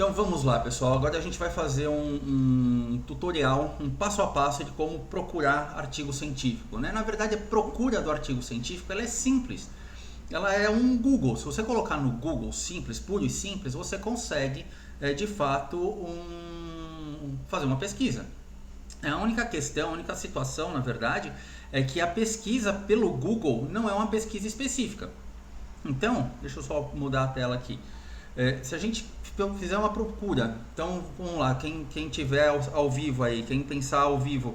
Então vamos lá, pessoal. Agora a gente vai fazer um tutorial, um passo a passo de como procurar artigo científico, né? Na verdade, a procura do artigo científico ela é simples. Ela é um Google. Se você colocar no Google simples, puro e simples, você consegue, de fato, fazer uma pesquisa. A única questão, a única situação, na verdade, é que a pesquisa pelo Google não é uma pesquisa específica. Então, deixa eu só mudar a tela aqui. Se a gente fizer uma procura, então vamos lá, quem tiver ao vivo aí, quem pensar ao vivo,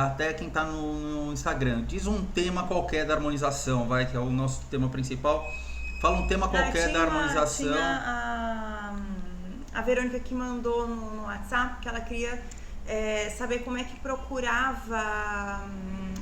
até quem está no Instagram, diz um tema qualquer da harmonização, vai, que é o nosso tema principal. Fala um tema qualquer da harmonização. A Verônica que mandou no WhatsApp que ela queria saber como é que procurava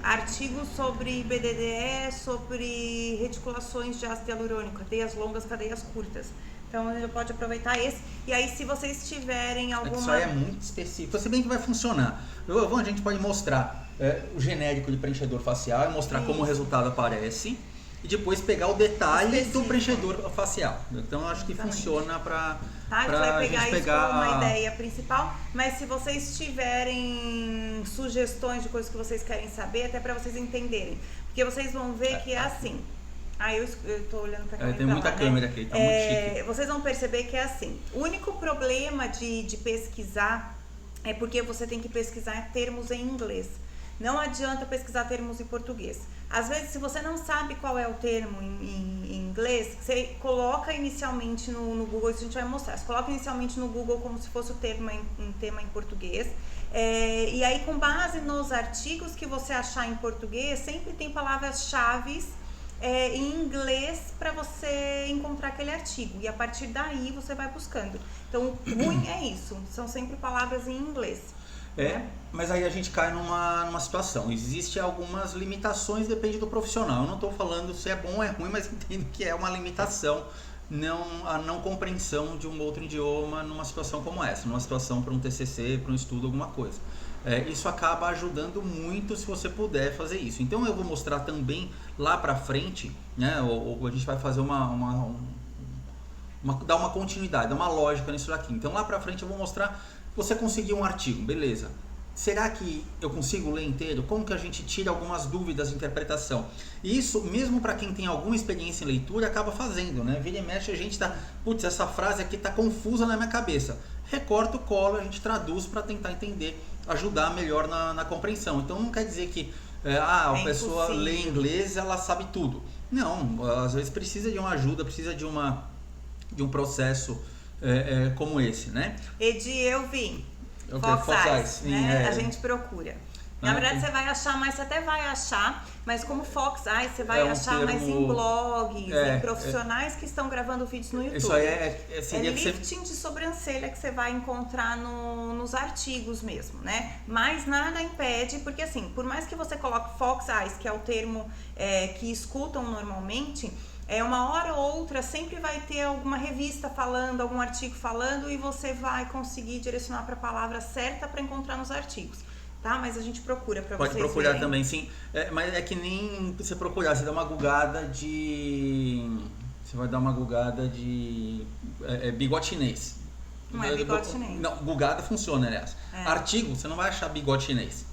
artigos sobre BDDE, sobre reticulações de ácido hialurônico, cadeias longas, cadeias curtas. Então ele pode aproveitar esse. E aí, se vocês tiverem alguma... Isso aí é muito específico. Se bem que vai funcionar. A gente pode mostrar o genérico de preenchedor facial, mostrar como o resultado aparece e depois pegar o detalhe do preenchedor facial. Então eu acho que funciona para a gente vai pegar isso como uma ideia principal, mas se vocês tiverem sugestões de coisas que vocês querem saber, até para vocês entenderem, porque vocês vão ver que é assim. Eu tô olhando pra câmera. Tem muita câmera aqui, tá muito chique. Vocês vão perceber que é assim. O único problema de pesquisar é porque você tem que pesquisar termos em inglês. Não adianta pesquisar termos em português. Às vezes, se você não sabe qual é o termo em inglês, você coloca inicialmente no Google, isso a gente vai mostrar. Você coloca inicialmente no Google como se fosse um tema em português. E aí, com base nos artigos que você achar em português, sempre tem palavras-chave em inglês para você encontrar aquele artigo. E a partir daí você vai buscando. Então, o ruim é isso. São sempre palavras em inglês. Mas aí a gente cai numa situação. Existem algumas limitações, depende do profissional. Eu não estou falando se é bom ou é ruim, mas entendo que é uma limitação a não compreensão de um outro idioma numa situação como essa, numa situação para um TCC, para um estudo, alguma coisa. Isso acaba ajudando muito se você puder fazer isso. Então eu vou mostrar também lá para frente, né? Ou a gente vai fazer dar uma continuidade, dar uma lógica nisso daqui. Então lá para frente eu vou mostrar. Você conseguiu um artigo, beleza. Será que eu consigo ler inteiro? Como que a gente tira algumas dúvidas de interpretação? E isso, mesmo para quem tem alguma experiência em leitura, acaba fazendo, né? Vira e mexe, a gente tá, putz, essa frase aqui tá confusa na minha cabeça. Recorta o colo, a gente traduz para tentar entender, ajudar melhor na compreensão. Então não quer dizer que a pessoa lê inglês, ela sabe tudo. Não, às vezes precisa de uma ajuda, precisa de um processo como esse, né? Eu vi. Fox Eyes, né? A gente procura. Na verdade, você vai achar, mas você até vai achar, mas como Fox Eyes, você vai achar mais em blogs, em profissionais que estão gravando vídeos no YouTube. Isso aí seria lifting de sobrancelha que você vai encontrar nos artigos mesmo, né? Mas nada impede, porque assim, por mais que você coloque Fox Eyes, que é o termo que escutam normalmente, uma hora ou outra sempre vai ter alguma revista falando, algum artigo falando e você vai conseguir direcionar para a palavra certa para encontrar nos artigos, tá? Mas a gente procura para vocês. Pode procurar verem. Também, sim. Mas é que nem você procurar, você dá uma gugada de... Você vai dar uma gugada de bigode chinês. Não é bigode chinês. Não, gugada funciona, aliás. Artigo, você não vai achar bigode chinês.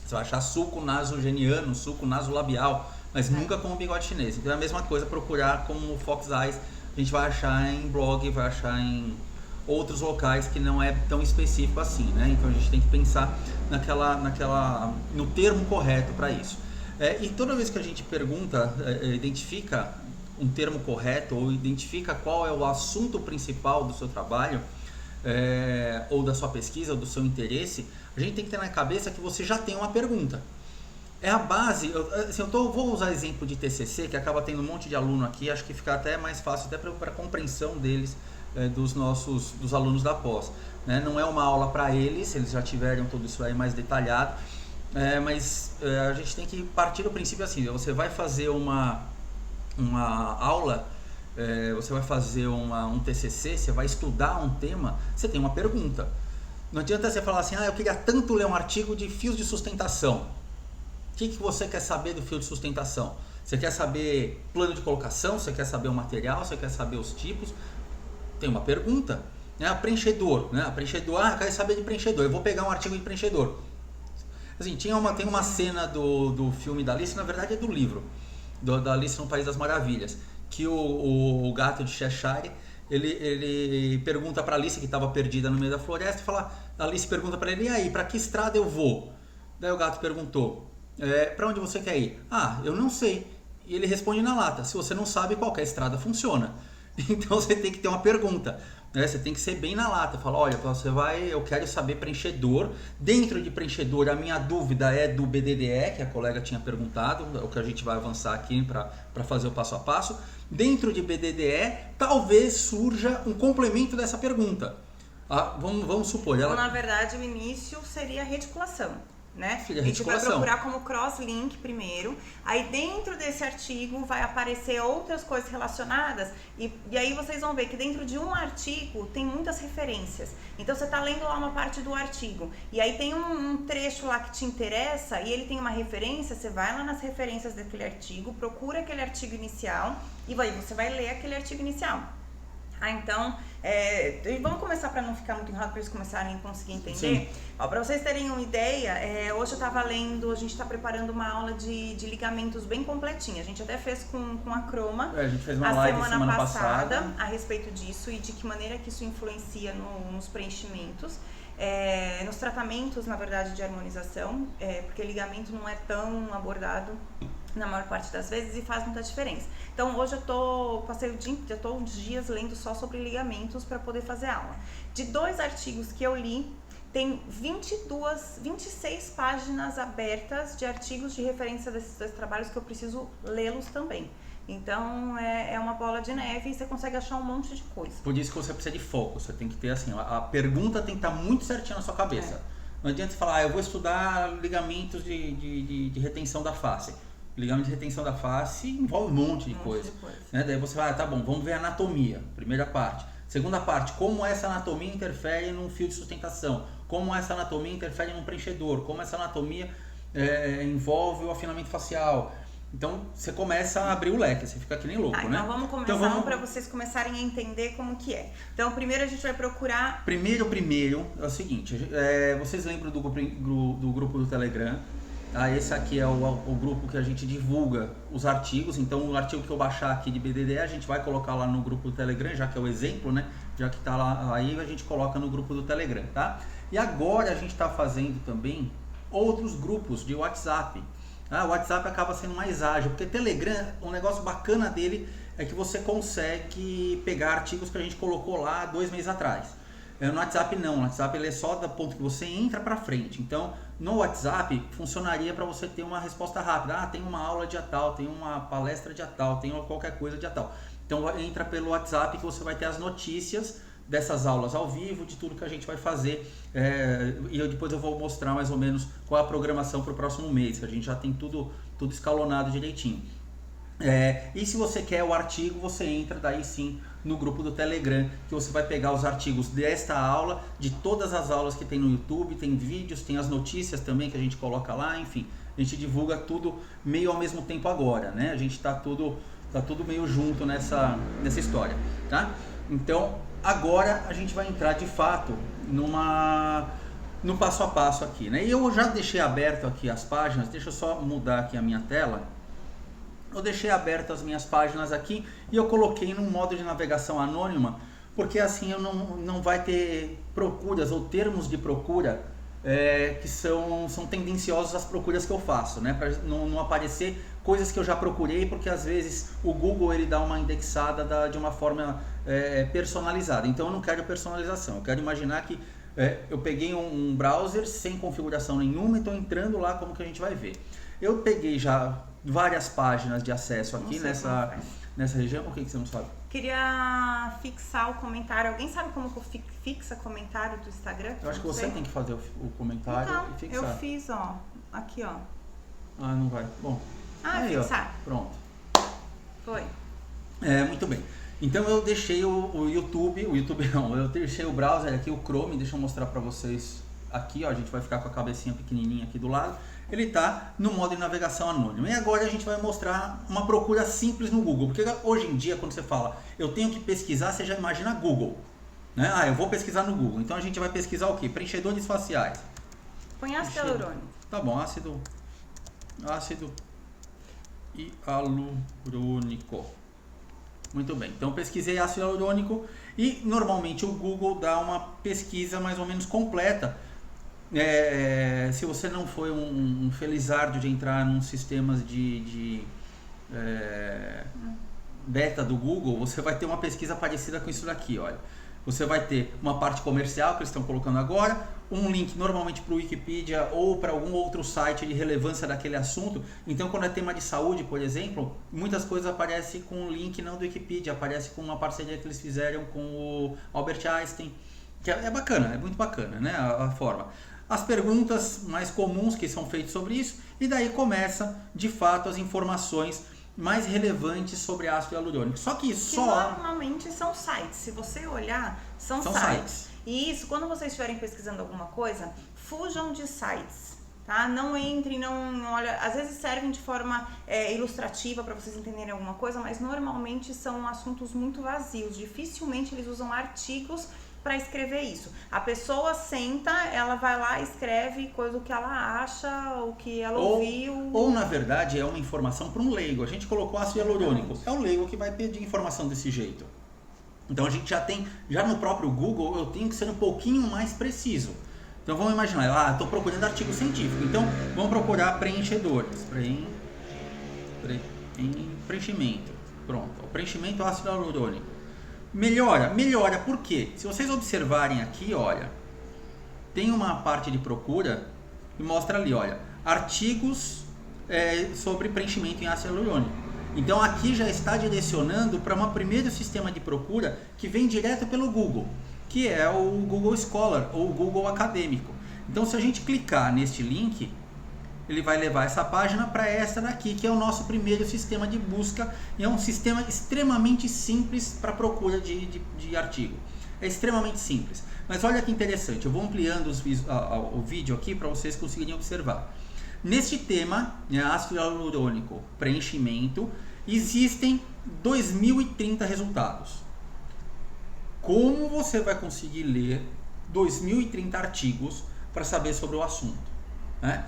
Você vai achar sulco nasogeniano, sulco nasolabial, mas nunca como bigode chinês. Então é a mesma coisa procurar como Fox Eyes. A gente vai achar em blog, vai achar em outros locais que não é tão específico assim, né? Então a gente tem que pensar no termo correto para isso. E toda vez que a gente pergunta, identifica um termo correto ou identifica qual é o assunto principal do seu trabalho, ou da sua pesquisa, ou do seu interesse, a gente tem que ter na cabeça que você já tem uma pergunta. É a base, vou usar exemplo de TCC, que acaba tendo um monte de aluno aqui, acho que fica até mais fácil até para a compreensão deles, dos alunos da pós. Né? Não é uma aula para eles já tiveram tudo isso aí mais detalhado, mas a gente tem que partir do princípio assim, você vai fazer uma aula, você vai fazer um TCC, você vai estudar um tema, você tem uma pergunta. Não adianta você falar assim, eu queria tanto ler um artigo de fios de sustentação. O que você quer saber do fio de sustentação? Você quer saber plano de colocação? Você quer saber o material? Você quer saber os tipos? Tem uma pergunta. né? Preenchedor, né? Preenchedor, quero saber de preenchedor, eu vou pegar um artigo de preenchedor. Assim, tem uma cena do filme da Alice, na verdade é do livro, da Alice no País das Maravilhas, que o gato de Cheshire, ele pergunta para Alice, que estava perdida no meio da floresta, a Alice pergunta para ele, e aí, para que estrada eu vou? Daí o gato perguntou, para onde você quer ir? Eu não sei. E ele responde na lata, se você não sabe, qualquer estrada funciona. Então você tem que ter uma pergunta, né? Você tem que ser bem na lata, falar, olha, eu quero saber preenchedor. Dentro de preenchedor, a minha dúvida é do BDDE, que a colega tinha perguntado, o que a gente vai avançar aqui para fazer o passo a passo. Dentro de BDDE, talvez surja um complemento dessa pergunta. Vamos supor. Então, na verdade, o início seria a reticulação. Né? Filha, a gente vai reticulação. procurar como cross-link primeiro, aí dentro desse artigo vai aparecer outras coisas relacionadas e aí vocês vão ver que dentro de um artigo tem muitas referências. Então você está lendo lá uma parte do artigo e aí tem um trecho lá que te interessa e ele tem uma referência, você vai lá nas referências daquele artigo, procura aquele artigo inicial e você vai ler aquele artigo inicial. Então, vamos começar para não ficar muito enrolado, para eles começarem a conseguir entender. Para vocês terem uma ideia, hoje eu estava lendo, a gente está preparando uma aula de ligamentos bem completinha. A gente até fez com a Croma a gente fez uma live semana passada a respeito disso e de que maneira que isso influencia nos preenchimentos. Nos tratamentos, na verdade, de harmonização, porque ligamento não é tão abordado na maior parte das vezes e faz muita diferença. Então hoje eu tô uns dias lendo só sobre ligamentos para poder fazer aula. De 2 artigos que eu li, tem 26 páginas abertas de artigos de referência desses 2 trabalhos que eu preciso lê-los também. Então é uma bola de neve e você consegue achar um monte de coisa. Por isso que você precisa de foco, você tem que ter assim, a pergunta tem que estar muito certinha na sua cabeça. Não adianta você falar, eu vou estudar ligamentos de retenção da face. Ligamento de retenção da face envolve um monte de coisa. Né? Daí você vai, tá bom, vamos ver a anatomia, primeira parte. Segunda parte, como essa anatomia interfere num fio de sustentação, como essa anatomia interfere num preenchedor, como essa anatomia envolve o afinamento facial. Então você começa a abrir o leque, você fica que nem louco, né? Então vamos começar para vocês começarem a entender como que é. Então primeiro a gente vai procurar... Primeiro é o seguinte, vocês lembram do grupo do Telegram? Esse aqui é o grupo que a gente divulga os artigos, então o artigo que eu baixar aqui de BDDE a gente vai colocar lá no grupo do Telegram, já que é o exemplo, né? Já que está lá, aí a gente coloca no grupo do Telegram, tá? E agora a gente está fazendo também outros grupos de WhatsApp. O WhatsApp acaba sendo mais ágil, porque Telegram, um negócio bacana dele é que você consegue pegar artigos que a gente colocou lá 2 meses atrás. No WhatsApp não, no WhatsApp ele é só da ponto que você entra para frente. Então, no WhatsApp funcionaria para você ter uma resposta rápida. Tem uma aula dia tal, tem uma palestra dia tal, tem qualquer coisa dia tal. Então, entra pelo WhatsApp que você vai ter as notícias dessas aulas ao vivo, de tudo que a gente vai fazer. E depois eu vou mostrar mais ou menos qual é a programação para o próximo mês, que a gente já tem tudo escalonado direitinho. E se você quer o artigo, você entra daí sim no grupo do Telegram, que você vai pegar os artigos desta aula, de todas as aulas que tem no YouTube, tem vídeos, tem as notícias também que a gente coloca lá, enfim, a gente divulga tudo meio ao mesmo tempo agora, né? A gente tá tudo meio junto nessa história, tá? Então, agora a gente vai entrar de fato no passo a passo aqui, né? E eu já deixei aberto aqui as páginas, deixa eu só mudar aqui a minha tela. Eu deixei abertas as minhas páginas aqui e eu coloquei num modo de navegação anônima, porque assim eu não vai ter procuras ou termos de procura que são tendenciosos às procuras que eu faço, né? Para não aparecer coisas que eu já procurei, porque às vezes o Google ele dá uma indexada de uma forma personalizada. Então eu não quero personalização, eu quero imaginar que eu peguei um browser sem configuração nenhuma e estou entrando lá como que a gente vai ver. Eu peguei já várias páginas de acesso aqui nessa região. O que você não sabe? Queria fixar o comentário. Alguém sabe como que fixa comentário do Instagram? Eu acho que você tem que fazer o comentário e fixar. Eu fiz, ó. Aqui, ó. Não vai. Bom. Aí, fixar. Ó, pronto. Foi. Muito bem. Então eu deixei o YouTube não, eu deixei o browser aqui, o Chrome, deixa eu mostrar para vocês aqui, ó, a gente vai ficar com a cabecinha pequenininha aqui do lado. Ele está no modo de navegação anônimo. E agora a gente vai mostrar uma procura simples no Google. Porque hoje em dia, quando você fala, eu tenho que pesquisar, você já imagina Google. Né? Ah, eu vou pesquisar no Google. Então a gente vai pesquisar o quê? Preenchedores faciais. Põe ácido hialurônico. Tá bom, ácido hialurônico. Muito bem. Então pesquisei ácido hialurônico e normalmente o Google dá uma pesquisa mais ou menos completa. Se você não foi um felizardo de entrar nos sistemas de beta do Google, você vai ter uma pesquisa parecida com isso daqui, olha. Você vai ter uma parte comercial que eles estão colocando agora, um link normalmente para o Wikipedia ou para algum outro site de relevância daquele assunto. Então, quando é tema de saúde, por exemplo, muitas coisas aparecem com um link não do Wikipedia, aparece com uma parceria que eles fizeram com o Albert Einstein, que é bacana, é muito bacana, né, a forma. As perguntas mais comuns que são feitas sobre isso, e daí começa, de fato, as informações mais relevantes sobre ácido hialurônico. Só que normalmente são sites. Se você olhar, são sites. E isso, quando vocês estiverem pesquisando alguma coisa, fujam de sites, tá? Não entrem, não olha. Às vezes servem de forma ilustrativa para vocês entenderem alguma coisa, mas normalmente são assuntos muito vazios. Dificilmente eles usam artigos para escrever isso. A pessoa senta, ela vai lá e escreve coisa que ela acha, o que ela ouviu. Ou na verdade é uma informação para um leigo. A gente colocou ácido hialurônico. É o leigo que vai pedir informação desse jeito. Então a gente já no próprio Google eu tenho que ser um pouquinho mais preciso. Então vamos imaginar, estou procurando artigo científico. Então vamos procurar preenchedores. Preenchimento. Pronto. O preenchimento ácido hialurônico. Melhora, por quê? Se vocês observarem aqui, olha, tem uma parte de procura que mostra ali, olha, artigos sobre preenchimento em ácido hialurônico. Então aqui já está direcionando para um primeiro sistema de procura que vem direto pelo Google, que é o Google Scholar ou o Google Acadêmico. Então se a gente clicar neste link, ele vai levar essa página para essa daqui, que é o nosso primeiro sistema de busca. E é um sistema extremamente simples para procura de artigo. É extremamente simples. Mas olha que interessante, eu vou ampliando o vídeo aqui para vocês conseguirem observar. Neste tema, ácido hialurônico, preenchimento, existem 2030 resultados. Como você vai conseguir ler 2030 artigos para saber sobre o assunto, né?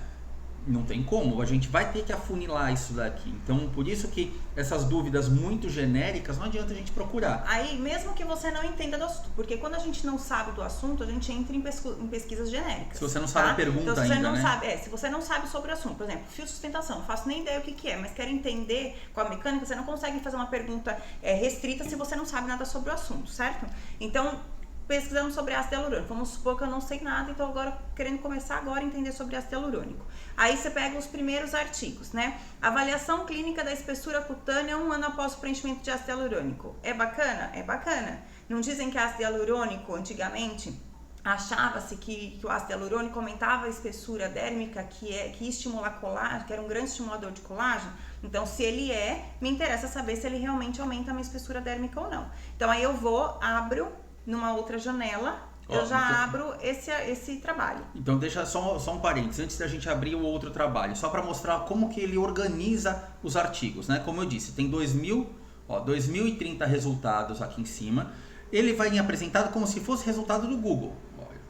Não tem como, a gente vai ter que afunilar isso daqui. Então, por isso que essas dúvidas muito genéricas, não adianta a gente procurar. Aí, mesmo que você não entenda do assunto, porque quando a gente não sabe do assunto, a gente entra em pesquisas genéricas. Se você não sabe a pergunta então, se ainda, você não né? sabe, se você não sabe sobre o assunto, por exemplo, fio de sustentação, não faço nem ideia o que é, mas quero entender com a mecânica, você não consegue fazer uma pergunta restrita se você não sabe nada sobre o assunto, certo? Então, pesquisando sobre ácido hialurônico. Vamos supor que eu não sei nada, então agora querendo começar agora a entender sobre ácido hialurônico. Aí você pega os primeiros artigos, né? Avaliação clínica da espessura cutânea 1 ano após o preenchimento de ácido hialurônico. É bacana? É bacana. Não dizem que ácido hialurônico, antigamente, achava-se que o ácido hialurônico aumentava a espessura dérmica, que estimula colágeno, que era um grande estimulador de colágeno. Então, se ele me interessa saber se ele realmente aumenta a minha espessura dérmica ou não. Então, aí eu abro numa outra janela, eu já abro esse trabalho. Então deixa só um parênteses, antes da gente abrir o outro trabalho, só para mostrar como que ele organiza os artigos, né? Como eu disse, tem 2030 resultados aqui em cima, ele vai me apresentado como se fosse resultado do Google. Olha,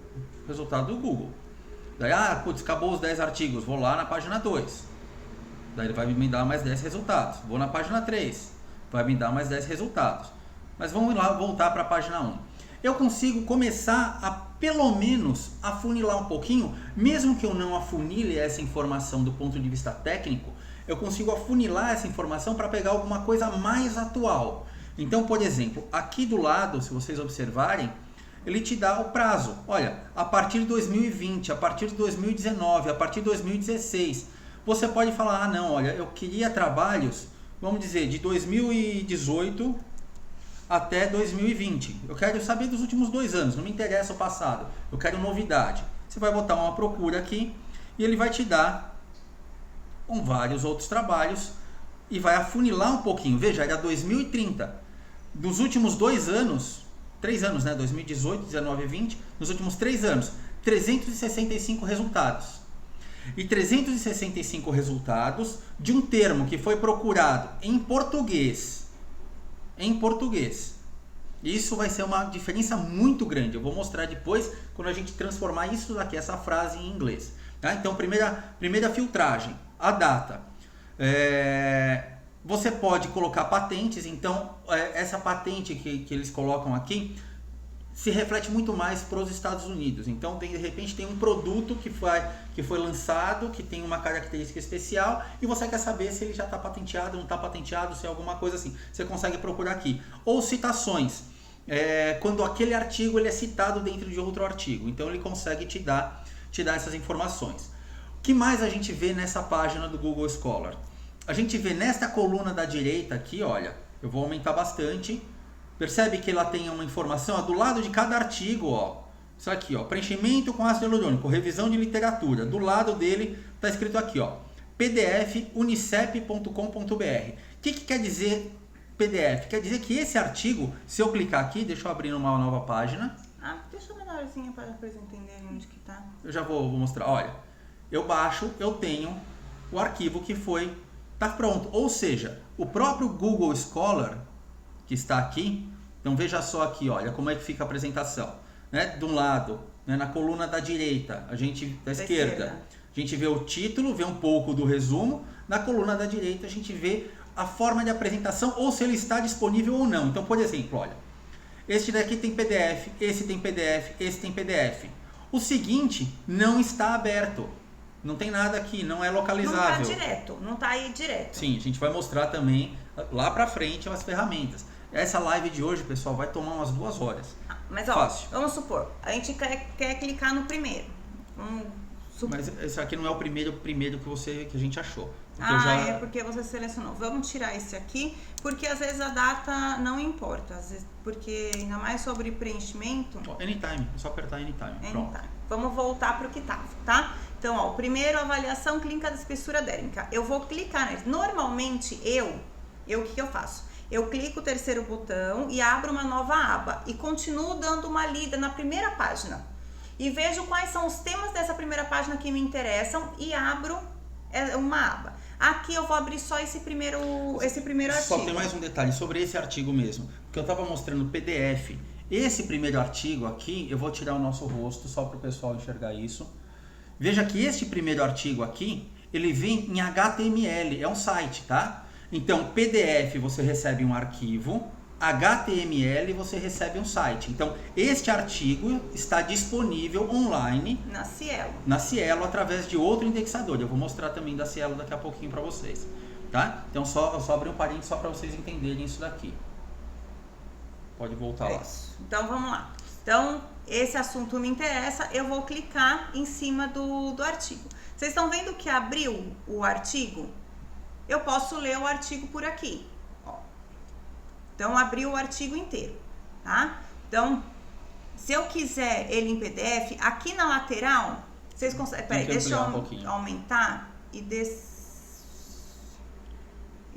resultado do Google. Daí, acabou os 10 artigos, vou lá na página 2. Daí ele vai me dar mais 10 resultados. Vou na página 3, vai me dar mais 10 resultados. Mas vamos lá voltar para a página 1. Eu consigo começar a, pelo menos, afunilar um pouquinho, mesmo que eu não afunile essa informação do ponto de vista técnico, eu consigo afunilar essa informação para pegar alguma coisa mais atual. Então, por exemplo, aqui do lado, se vocês observarem, ele te dá o prazo. Olha, a partir de 2020, a partir de 2019, a partir de 2016, você pode falar, não, olha, eu queria trabalhos, vamos dizer, de 2018 até 2020. Eu quero saber dos últimos 2 anos, não me interessa o passado. Eu quero novidade. Você vai botar uma procura aqui e ele vai te dar vários outros trabalhos e vai afunilar um pouquinho. Veja, era 2030. Dos últimos 2 anos, 3 anos, né? 2018, 19 e 20. Nos últimos 3 anos, 365 resultados. E 365 resultados de um termo que foi procurado em português. Isso vai ser uma diferença muito grande. Eu vou mostrar depois quando a gente transformar isso daqui, essa frase em inglês. Tá? Então, primeira filtragem, a data. Você pode colocar patentes, então essa patente que eles colocam aqui se reflete muito mais para os Estados Unidos. Então, de repente, tem um produto que foi lançado, que tem uma característica especial, e você quer saber se ele já está patenteado, não está patenteado, se é alguma coisa assim. Você consegue procurar aqui. Ou citações, quando aquele artigo ele é citado dentro de outro artigo. Então, ele consegue te dar essas informações. O que mais a gente vê nessa página do Google Scholar? A gente vê nesta coluna da direita aqui, olha, eu vou aumentar bastante. Percebe que ela tem uma informação do lado de cada artigo, ó. Isso aqui, ó, preenchimento com ácido hialurônico, revisão de literatura. Do lado dele está escrito aqui, ó, pdf unicep.com.br. O que quer dizer PDF? Quer dizer que esse artigo, se eu clicar aqui, deixa eu abrir uma nova página. Deixa eu menorzinha para depois entenderem onde que tá. Eu já vou mostrar. Olha, eu baixo, eu tenho o arquivo que tá pronto. Ou seja, o próprio Google Scholar que está aqui, então veja só aqui, olha como é que fica a apresentação, né? De um lado, né, na coluna da direita, da esquerda, a gente vê o título, vê um pouco do resumo, na coluna da direita a gente vê a forma de apresentação ou se ele está disponível ou não. Então, por exemplo, olha, este daqui tem PDF, esse tem PDF, esse tem PDF. O seguinte não está aberto. Não tem nada aqui, não é localizável. Não está direto, não está aí direto. Sim, a gente vai mostrar também lá pra frente as ferramentas. Essa live de hoje, pessoal, vai tomar umas 2 horas. Mas ó, fácil. Vamos supor, a gente quer clicar no primeiro. Mas esse aqui não é o primeiro que a gente achou. É porque você selecionou. Vamos tirar esse aqui, porque às vezes a data não importa. Às vezes, porque ainda mais sobre preenchimento. Anytime, é só apertar Anytime. Pronto. Vamos voltar para o que estava, tá? Então, ó, primeiro avaliação clínica da espessura dérmica. Eu vou clicar nele. Normalmente, o que eu faço? Eu clico o terceiro botão e abro uma nova aba e continuo dando uma lida na primeira página. E vejo quais são os temas dessa primeira página que me interessam e abro uma aba. Aqui eu vou abrir só esse primeiro artigo. Só tem mais um detalhe sobre esse artigo mesmo, porque eu estava mostrando o PDF. Esse primeiro artigo aqui, eu vou tirar o nosso rosto só para o pessoal enxergar isso. Veja que este primeiro artigo aqui, ele vem em HTML, é um site, tá? Então, PDF você recebe um arquivo, HTML você recebe um site. Então, este artigo está disponível online na Cielo através de outro indexador. Eu vou mostrar também da Cielo daqui a pouquinho para vocês, tá? Então, só abrir um parênteses só para vocês entenderem isso daqui. Pode voltar lá. Então, vamos lá. Então, esse assunto me interessa, eu vou clicar em cima do artigo. Vocês estão vendo que abriu o artigo? Eu posso ler o artigo por aqui. Ó. Então, abriu o artigo inteiro, tá? Então, se eu quiser ele em PDF, aqui na lateral, vocês conseguem... Peraí, deixa eu aumentar e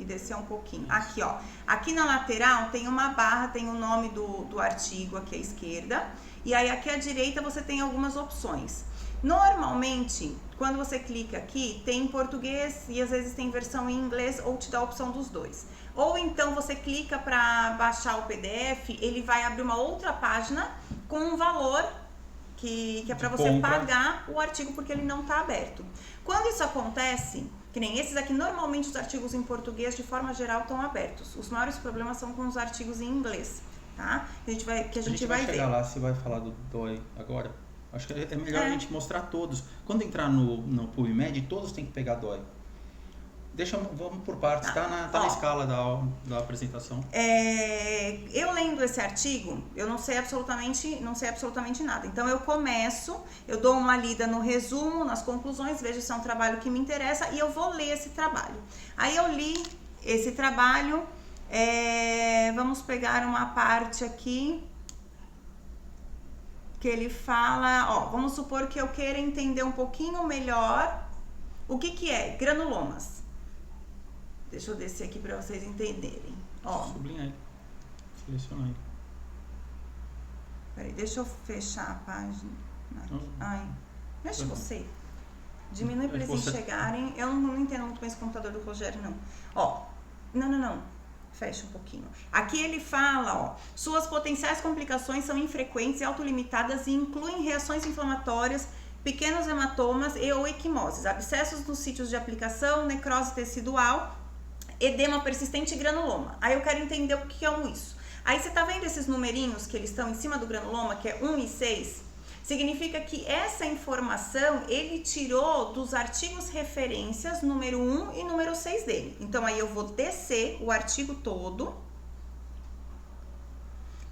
descer um pouquinho. Aqui, ó. Aqui na lateral tem uma barra, tem o nome do artigo aqui à esquerda. E aí aqui à direita você tem algumas opções. Normalmente, quando você clica aqui, tem em português e às vezes tem versão em inglês ou te dá a opção dos dois. Ou então você clica para baixar o PDF, ele vai abrir uma outra página com um valor que é para você pagar o artigo porque ele não está aberto. Quando isso acontece, que nem esses aqui, normalmente os artigos em português de forma geral estão abertos. Os maiores problemas são com os artigos em inglês, tá? A gente vai ver. Chegar lá, você vai falar do DOI agora? Acho que é melhor a gente mostrar todos. Quando entrar no PubMed, todos têm que pegar DOI. Vamos por partes, tá na escala da apresentação. Eu lendo esse artigo, eu não sei absolutamente nada. Então eu dou uma lida no resumo, nas conclusões, vejo se é um trabalho que me interessa e eu vou ler esse trabalho. Aí eu li esse trabalho, vamos pegar uma parte aqui que ele fala, vamos supor que eu queira entender um pouquinho melhor o que é granulomas. Deixa eu descer aqui para vocês entenderem. Sublinha aí. Seleciona aí. Peraí, deixa eu fechar a página. Deixa você. Diminui para eles enxergarem. Eu não entendo muito bem esse computador do Rogério, não. Não. Fecha um pouquinho. Aqui ele fala, ó, suas potenciais complicações são infrequentes e autolimitadas e incluem reações inflamatórias, pequenos hematomas e ou equimoses, abscessos nos sítios de aplicação, necrose tecidual, edema persistente e granuloma. Aí eu quero entender o que é isso. Aí você tá vendo esses numerinhos que eles estão em cima do granuloma, que é 1 e 6? Significa que essa informação ele tirou dos artigos referências número 1 e número 6 dele. Então, aí eu vou descer o artigo todo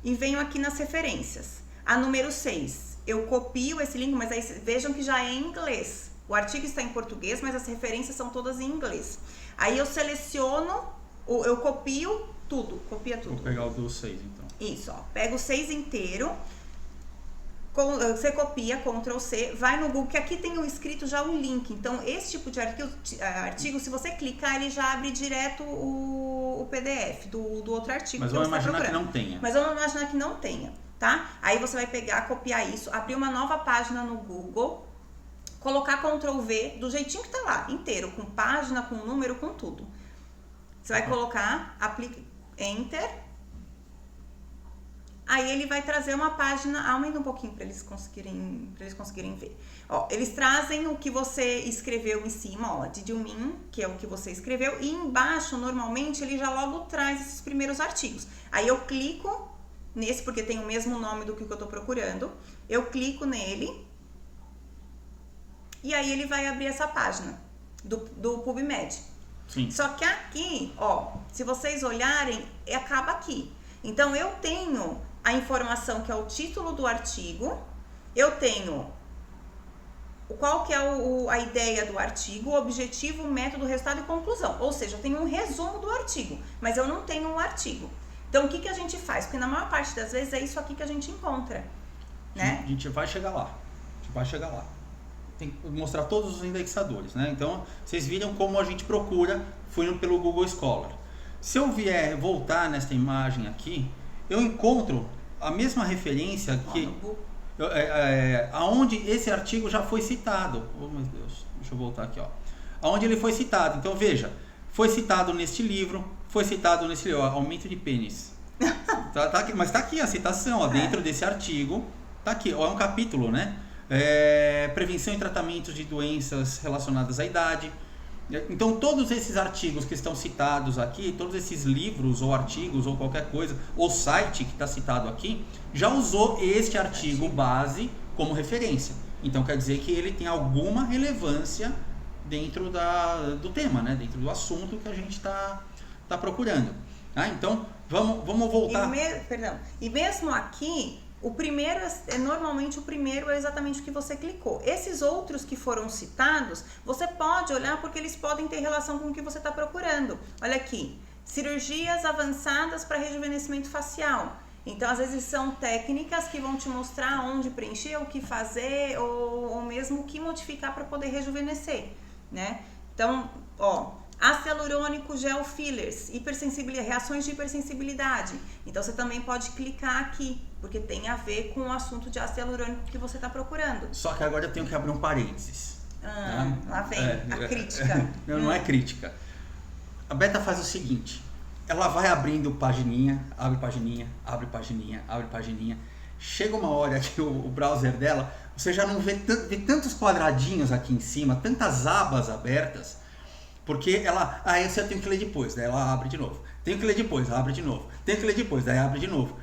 e venho aqui nas referências. A número 6, eu copio esse link, mas aí vejam que já é em inglês. O artigo está em português, mas as referências são todas em inglês. Aí eu seleciono, eu copio tudo, copia tudo. Vou pegar o do 6, então. Isso, ó. Pega o 6 inteiro. Você copia, Ctrl C, vai no Google, que aqui tem escrito já o link. Então, esse tipo de artigo, se você clicar, ele já abre direto o PDF do outro artigo. Mas vamos imaginar que não tenha. Mas vamos imaginar que não tenha, tá? Aí você vai pegar, copiar isso, abrir uma nova página no Google, colocar Ctrl V do jeitinho que tá lá, inteiro, com página, com número, com tudo. Você vai colocar, Enter. Aí ele vai trazer uma página, aumenta um pouquinho para eles conseguirem ver. Ó, eles trazem o que você escreveu em cima, ó, did you mean, que é o que você escreveu, e embaixo, normalmente, ele já logo traz esses primeiros artigos. Aí eu clico nesse, porque tem o mesmo nome do que eu tô procurando, eu clico nele, e aí ele vai abrir essa página do PubMed. Sim. Só que aqui, ó, se vocês olharem, acaba aqui. Então, eu tenho a informação que é o título do artigo, eu tenho qual que é a ideia do artigo, o objetivo, o método, resultado e conclusão. Ou seja, eu tenho um resumo do artigo, mas eu não tenho um artigo. Então, o que a gente faz? Porque na maior parte das vezes é isso aqui que a gente encontra, né? A gente vai chegar lá. Tem que mostrar todos os indexadores, né? Então, vocês viram como a gente procura, fui pelo Google Scholar. Se eu voltar nesta imagem aqui, eu encontro a mesma referência que aonde esse artigo já foi citado. Oh, meu Deus, deixa eu voltar aqui, ó. Aonde ele foi citado. Então veja, foi citado neste livro, foi citado nesse livro, aumento de pênis. tá aqui, mas tá aqui a citação, ó, dentro desse artigo, tá aqui, ó, é um capítulo, né? Prevenção e tratamento de doenças relacionadas à idade. Então, todos esses artigos que estão citados aqui, todos esses livros ou artigos ou qualquer coisa, ou site que está citado aqui, já usou este artigo base como referência. Então, quer dizer que ele tem alguma relevância dentro do tema, né? Dentro do assunto que a gente está procurando. Então, vamos voltar. E mesmo aqui, o primeiro normalmente o primeiro é exatamente o que você clicou. Esses outros que foram citados, você pode olhar porque eles podem ter relação com o que você está procurando. Olha aqui, cirurgias avançadas para rejuvenescimento facial. Então, às vezes são técnicas que vão te mostrar onde preencher, o que fazer ou mesmo o que modificar para poder rejuvenescer, né? Então, ó, ácido hialurônico gel fillers, reações de hipersensibilidade. Então, você também pode clicar aqui, porque tem a ver com o assunto de ácido hialurônico que você está procurando. Só que agora eu tenho que abrir um parênteses. Lá vem a crítica. Não é crítica. A Beta faz o seguinte, ela vai abrindo pagininha, abre pagininha, abre pagininha, abre pagininha. Chega uma hora que o browser dela, você já não vê tantos quadradinhos aqui em cima, tantas abas abertas, porque ela, esse eu tenho que ler depois, daí ela abre de novo. Tenho que ler depois, ela abre de novo. Tenho que ler depois, daí abre de novo.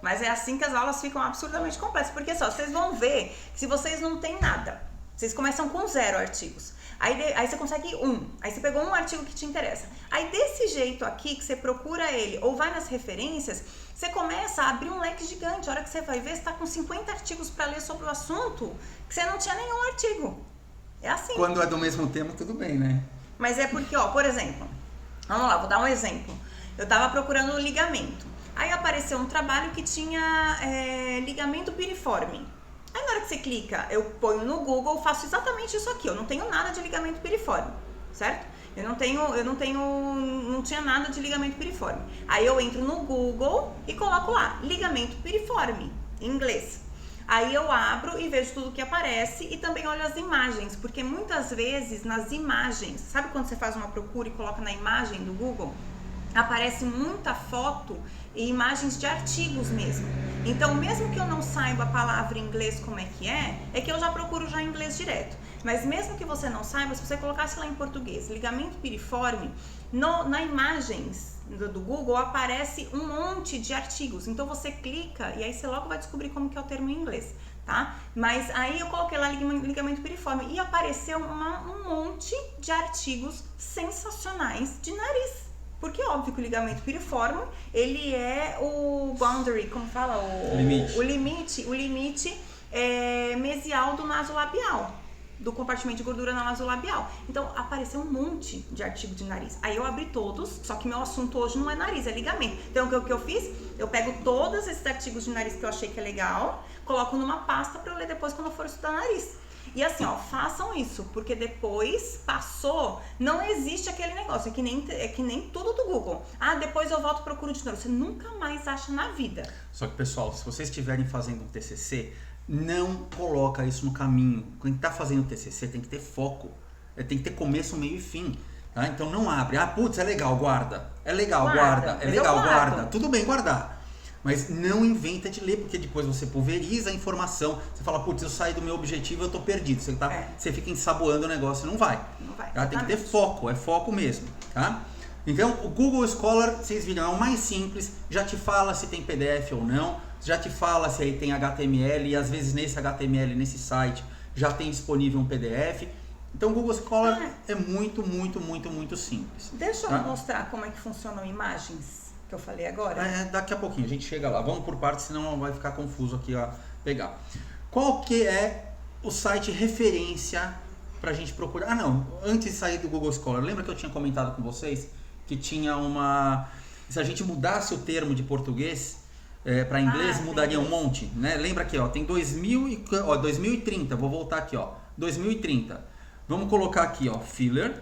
Mas é assim que as aulas ficam absurdamente complexas, porque só, vocês vão ver que se vocês não têm nada, vocês começam com 0 artigos. Aí você consegue 1, aí você pegou um artigo que te interessa. Aí desse jeito aqui, que você procura ele, ou vai nas referências, você começa a abrir um leque gigante. A hora que você vai ver, você está com 50 artigos para ler sobre o assunto, que você não tinha nenhum artigo. É assim. Quando é do mesmo tema, tudo bem, né? Mas é porque, ó, por exemplo, vamos lá, vou dar um exemplo. Eu estava procurando ligamento. Aí apareceu um trabalho que tinha ligamento piriforme. Aí na hora que você clica, eu ponho no Google, faço exatamente isso aqui. Eu não tenho nada de ligamento piriforme, certo? Não tinha nada de ligamento piriforme. Aí eu entro no Google e coloco lá, ligamento piriforme, em inglês. Aí eu abro e vejo tudo que aparece e também olho as imagens, porque muitas vezes nas imagens, sabe quando você faz uma procura e coloca na imagem do Google? aparece muita foto e imagens de artigos mesmo. Então, mesmo que eu não saiba a palavra em inglês como é que eu já procuro já em inglês direto. Mas mesmo que você não saiba, se você colocasse lá em português, ligamento piriforme, na imagens do Google aparece um monte de artigos. Então você clica e aí você logo vai descobrir como que é o termo em inglês, tá? Mas aí eu coloquei lá ligamento piriforme e apareceu um monte de artigos sensacionais de nariz. Porque é óbvio que o ligamento piriforme, ele é o boundary, como fala? O limite mesial do nasolabial, do compartimento de gordura nasolabial. Então, apareceu um monte de artigo de nariz. Aí eu abri todos, só que meu assunto hoje não é nariz, é ligamento. Então, o que eu fiz? Eu pego todos esses artigos de nariz que eu achei que é legal, coloco numa pasta para eu ler depois quando eu for estudar nariz. E assim, ó, façam isso, porque depois passou, não existe aquele negócio, é que nem tudo do Google. Ah, depois eu volto e procuro de novo. Você nunca mais acha na vida. Só que, pessoal, se vocês estiverem fazendo um TCC, não coloca isso no caminho. Quem está fazendo TCC tem que ter foco, tem que ter começo, meio e fim. Tá? Então não abre. Ah, putz, é legal, guarda. É legal, guarda. É legal, guarda. Tudo bem guardar. Mas não inventa de ler, porque depois você pulveriza a informação. Você fala, putz, eu saí do meu objetivo, eu tô perdido. Você fica ensaboando o negócio, não vai. Não vai, tá? Tem que ter foco, é foco mesmo. Tá? Então, o Google Scholar, vocês viram, é o mais simples. Já te fala se tem PDF ou não. Já te fala se aí tem HTML. E às vezes nesse HTML, nesse site, já tem disponível um PDF. Então, o Google Scholar é muito, muito, muito, muito simples. Deixa eu mostrar como é que funcionam imagens. Que eu falei agora? Daqui a pouquinho, a gente chega lá. Vamos por partes, senão vai ficar confuso aqui a pegar. Qual que é o site referência pra gente procurar? Ah, não. Antes de sair do Google Scholar, lembra que eu tinha comentado com vocês que tinha uma... Se a gente mudasse o termo de português para inglês, mudaria um monte, né? Lembra aqui, ó, tem 2030. Vou voltar aqui, ó. 2030. Vamos colocar aqui, ó, filler.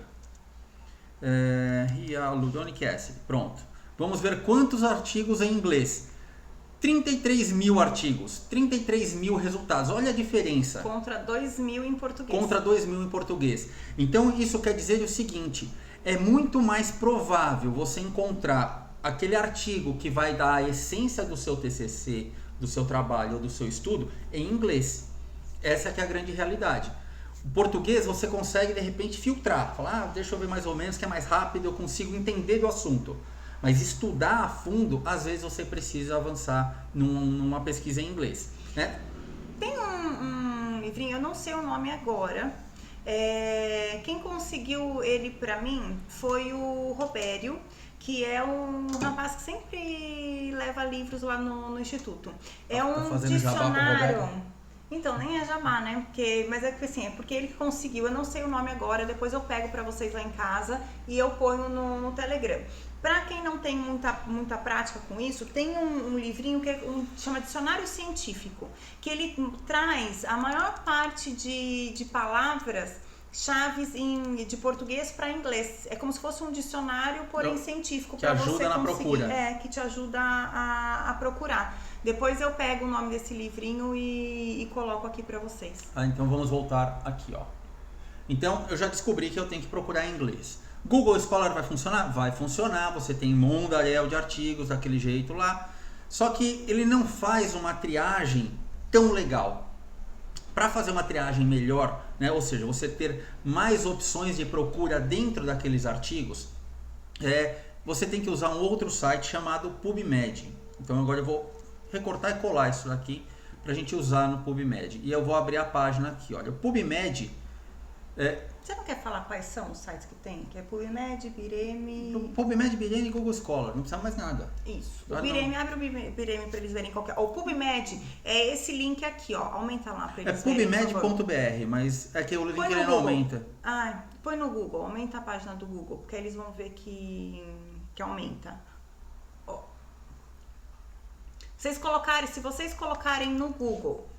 Hyaluronic acid. Pronto. Vamos ver quantos artigos em inglês. 33 mil artigos, 33 mil resultados. Olha a diferença. Contra 2 mil em português. Contra 2 mil em português. Então isso quer dizer o seguinte, é muito mais provável você encontrar aquele artigo que vai dar a essência do seu TCC, do seu trabalho ou do seu estudo em inglês. Essa que é a grande realidade. O português você consegue de repente filtrar. Falar, deixa eu ver mais ou menos que é mais rápido, eu consigo entender do assunto. Mas estudar a fundo, às vezes você precisa avançar numa pesquisa em inglês, né? Tem um livrinho, eu não sei o nome agora. Quem conseguiu ele pra mim foi o Robério, que é um rapaz que sempre leva livros lá no Instituto. É um dicionário. Então, nem é jabá, né? Mas é que assim, é porque ele que conseguiu, eu não sei o nome agora, depois eu pego pra vocês lá em casa e eu ponho no Telegram. Para quem não tem muita prática com isso, tem um livrinho que chama Dicionário Científico, que ele traz a maior parte de palavras chaves de português para inglês. É como se fosse um dicionário, porém científico, para você conseguir, na procura. Que te ajuda a procurar. Depois eu pego o nome desse livrinho e coloco aqui para vocês. Então vamos voltar aqui, ó. Então eu já descobri que eu tenho que procurar em inglês. Google Scholar vai funcionar? Vai funcionar, você tem um mundaréu de artigos daquele jeito lá, só que ele não faz uma triagem tão legal. Para fazer uma triagem melhor, né, ou seja, você ter mais opções de procura dentro daqueles artigos, você tem que usar um outro site chamado PubMed. Então agora eu vou recortar e colar isso aqui para a gente usar no PubMed. E eu vou abrir a página aqui, olha, o PubMed... Você não quer falar quais são os sites que tem? Que é PubMed, Bireme... PubMed, Bireme e Google Scholar, não precisa mais nada. Isso. O Bireme, abre o Bireme para eles verem qual que é. O PubMed é esse link aqui, ó. Aumenta lá para eles verem. É pubmed.br, mas é que o link ele não aumenta. Põe no Google, aumenta a página do Google, porque aí eles vão ver que aumenta. Ó. Se vocês colocarem no Google...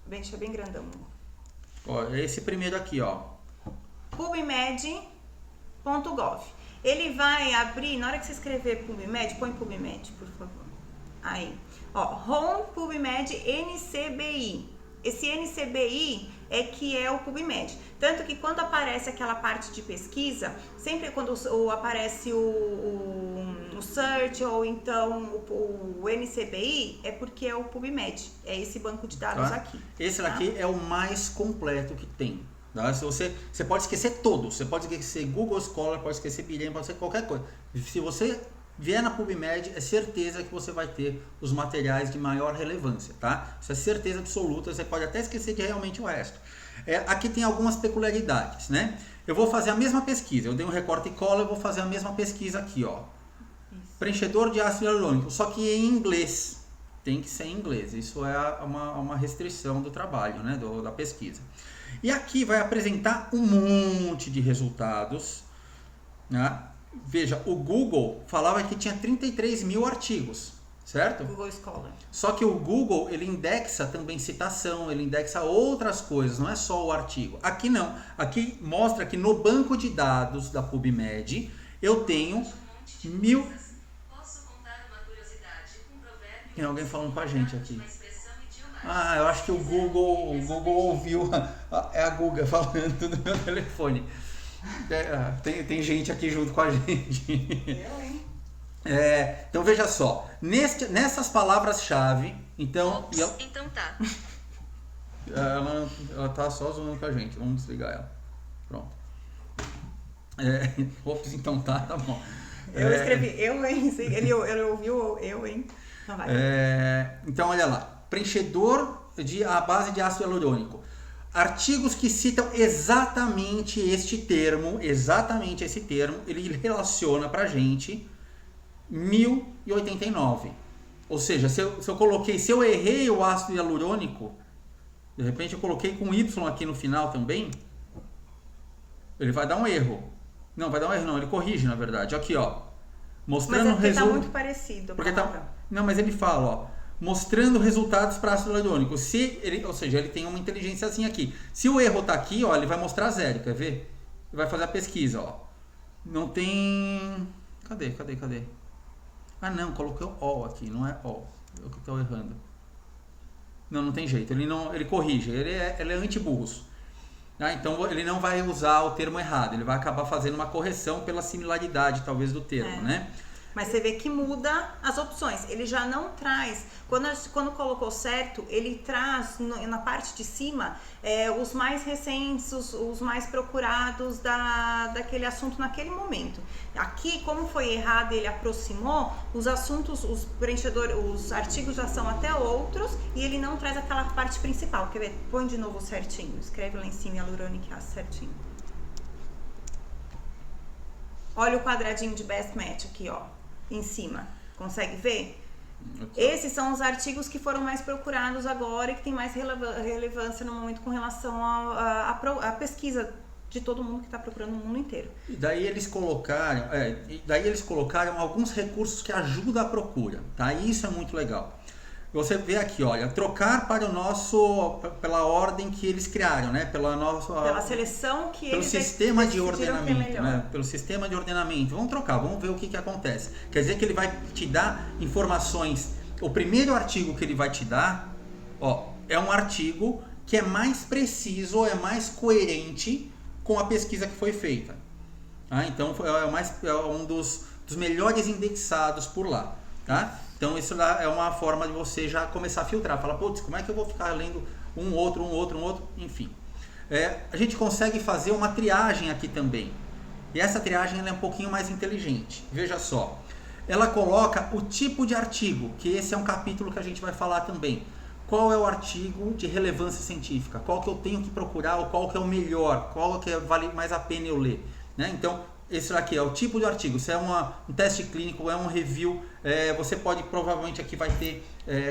Deixa bem grandão. Ó, esse primeiro aqui, ó. PubMed.gov. Ele vai abrir, na hora que você escrever PubMed, põe PubMed, por favor. Aí. Ó, Home PubMed NCBI. Esse NCBI é que é o PubMed. Tanto que quando aparece aquela parte de pesquisa, sempre quando aparece o Search ou então o NCBI, é porque é o PubMed, é esse banco de dados aqui. Esse daqui é o mais completo que tem. Tá? Se você pode esquecer todos, você pode esquecer Google Scholar, pode esquecer Bilhem, pode esquecer qualquer coisa. Se você vier na PubMed, é certeza que você vai ter os materiais de maior relevância, tá? Isso é certeza absoluta, você pode até esquecer de realmente o resto. Aqui tem algumas peculiaridades, né? Eu vou fazer a mesma pesquisa, eu dei um recorte e cola, eu vou fazer a mesma pesquisa aqui, ó. Preenchedor de ácido hialurônico, só que em inglês. Tem que ser em inglês, isso é uma restrição do trabalho, né? Da pesquisa. E aqui vai apresentar um monte de resultados, né? Veja, o Google falava que tinha 33 mil artigos, certo? Google Scholar. Só que o Google, ele indexa também citação, ele indexa outras coisas, não é só o artigo. Aqui não, aqui mostra que no banco de dados da PubMed, eu tenho 1000... Tem alguém falando com a gente aqui. Eu acho que o Google ouviu, é a Guga falando no meu telefone. Tem gente aqui junto com a gente. Eu, hein? Então veja só, nessas palavras-chave, então tá. Ela tá só zoando com a gente, vamos desligar ela. Pronto. Então tá bom. Eu escrevi eu, hein? Ele ouviu eu, hein? Não vai. Então olha lá, preenchedor à base de ácido hialurônico. Artigos que citam exatamente esse termo, ele relaciona pra gente 1089. Ou seja, se eu errei o ácido hialurônico, de repente eu coloquei com Y aqui no final também, ele vai dar um erro. Não, vai dar um erro não, ele corrige na verdade. Aqui ó, mostrando o resultado. Tá muito parecido. Não, mas ele fala, ó. Mostrando resultados para ácido hialurônico. Ou seja, ele tem uma inteligência assim aqui. Se o erro está aqui, ó, ele vai mostrar 0, quer ver? Ele vai fazer a pesquisa, ó. Não tem... Cadê? Não, coloquei o O aqui, não é O. Eu que estou errando. Não tem jeito, ele corrige, ele é anti-burros. Então ele não vai usar o termo errado, ele vai acabar fazendo uma correção pela similaridade, talvez, do termo, né? Mas você vê que muda as opções. Ele já não traz... Quando colocou certo, ele traz na parte de cima os mais recentes, os mais procurados daquele assunto naquele momento. Aqui, como foi errado, ele aproximou, os assuntos, os artigos já são até outros e ele não traz aquela parte principal. Quer ver? Põe de novo certinho. Escreve lá em cima hialuronic acid certinho. Olha o quadradinho de best match aqui, ó. Em cima, consegue ver? Esses são os artigos que foram mais procurados agora e que tem mais relevância no momento com relação à pesquisa de todo mundo que está procurando no mundo inteiro. E daí eles colocaram alguns recursos que ajudam a procura, tá? E isso é muito legal. Você vê aqui, olha, trocar pela ordem que eles criaram, né? Pela seleção que pelo eles sistema de ordenamento, né? Pelo sistema de ordenamento. Vamos trocar, vamos ver o que acontece. Quer dizer que ele vai te dar informações. O primeiro artigo que ele vai te dar, ó, é um artigo que é mais preciso, é mais coerente com a pesquisa que foi feita. Então é um dos melhores indexados por lá, tá? Então isso é uma forma de você já começar a filtrar. Fala, putz, como é que eu vou ficar lendo um outro, enfim. A gente consegue fazer uma triagem aqui também. E essa triagem ela é um pouquinho mais inteligente. Veja só. Ela coloca o tipo de artigo, que esse é um capítulo que a gente vai falar também. Qual é o artigo de relevância científica? Qual que eu tenho que procurar? Ou qual que é o melhor? Qual que vale mais a pena eu ler? Né? Então, esse aqui é o tipo de artigo. Se é um teste clínico, é um review, você pode, provavelmente aqui vai ter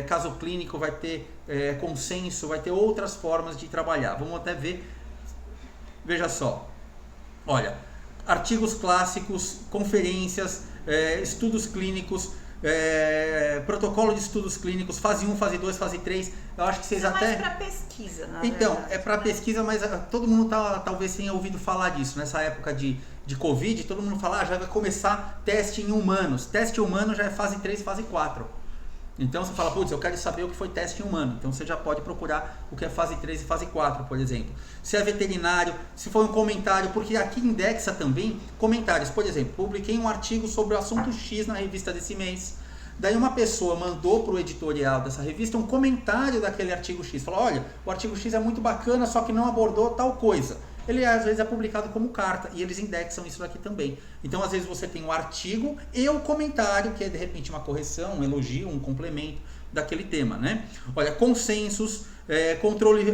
caso clínico, vai ter consenso, vai ter outras formas de trabalhar. Vamos até ver. Veja só. Olha, artigos clássicos, conferências, estudos clínicos, protocolo de estudos clínicos, fase 1, fase 2, fase 3. Eu acho que vocês isso até... é mais para pesquisa, na Então, verdade, é para pesquisa, mas todo mundo talvez tenha ouvido falar disso. Nessa época de Covid, todo mundo fala, já vai começar teste em humanos. Teste humano já é fase 3, fase 4. Então você fala, putz, eu quero saber o que foi teste em humano. Então você já pode procurar o que é fase 3 e fase 4, por exemplo. Se é veterinário, se for um comentário, porque aqui indexa também comentários. Por exemplo, publiquei um artigo sobre o assunto X na revista desse mês. Daí uma pessoa mandou para o editorial dessa revista um comentário daquele artigo X. Falou, olha, o artigo X é muito bacana, só que não abordou tal coisa. Ele às vezes é publicado como carta e eles indexam isso aqui também. Então às vezes você tem o artigo e o comentário, que é de repente uma correção, um elogio, um complemento daquele tema, né? Olha, consensos, controle,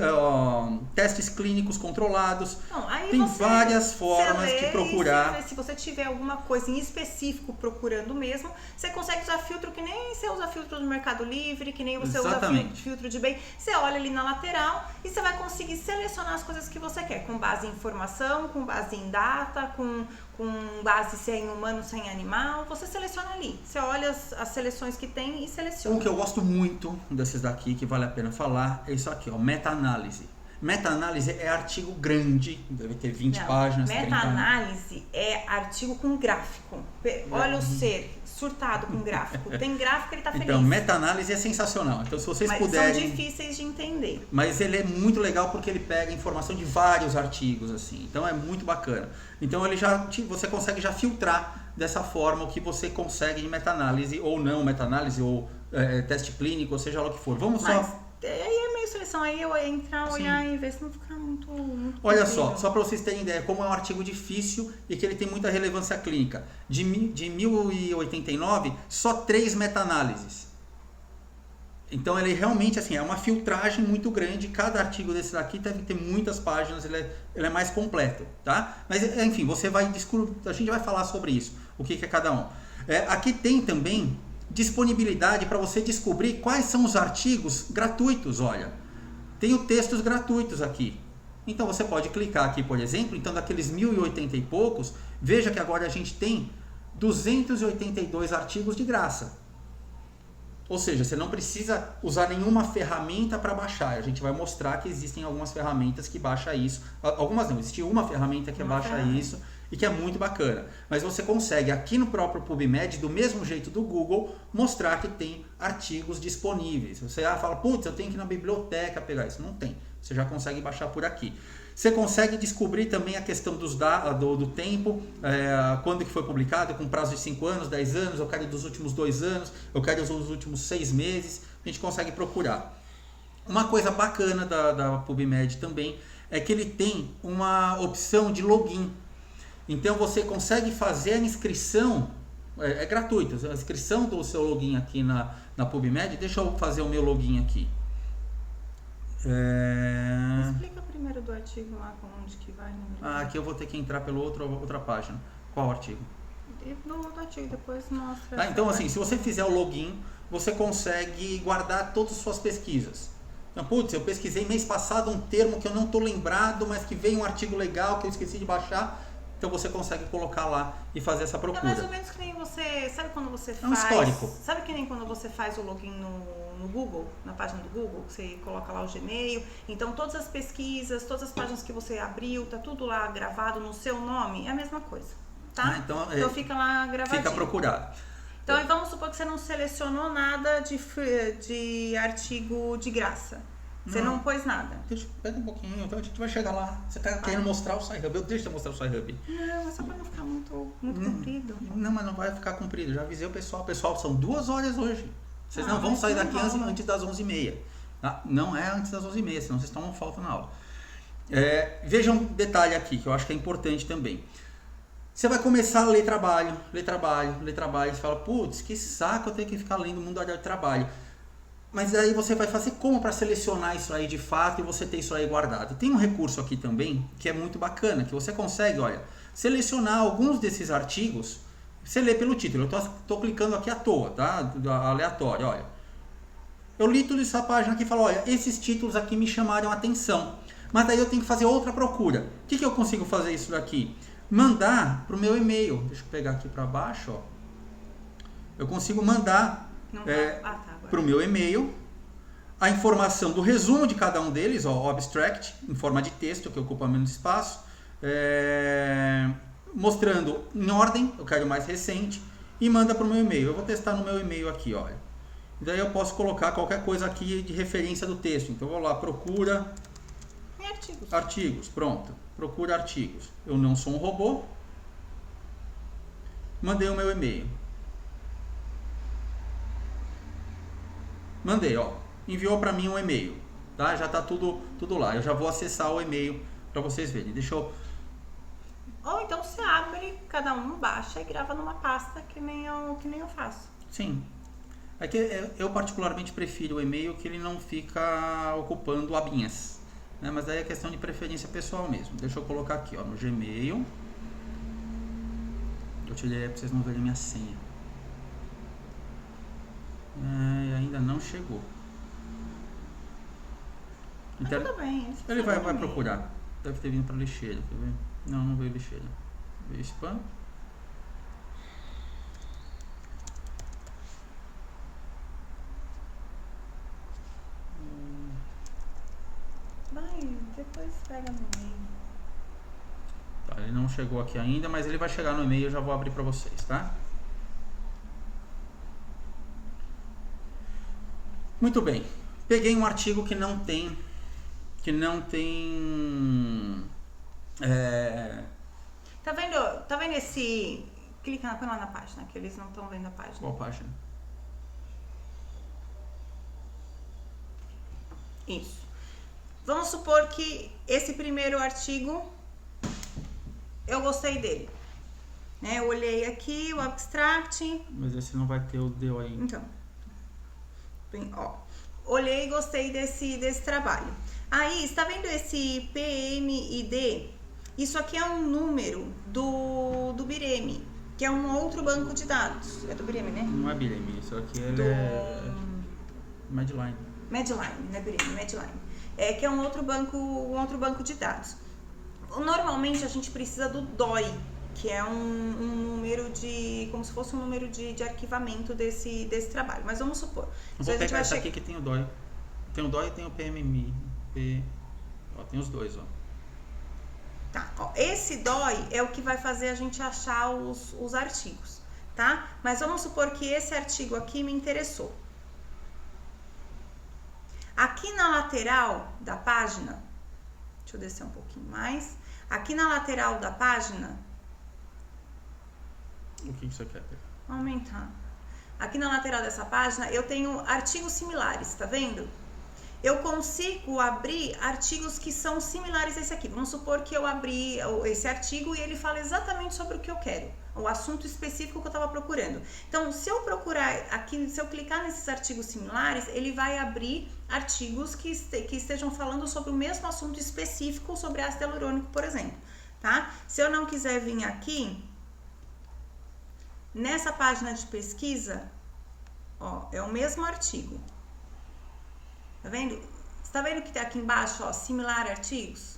testes clínicos controlados. Não, aí tem várias formas de procurar. Se você tiver alguma coisa em específico procurando mesmo, você consegue usar filtro que nem você usa filtro no Mercado Livre, que nem você Exatamente. usa filtro de bem. Você olha ali na lateral e você vai conseguir selecionar as coisas que você quer, com base em informação, com base em data, com base se é em humano, se é em animal. Você seleciona ali. Você olha as seleções que tem e seleciona. Um que eu gosto muito desses daqui, que vale a pena falar, é isso aqui, ó, meta-análise. Meta-análise é artigo grande, deve ter 20 páginas. Meta-análise é artigo com gráfico. Olha o ser surtado com gráfico. Tem gráfico, ele tá feliz. Então, meta-análise é sensacional. Então, se vocês puderem... São difíceis de entender. Mas ele é muito legal porque ele pega informação de vários artigos, assim. Então, é muito bacana. Então, você consegue já filtrar dessa forma o que você consegue em meta-análise, ou não meta-análise, ou teste clínico, ou seja lá o que for. Vamos só... Aí é meio seleção, aí eu entrar, olhar e ver se não ficar muito Olha só para vocês terem ideia, como é um artigo difícil e que ele tem muita relevância clínica. De 1089, só 3 meta-análises. Então ele realmente assim, é uma filtragem muito grande. Cada artigo desse daqui deve ter muitas páginas, ele é mais completo, tá? Mas enfim, você vai descobrir, a gente vai falar sobre isso, o que é cada um. Aqui tem também disponibilidade para você descobrir quais são os artigos gratuitos. Olha, tenho textos gratuitos aqui. Então você pode clicar aqui, por exemplo, então daqueles 1080 e poucos, veja que agora a gente tem 282 artigos de graça. Ou seja, você não precisa usar nenhuma ferramenta para baixar. A gente vai mostrar que existem algumas ferramentas que baixam isso. Algumas não, existe uma ferramenta que baixa isso e que é muito bacana. Mas você consegue aqui no próprio PubMed, do mesmo jeito do Google, mostrar que tem artigos disponíveis. Você fala, putz, eu tenho que ir na biblioteca pegar isso. Não tem. Você já consegue baixar por aqui. Você consegue descobrir também a questão do tempo, quando que foi publicado, com prazo de 5 anos, 10 anos, eu quero dos últimos 2 anos, eu quero dos últimos 6 meses, a gente consegue procurar. Uma coisa bacana da PubMed também é que ele tem uma opção de login. Então você consegue fazer a inscrição, é gratuito, a inscrição do seu login aqui na PubMed. Deixa eu fazer o meu login aqui. Explica primeiro do artigo lá, onde que vai. Aqui eu vou ter que entrar pela outra página. Qual artigo? Do artigo, depois mostra. Então assim, se você fizer o login, você consegue guardar todas as suas pesquisas. Então, putz, eu pesquisei mês passado um termo que eu não estou lembrado, mas que veio um artigo legal que eu esqueci de baixar. Então você consegue colocar lá e fazer essa procura. É mais ou menos que nem você... Sabe quando você faz... É um histórico. Sabe que nem quando você faz o login no Google, na página do Google, que você coloca lá o Gmail. Então todas as pesquisas, todas as páginas que você abriu, tá tudo lá gravado no seu nome. É a mesma coisa, tá? Então fica lá gravadinho. Fica procurado. Então vamos supor que você não selecionou nada de artigo de graça. Você não pôs nada. Espera um pouquinho, então a gente vai chegar lá. Você está querendo mostrar o SciHub? Deixa eu mostrar o SciHub. Não, é só para não ficar muito comprido. Não, mas não vai ficar comprido. Já avisei o pessoal. Pessoal, são 2 horas hoje. Vocês não vão sair daqui antes das 11h30. Não é antes das 11h30, senão vocês tomam falta na aula. Vejam um detalhe aqui, que eu acho que é importante também. Você vai começar a ler trabalho. Você fala, putz, que saco eu tenho que ficar lendo o mundo de trabalho. Mas aí você vai fazer como para selecionar isso aí de fato e você ter isso aí guardado. Tem um recurso aqui também que é muito bacana, que você consegue, olha, selecionar alguns desses artigos. Você lê pelo título. Eu estou clicando aqui à toa, tá? Aleatório, olha. Eu li toda essa página aqui e falo, olha, esses títulos aqui me chamaram a atenção. Mas daí eu tenho que fazer outra procura. O que eu consigo fazer isso daqui? Mandar para o meu e-mail. Deixa eu pegar aqui para baixo, ó. Eu consigo mandar para o meu e-mail a informação do resumo de cada um deles, ó, abstract, em forma de texto, que ocupa menos espaço, mostrando em ordem, eu quero o mais recente, e manda para o meu e-mail. Eu vou testar no meu e-mail aqui, olha. E daí eu posso colocar qualquer coisa aqui de referência do texto. Então eu vou lá, procura Em artigos. artigos, pronto. Procura artigos. Eu não sou um robô. Mandei o meu e-mail. Mandei, ó. Enviou para mim um e-mail, tá? Já tá tudo lá. Eu já vou acessar o e-mail para vocês verem. Deixa eu... Ou então você abre, cada um baixa e grava numa pasta que nem eu faço. Sim. É que eu particularmente prefiro o e-mail que ele não fica ocupando abinhas, né? Mas daí é questão de preferência pessoal mesmo. Deixa eu colocar aqui, ó, no Gmail. Eu tirei para vocês não verem minha senha. Ainda não chegou. Tudo bem. Ele vai procurar. Deve ter vindo para lixeira, quer ver? Não veio lixeira. Veio spam. Vai, depois pega no e-mail. Tá, ele não chegou aqui ainda, mas ele vai chegar no e-mail, eu já vou abrir para vocês, tá? Muito bem. Peguei um artigo que não tem Tá vendo esse... Clica lá na página, que eles não estão vendo a página. Qual página? Isso. Vamos supor que esse primeiro artigo, eu gostei dele. Né? Eu olhei aqui, o abstract. Mas esse não vai ter o DOI ainda. Então, bem, ó, olhei e gostei desse trabalho. Aí, está vendo esse PMID? Isso aqui é um número do BIREMI, que é um outro banco de dados. É do BIREMI, né? Não é BIREMI, isso aqui é Medline. Medline, né, BIREMI? Medline. Que é um outro banco de dados. Normalmente a gente precisa do DOI, que é um número de... como se fosse um número de arquivamento desse trabalho. Mas vamos supor... Vou pegar esse aqui que tem o DOI. Tem o DOI e tem o PMMI. Ó, tem os dois, ó. Tá, ó, esse DOI é o que vai fazer a gente achar os artigos, tá? Mas vamos supor que esse artigo aqui me interessou. Aqui na lateral da página, deixa eu descer um pouquinho mais. Aqui na lateral da página... O que você quer? Aumentar. Aqui na lateral dessa página eu tenho artigos similares, tá vendo? Eu consigo abrir artigos que são similares a esse aqui. Vamos supor que eu abri esse artigo e ele fala exatamente sobre o que eu quero, o assunto específico que eu estava procurando. Então, se eu procurar aqui, se eu clicar nesses artigos similares, ele vai abrir artigos que estejam falando sobre o mesmo assunto específico, sobre ácido hialurônico, por exemplo, tá? Se eu não quiser vir aqui, nessa página de pesquisa, ó, é o mesmo artigo. Tá vendo? Você tá vendo que tá aqui embaixo, ó, similar artigos?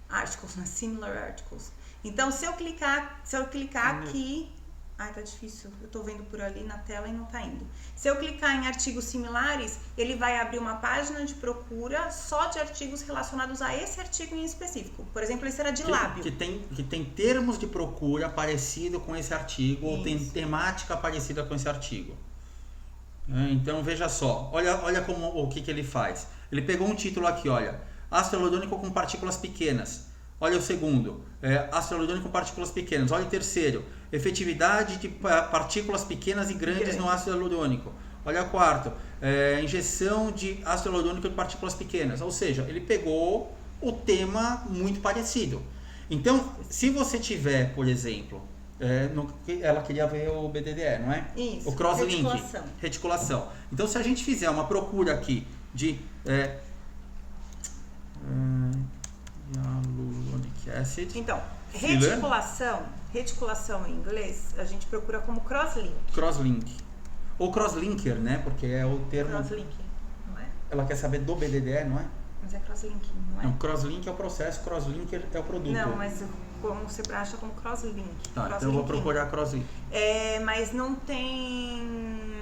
Articles, né? Similar articles. Então, se eu clicar aqui... Ai, tá difícil. Eu tô vendo por ali na tela e não tá indo. Se eu clicar em artigos similares, ele vai abrir uma página de procura só de artigos relacionados a esse artigo em específico. Por exemplo, esse era de lábio. Que tem termos de procura parecido com esse artigo, ou tem temática parecida com esse artigo. Então veja só, olha como, o que ele faz. Ele pegou um título aqui, olha, ácido hialurônico com partículas pequenas. Olha o segundo, ácido hialurônico com partículas pequenas. Olha o terceiro, efetividade de partículas pequenas e grandes no ácido hialurônico. Olha o quarto, injeção de ácido hialurônico de partículas pequenas. Ou seja, ele pegou o tema muito parecido. Então, se você tiver, por exemplo... ela queria ver o BDDE, não é? Isso, o crosslink, reticulação. Então, se a gente fizer uma procura aqui de hyaluronic acid, então, reticulação em inglês, a gente procura como crosslink. Ou crosslinker, né? Porque é o termo... Crosslink, não é? Ela quer saber do BDDE, não é? Mas é crosslink, não é? Não, crosslink é o processo, crosslinker é o produto. Não, mas como você acha como crosslink. Tá, então eu vou procurar crosslink. Mas não tem...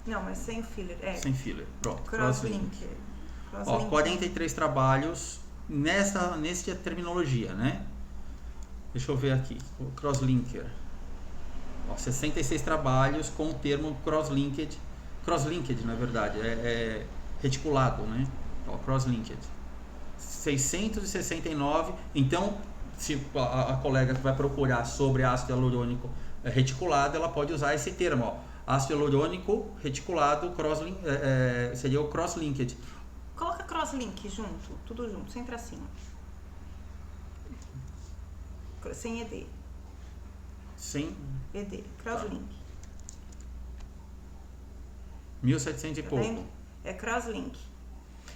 Não, mas sem filler. Sem filler, pronto. Crosslink. Ó, 43 trabalhos nessa terminologia, né? Deixa eu ver aqui. O crosslinker. Ó, 66 trabalhos com o termo cross-linked, na verdade, é reticulado, né? Ó, cross-linked. 669, então, se a colega que vai procurar sobre ácido hialurônico reticulado, ela pode usar esse termo, ó. Ácido hialurônico reticulado, seria o cross-linked. Coloca cross-link junto, tudo junto, sem tracinho. Sem ED. Sem ED, crosslink. 1700 e Tá pouco. vendo? É crosslink.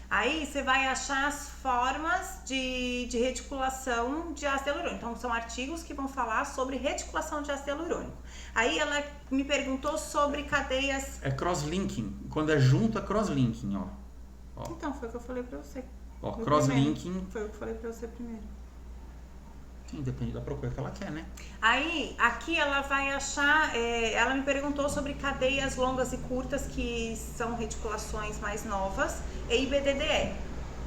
Aí você vai achar as formas de reticulação de ácido hialurônico. Então são artigos que vão falar sobre reticulação de ácido hialurônico. Aí ela me perguntou sobre cadeias. É crosslinking. Quando é junto é crosslinking, ó. Então foi o que eu falei pra você. Ó, crosslinking. Foi o que eu falei pra você primeiro. Sim, depende da procura que ela quer, né? Aí, aqui ela vai achar, ela me perguntou sobre cadeias longas e curtas, que são reticulações mais novas, e IBDDE,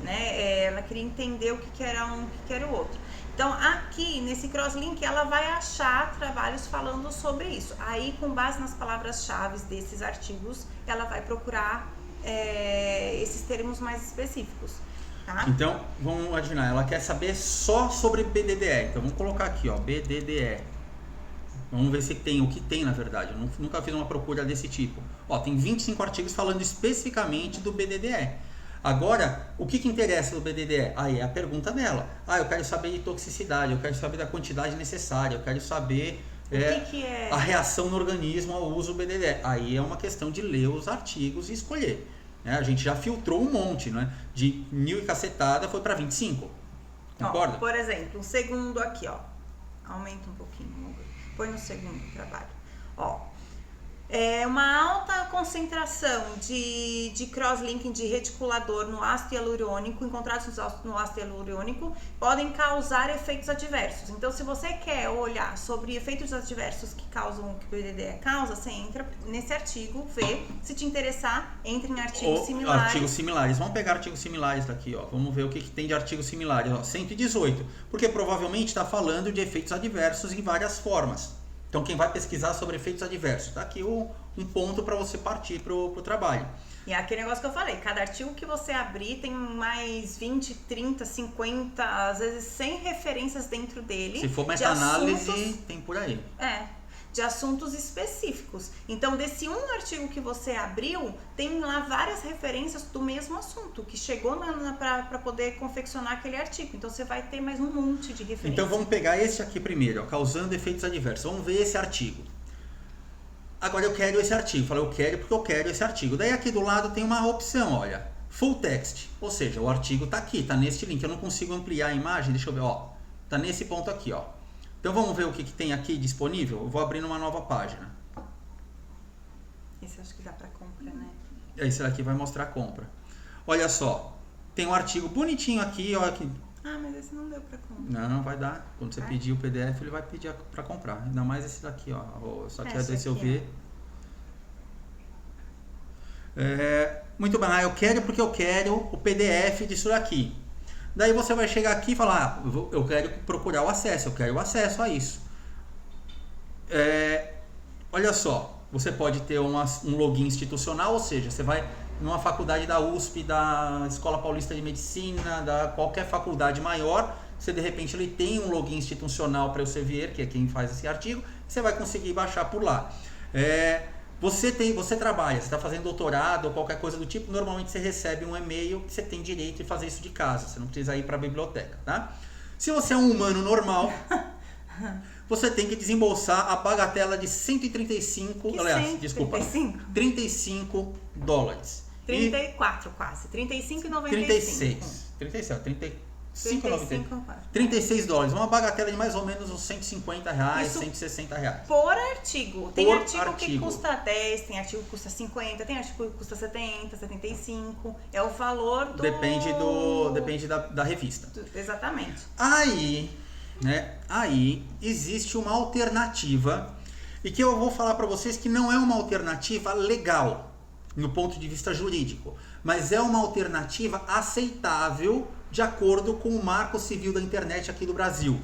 né? Ela queria entender o que era um, o que era o outro. Então, aqui, nesse crosslink, ela vai achar trabalhos falando sobre isso. Aí, com base nas palavras-chave desses artigos, ela vai procurar esses termos mais específicos. Tá? Então, vamos imaginar, ela quer saber só sobre BDDE. Então, vamos colocar aqui, ó, BDDE. Vamos ver se tem, o que tem na verdade. Eu nunca fiz uma procura desse tipo. Ó, tem 25 artigos falando especificamente do BDDE. Agora, o que interessa do BDDE? Aí é a pergunta dela. Eu quero saber de toxicidade, eu quero saber da quantidade necessária, eu quero saber que é a reação no organismo ao uso do BDDE. Aí é uma questão de ler os artigos e escolher. A gente já filtrou um monte, né? De 1000 e cacetada foi para 25. Concorda? Ó, por exemplo, um segundo aqui, ó. Aumenta um pouquinho. Põe no segundo trabalho. Ó. Uma alta concentração de cross-linking de reticulador no ácido hialurônico, encontrados no ácido hialurônico, podem causar efeitos adversos. Então, se você quer olhar sobre efeitos adversos que causam, que o BDDE causa, você entra nesse artigo, vê. Se te interessar, entre em artigos similares. Artigos similares. Vamos pegar artigos similares daqui, ó. Vamos ver o que tem de artigos similares. Ó, 118. Porque provavelmente está falando de efeitos adversos em várias formas. Então, quem vai pesquisar sobre efeitos adversos? Está aqui um ponto para você partir para o trabalho. E é aquele negócio que eu falei, cada artigo que você abrir tem mais 20, 30, 50, às vezes 100 referências dentro dele. Se for meta-análise, tem por aí. De assuntos específicos. Então, desse um artigo que você abriu, tem lá várias referências do mesmo assunto, que chegou para poder confeccionar aquele artigo. Então, você vai ter mais um monte de referências. Então, vamos pegar esse aqui primeiro, ó, causando efeitos adversos. Vamos ver esse artigo. Agora, eu quero esse artigo. Falei, eu quero porque eu quero esse artigo. Daí, aqui do lado tem uma opção, olha, full text. Ou seja, o artigo está aqui, está neste link. Eu não consigo ampliar a imagem, deixa eu ver, ó. Está nesse ponto aqui, ó. Então vamos ver o que tem aqui disponível? Eu vou abrir numa nova página. Esse acho que dá para compra, né? Esse daqui vai mostrar a compra. Olha só, tem um artigo bonitinho aqui, olha aqui. Mas esse não deu para compra. Não vai dar. Quando você pedir o PDF, ele vai pedir para comprar. Ainda mais esse daqui, ó. Só que deixa eu ver. Muito bem, eu quero porque eu quero o PDF disso daqui. Daí você vai chegar aqui e falar, eu quero procurar o acesso, eu quero o acesso a isso. Olha só, você pode ter um login institucional, ou seja, você vai numa faculdade da USP, da Escola Paulista de Medicina, da qualquer faculdade maior, você de repente ele tem um login institucional para o Elsevier, que é quem faz esse artigo, você vai conseguir baixar por lá. Você trabalha, você está fazendo doutorado ou qualquer coisa do tipo, normalmente você recebe um e-mail que você tem direito de fazer isso de casa, você não precisa ir para a biblioteca, tá? Se você é um humano normal, você tem que desembolsar a bagatela de 135, desculpa, 35 dólares. 34 quase, 35,95. 36 dólares, uma bagatela de mais ou menos uns 150 reais, isso 160 reais. Por artigo. Tem artigo que custa 10, tem artigo que custa 50, tem artigo que custa 70, 75. É o valor do... Depende da revista. Exatamente. Aí existe uma alternativa, e que eu vou falar para vocês que não é uma alternativa legal, no ponto de vista jurídico, mas é uma alternativa aceitável de acordo com o Marco Civil da Internet aqui do Brasil.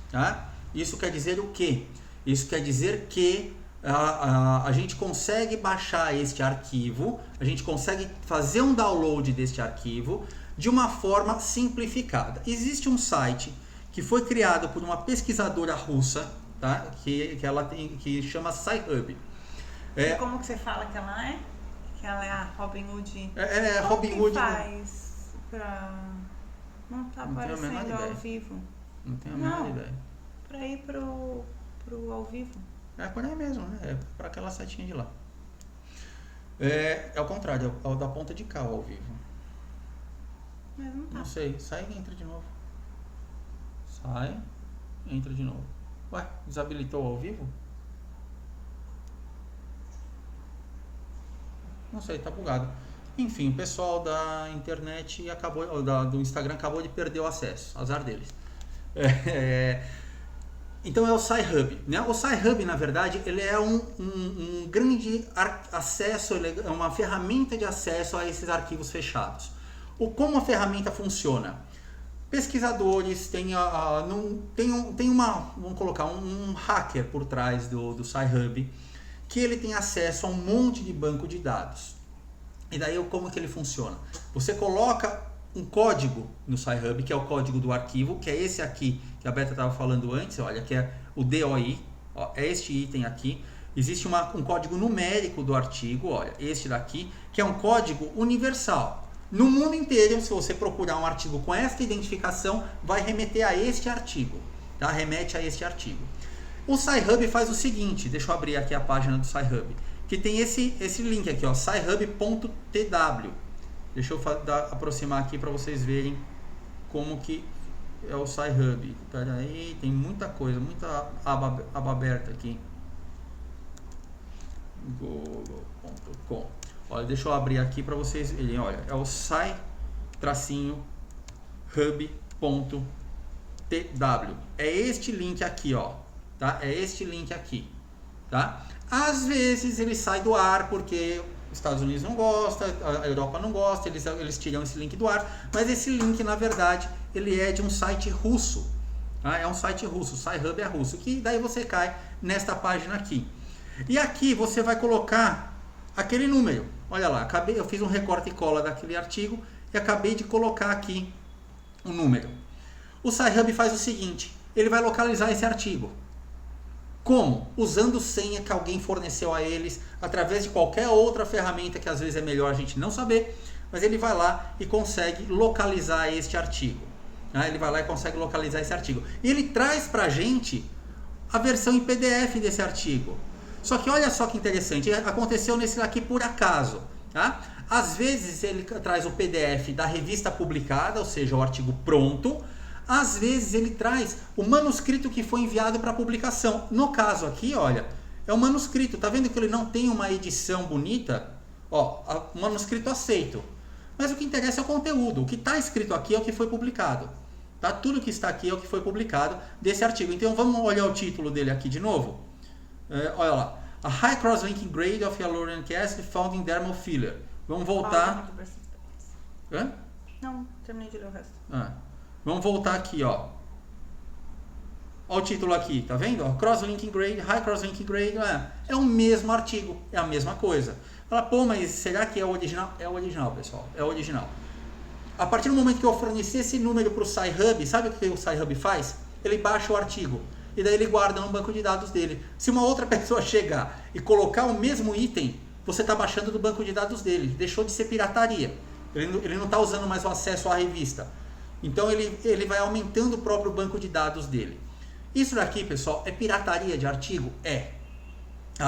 Tá? Isso quer dizer o quê? Isso quer dizer que a gente consegue baixar este arquivo, a gente consegue fazer um download deste arquivo de uma forma simplificada. Existe um site que foi criado por uma pesquisadora russa, tá? que chama Sci-Hub. E como que você fala que ela é? Que ela é a Robin Hood? Robin Hood. Faz pra... Não tá aparecendo ao vivo. Não tenho a menor ideia. Pra ir pro ao vivo. É por aí mesmo, né? É pra aquela setinha de lá. É o contrário, é o da ponta de cá ao vivo. Mas não tá. Não sei, sai e entra de novo. Sai, entra de novo. Ué, desabilitou ao vivo? Não sei, tá bugado. Enfim, o pessoal da internet do Instagram acabou de perder o acesso. Azar deles. Então é o Sci-Hub, né? O Sci-Hub, na verdade, ele é um grande acesso, ele é uma ferramenta de acesso a esses arquivos fechados. Como a ferramenta funciona? Pesquisadores vamos colocar um hacker por trás do Sci-Hub, que ele tem acesso a um monte de banco de dados. E daí como que ele funciona? Você coloca um código no Sci-Hub, que é o código do arquivo, que é esse aqui que a Beta estava falando antes, olha, que é o DOI, ó, é este item aqui. Existe um código numérico do artigo, olha, este daqui, que é um código universal. No mundo inteiro, se você procurar um artigo com esta identificação, vai remeter a este artigo, tá? Remete a este artigo. O Sci-Hub faz o seguinte, deixa eu abrir aqui a página do Sci-Hub, que tem esse link aqui, ó, scihub.tw. Deixa eu aproximar aqui para vocês verem como que é o Sci-Hub. Pera aí, tem muita coisa, muita aba aberta aqui. Google.com. Olha, deixa eu abrir aqui para vocês verem. Olha, é o sci-hub.tw. É este link aqui, ó. Tá? É este link aqui. Tá? Às vezes ele sai do ar porque os Estados Unidos não gostam, a Europa não gosta, eles tiram esse link do ar, mas esse link, na verdade, ele é de um site russo. Tá? É um site russo, o Sci-Hub é russo, que daí você cai nesta página aqui. E aqui você vai colocar aquele número. Olha lá, eu fiz um recorte e cola daquele artigo e acabei de colocar aqui um número. O Sci-Hub faz o seguinte, ele vai localizar esse artigo. Como? Usando senha que alguém forneceu a eles, através de qualquer outra ferramenta que às vezes é melhor a gente não saber, mas ele vai lá e consegue localizar este artigo. Ele vai lá e consegue localizar esse artigo. E ele traz pra gente a versão em PDF desse artigo. Só que olha só que interessante, aconteceu nesse daqui por acaso. Tá? Às vezes ele traz o PDF da revista publicada, ou seja, o artigo pronto. Às vezes ele traz o manuscrito que foi enviado para publicação. No caso aqui, olha, é o manuscrito. Tá vendo que ele não tem uma edição bonita? Ó, o manuscrito aceito. Mas o que interessa é o conteúdo. O que está escrito aqui é o que foi publicado. Tá? Tudo que está aqui é o que foi publicado desse artigo. Então vamos olhar o título dele aqui de novo. Olha lá. A high cross-linking grade of hyaluronic acid found in dermal filler. Vamos voltar. Hã? Não, terminei de ler o resto. Vamos voltar aqui, ó. Olha o título aqui, tá vendo? Cross-linking grade, high cross-linking grade, é o mesmo artigo, é a mesma coisa. Fala, pô, mas será que é o original? É o original, pessoal, é o original. A partir do momento que eu fornecer esse número para o Sci-Hub, sabe o que o Sci-Hub faz? Ele baixa o artigo e daí ele guarda no banco de dados dele. Se uma outra pessoa chegar e colocar o mesmo item, você está baixando do banco de dados dele. Deixou de ser pirataria. Ele não está usando mais o acesso à revista. Então ele vai aumentando o próprio banco de dados dele. Isso daqui, pessoal, é pirataria de artigo?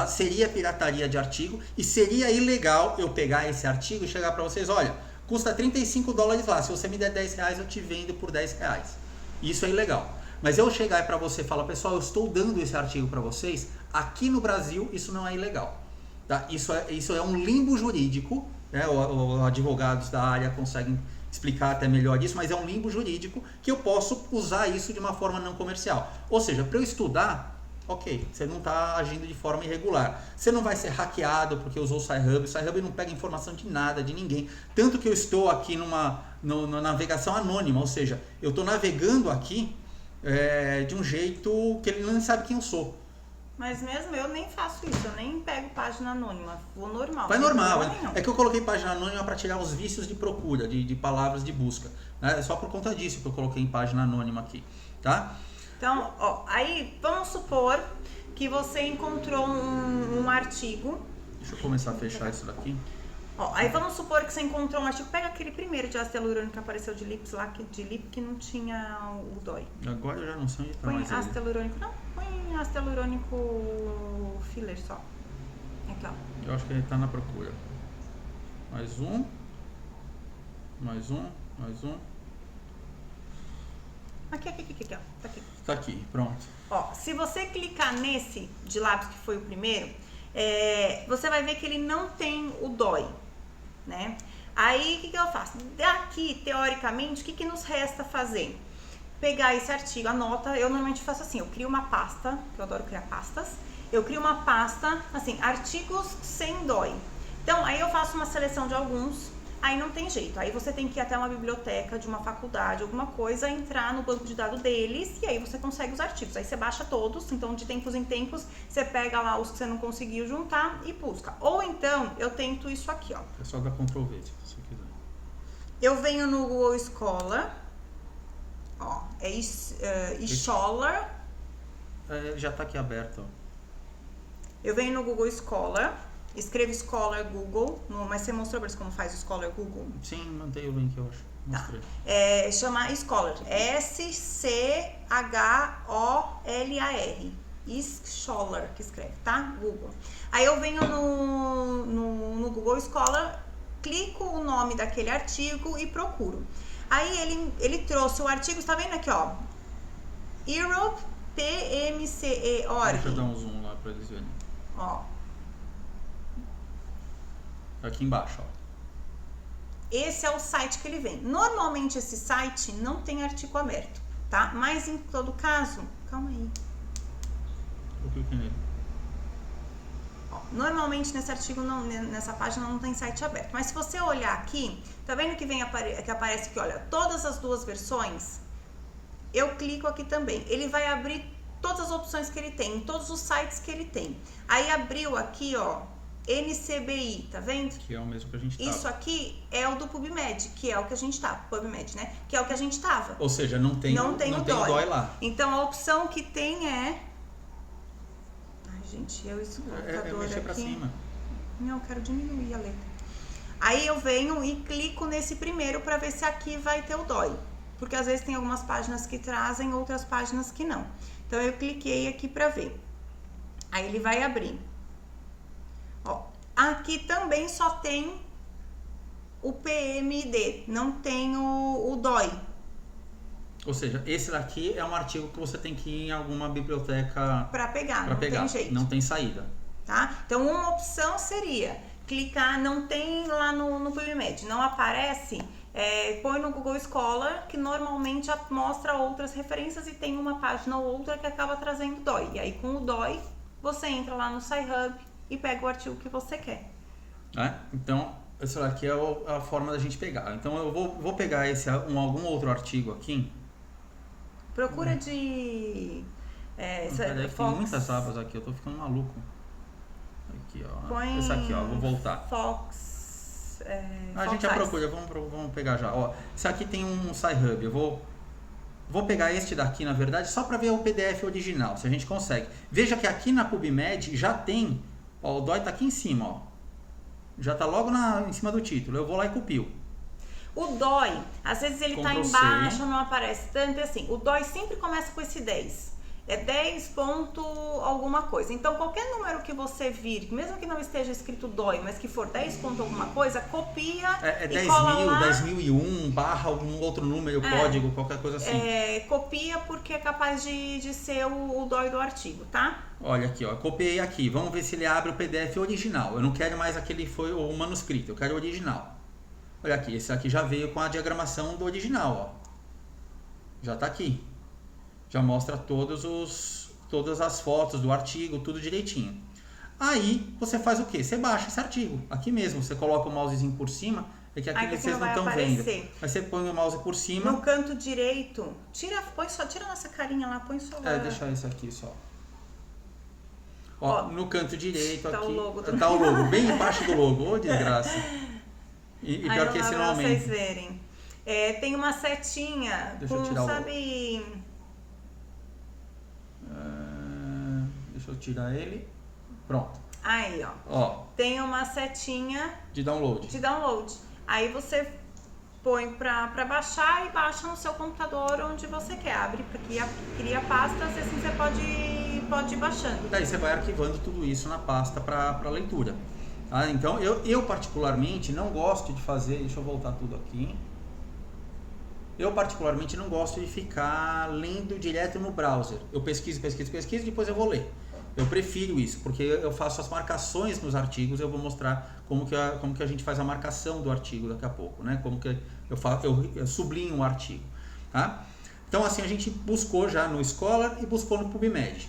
Seria pirataria de artigo e seria ilegal eu pegar esse artigo e chegar para vocês, olha, custa $35 lá, se você me der R$10 eu te vendo por R$10. Isso é ilegal. Mas eu chegar para você e falar, pessoal, eu estou dando esse artigo para vocês, aqui no Brasil isso não é ilegal. Tá? Isso é um limbo jurídico, né? Os advogados da área conseguem explicar até melhor isso, mas é um limbo jurídico que eu posso usar isso de uma forma não comercial. Ou seja, para eu estudar, ok, você não está agindo de forma irregular. Você não vai ser hackeado porque usou o Sci-Hub. O Sci-Hub não pega informação de nada, de ninguém. Tanto que eu estou aqui numa navegação anônima, ou seja, eu estou navegando aqui de um jeito que ele não sabe quem eu sou. Mas mesmo eu nem faço isso, eu nem pego página anônima, vou normal. Vai normal, nenhum. é que eu coloquei página anônima para tirar os vícios de procura, de palavras de busca. Né? É só por conta disso que eu coloquei em página anônima aqui, tá? Então, ó, aí vamos supor que você encontrou um artigo. Deixa eu começar a fechar isso daqui. Ó, aí vamos supor que você encontrou um artigo, pega aquele primeiro de ácido hialurônico que apareceu de lips lá, de lip que não tinha o dói. Agora eu já não sei onde tá Põe mais ácido ele. hialurônico, não, põe ácido hialurônico filler só. Aqui, ó. Eu acho que ele tá na procura. Mais um. Mais um. Mais um. Aqui, ó. Tá aqui. Tá aqui, pronto. Ó, se você clicar nesse de lápis que foi o primeiro, você vai ver que ele não tem o dói, né? Aí, o que eu faço? Daqui, teoricamente, o que nos resta fazer? Pegar esse artigo, anota, eu normalmente faço assim, eu crio uma pasta, que eu adoro criar pastas, eu crio uma pasta, assim, artigos sem dói. Então, aí eu faço uma seleção de alguns, aí não tem jeito, aí você tem que ir até uma biblioteca de uma faculdade, alguma coisa, entrar no banco de dados deles e aí você consegue os artigos. Aí você baixa todos, então de tempos em tempos você pega lá os que você não conseguiu juntar e busca. Ou então eu tento isso aqui, ó. É só dar Ctrl V se você quiser. Eu venho no Google Scholar, ó, Scholar. Já tá aqui aberto, ó. Eu venho no Google Scholar. Escrevo Scholar Google, mas você mostrou pra eles como faz o Scholar Google? Sim, mantei o link, eu acho. Mostrei. Tá. Chama Scholar. S-C-H-O-L-A-R. Scholar que escreve, tá? Google. Aí eu venho no Google Scholar, clico o nome daquele artigo e procuro. Aí ele trouxe o artigo, tá vendo aqui, ó? Europe PMCE.org. Deixa eu dar um zoom lá pra eles verem. Ó. Aqui embaixo, ó. Esse é o site que ele vem. Normalmente esse site não tem artigo aberto, tá? Mas em todo caso, calma aí. Eu cliquei nele. Ó, normalmente nesse artigo, nessa página não tem site aberto. Mas se você olhar aqui, tá vendo que que aparece aqui, olha, todas as duas versões? Eu clico aqui também. Ele vai abrir todas as opções que ele tem, em todos os sites que ele tem. Aí abriu aqui, ó, NCBI, tá vendo? Que é o mesmo que a gente tava. Isso aqui é o do PubMed, que é o que a gente tava. PubMed, né? Que é o que a gente tava. Ou seja, não tem o dói lá. Então a opção que tem é... Ai, gente, esse computador mexer aqui... pra cima. Não, eu quero diminuir a letra. Aí eu venho e clico nesse primeiro pra ver se aqui vai ter o dói. Porque às vezes tem algumas páginas que trazem, outras páginas que não. Então eu cliquei aqui pra ver. Aí ele vai abrir. Ó, aqui também só tem o PMD, não tem o DOI. Ou seja, esse daqui é um artigo que você tem que ir em alguma biblioteca para pegar, tem jeito. Não tem saída. Tá? Então uma opção seria clicar, não tem lá no PubMed, não aparece, põe no Google Scholar, que normalmente mostra outras referências e tem uma página ou outra que acaba trazendo DOI. E aí com o DOI você entra lá no SciHub e pega o artigo que você quer. Então, essa daqui é a forma da gente pegar. Então eu vou pegar algum outro artigo aqui. Procura de... tem muitas abas aqui, eu tô ficando maluco. Aqui, ó. Põe essa aqui, ó, vou voltar. A gente já procura, vamos pegar já. Ó, esse aqui tem um SciHub, eu vou pegar este daqui, na verdade, só para ver o PDF original, se a gente consegue. Veja que aqui na PubMed já tem, ó, o DOI tá aqui em cima, ó. Já tá logo em cima do título. Eu vou lá e copio. O DOI, às vezes ele tá embaixo, não aparece tanto, assim, o DOI sempre começa com esse 10. É 10 ponto alguma coisa. Então, qualquer número que você vir, mesmo que não esteja escrito DOI, mas que for 10 ponto alguma coisa, copia e 10 cola mil, lá. 10.001, barra algum outro número, código, qualquer coisa assim. Copia porque é capaz de ser o DOI do artigo, tá? Olha aqui, ó, copiei aqui. Vamos ver se ele abre o PDF original. Eu não quero mais aquele o manuscrito, eu quero o original. Olha aqui, esse aqui já veio com a diagramação do original, ó. Já tá aqui. Já mostra todas as fotos do artigo, tudo direitinho. Aí você faz o quê? Você baixa esse artigo. Aqui mesi você coloca o mousezinho por cima. É que aqui vocês não estão vendo. Aí você põe o mouse por cima. No canto direito, tira nossa carinha lá, põe só lá. Deixa esse aqui só. Ó, no canto direito tá aqui. O logo tá o logo, bem embaixo do logo. Ô, desgraça. E pior que esse não aumenta. Pra vocês verem. Tem uma setinha Deixa eu tirar sabe... Deixa eu tirar ele. Pronto. Aí, ó. Tem uma setinha de download. Aí você põe pra baixar e baixa no seu computador onde você quer. Abre, cria pastas e assim você pode ir baixando. Daí você vai arquivando tudo isso na pasta para leitura. Tá? Então, eu particularmente não gosto de fazer... Deixa eu voltar tudo aqui. Eu particularmente não gosto de ficar lendo direto no browser. Eu pesquiso, depois eu vou ler. Eu prefiro isso, porque eu faço as marcações nos artigos. Eu vou mostrar como que a gente faz a marcação do artigo daqui a pouco, né? Como que eu sublinho o artigo, tá? Então, assim, a gente buscou já no Scholar e buscou no PubMed.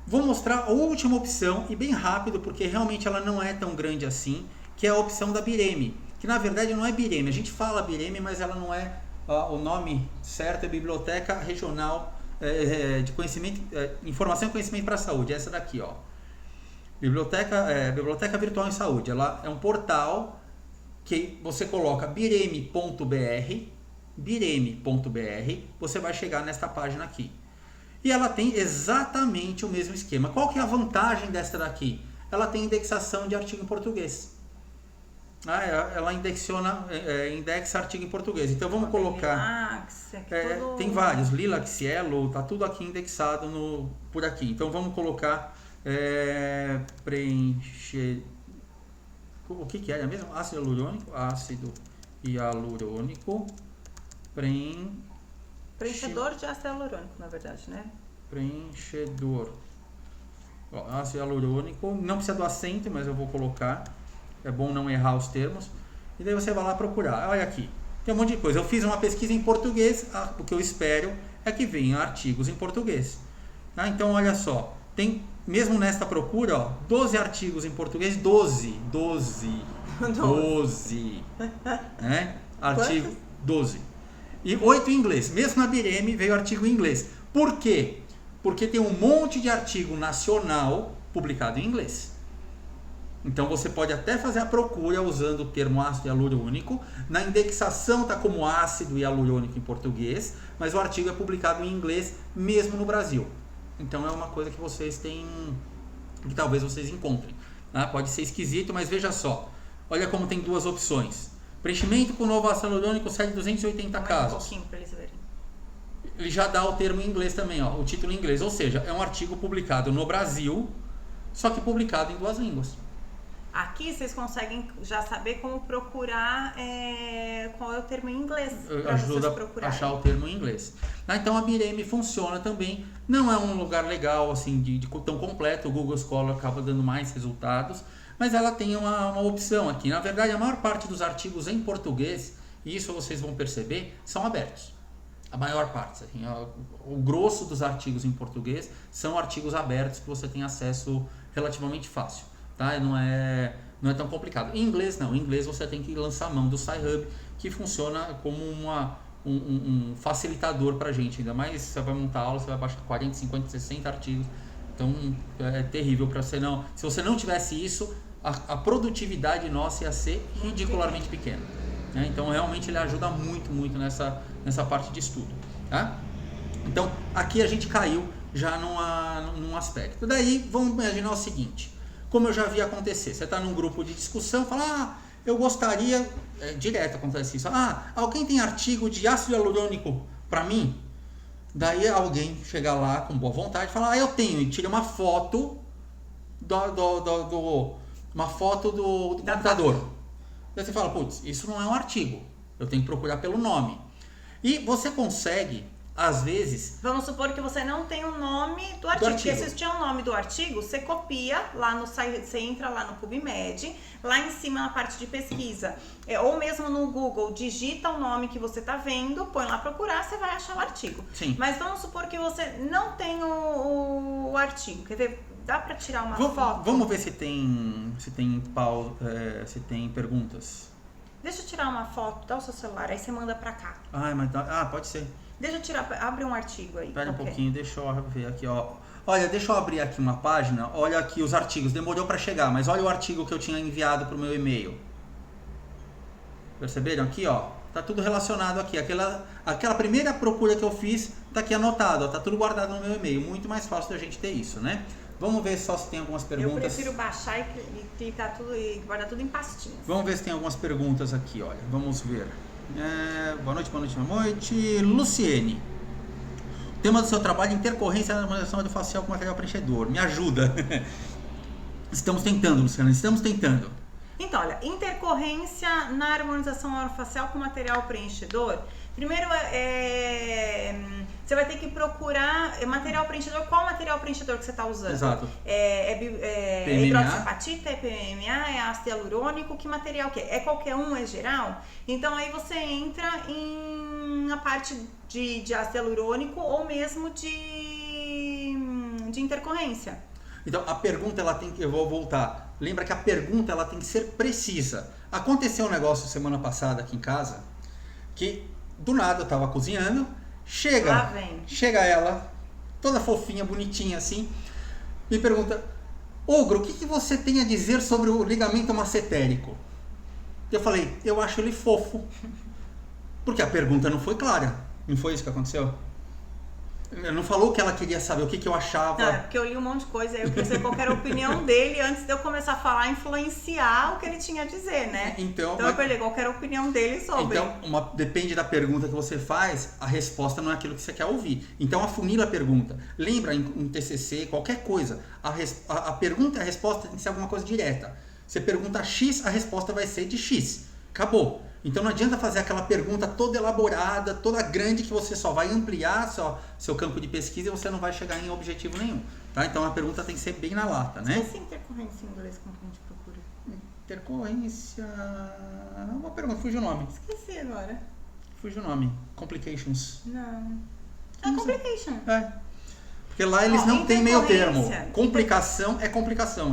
Vou mostrar a última opção, e bem rápido, porque realmente ela não é tão grande assim, que é a opção da BIREME, que na verdade não é BIREME. A gente fala BIREME, mas ela não é... o nome certo é Biblioteca Regional de Conhecimento, Informação e Conhecimento para a Saúde, essa daqui, ó. Biblioteca Virtual em Saúde. Ela é um portal que você coloca bireme.br, você vai chegar nesta página aqui. E ela tem exatamente o mesmo esquema. Qual que é a vantagem desta daqui? Ela tem indexação de artigo em português. Ela indexa artigo em português. Então vamos colocar... Tem vários. Lilac, Cielo, tá tudo aqui indexado por aqui. Então vamos colocar preencher... O que era mesmo? Ácido hialurônico. Preenchedor de ácido hialurônico, na verdade, né? Preenchedor. Ácido hialurônico. Não precisa do acento, mas eu vou colocar. É bom não errar os termos. E daí você vai lá procurar. Olha aqui. Tem um monte de coisa. Eu fiz uma pesquisa em português. O que eu espero é que venham artigos em português. Então, olha só. Tem, mesmo nesta procura, 12 artigos em português. 12. Né? Artigo 12. E 8 em inglês. Mesmo na BIREME veio artigo em inglês. Por quê? Porque tem um monte de artigo nacional publicado em inglês. Então você pode até fazer a procura usando o termo ácido hialurônico. Na indexação está como ácido hialurônico em português, mas o artigo é publicado em inglês mesmo no Brasil. Então é uma coisa que vocês têm, que talvez vocês encontrem. Tá? Pode ser esquisito, mas veja só. Olha como tem duas opções. Preenchimento com novo ácido hialurônico, série 280 casos. Um pouquinho para eles verem. Ele já dá o termo em inglês também, ó, o título em inglês. Ou seja, é um artigo publicado no Brasil, só que publicado em 2 línguas. Aqui vocês conseguem já saber como procurar qual é o termo em inglês. Ajuda a achar o termo em inglês. Então a BIREME funciona também. Não é um lugar legal assim de tão completo. O Google Scholar acaba dando mais resultados. Mas ela tem uma opção aqui. Na verdade, a maior parte dos artigos em português, e isso vocês vão perceber, são abertos. A maior parte. Assim, o grosso dos artigos em português são artigos abertos que você tem acesso relativamente fácil. Tá? Não é tão complicado. Em inglês não. Em inglês você tem que lançar a mão do Sci-Hub, que funciona como um facilitador para a gente. Ainda mais você vai montar aula, você vai baixar 40, 50, 60 artigos. Então é terrível para você não. Se você não tivesse isso, a produtividade nossa ia ser ridicularmente pequena. Né? Então realmente ele ajuda muito, muito nessa parte de estudo. Tá? Então aqui a gente caiu já num aspecto. Daí vamos imaginar o seguinte. Como eu já vi acontecer, você está num grupo de discussão, fala, eu gostaria, direto acontece isso, alguém tem artigo de ácido hialurônico para mim? Daí alguém chega lá com boa vontade e fala, eu tenho, e tira uma foto do computador. Daí você fala, putz, isso não é um artigo, eu tenho que procurar pelo nome. E você consegue... Às vezes... Vamos supor que você não tem o nome do artigo. Porque se você tiver o nome do artigo, você copia lá no site, você entra lá no PubMed, lá em cima na parte de pesquisa, ou mesmo no Google, digita o nome que você está vendo, põe lá procurar, você vai achar o artigo. Sim. Mas vamos supor que você não tem o artigo. Quer ver? Dá para tirar uma foto? Vamos ver se tem perguntas. Deixa eu tirar uma foto, dá o seu celular, aí você manda para cá. Pode ser. Deixa eu tirar, abre um artigo aí. Espera um pouquinho, deixa eu ver aqui, ó. Olha, deixa eu abrir aqui uma página, olha aqui os artigos, demorou para chegar, mas olha o artigo que eu tinha enviado para o meu e-mail. Perceberam aqui, ó? Tá tudo relacionado aqui. Aquela primeira procura que eu fiz tá aqui anotado, ó, tá tudo guardado no meu e-mail. Muito mais fácil da gente ter isso, né? Vamos ver só se tem algumas perguntas. Eu prefiro baixar e clicar tudo e guardar tudo em pastinhas. Vamos ver se tem algumas perguntas aqui, olha. Vamos ver. Boa noite, boa noite, boa noite. Luciene. Tema do seu trabalho: intercorrência na harmonização orofacial com material preenchedor. Me ajuda. Estamos tentando, Luciana, estamos tentando. Então, olha, intercorrência na harmonização orofacial com material preenchedor. Primeiro, você vai ter que procurar material preenchedor. Qual material preenchedor que você está usando? Exato. Hidroxiapatita, é PMMA, é ácido hialurônico, que material que é? É qualquer um, é geral? Então, aí você entra na parte de ácido hialurônico ou mesmo de intercorrência. Então, a pergunta, eu vou voltar. Lembra que a pergunta, ela tem que ser precisa. Aconteceu um negócio semana passada aqui em casa, que do nada eu tava cozinhando, chega ela, toda fofinha, bonitinha assim, me pergunta: Ogro, o que você tem a dizer sobre o ligamento macetérico? Eu falei: eu acho ele fofo. Porque a pergunta não foi clara. Não foi isso que aconteceu? Não falou que ela queria saber o que eu achava. Não, é porque eu li um monte de coisa, aí eu queria saber qual era a opinião dele antes de eu começar a falar, influenciar o que ele tinha a dizer, né? Então eu perguntei qual era a opinião dele sobre. Então, depende da pergunta que você faz, a resposta não é aquilo que você quer ouvir. Então, afunila a pergunta. Lembra, em TCC, qualquer coisa, a pergunta e a resposta tem que ser alguma coisa direta. Você pergunta X, a resposta vai ser de X. Acabou. Então não adianta fazer aquela pergunta toda elaborada, toda grande, que você só vai ampliar seu campo de pesquisa e você não vai chegar em objetivo nenhum. Tá? Então a pergunta tem que ser bem na lata, né? Esqueci intercorrência em inglês, como a gente procura. Intercorrência... Uma pergunta, fugiu o nome. Esqueci agora. Fugiu o nome. Complications. Não. É complication. É. Porque lá eles não têm meio termo. Complicação é complicação,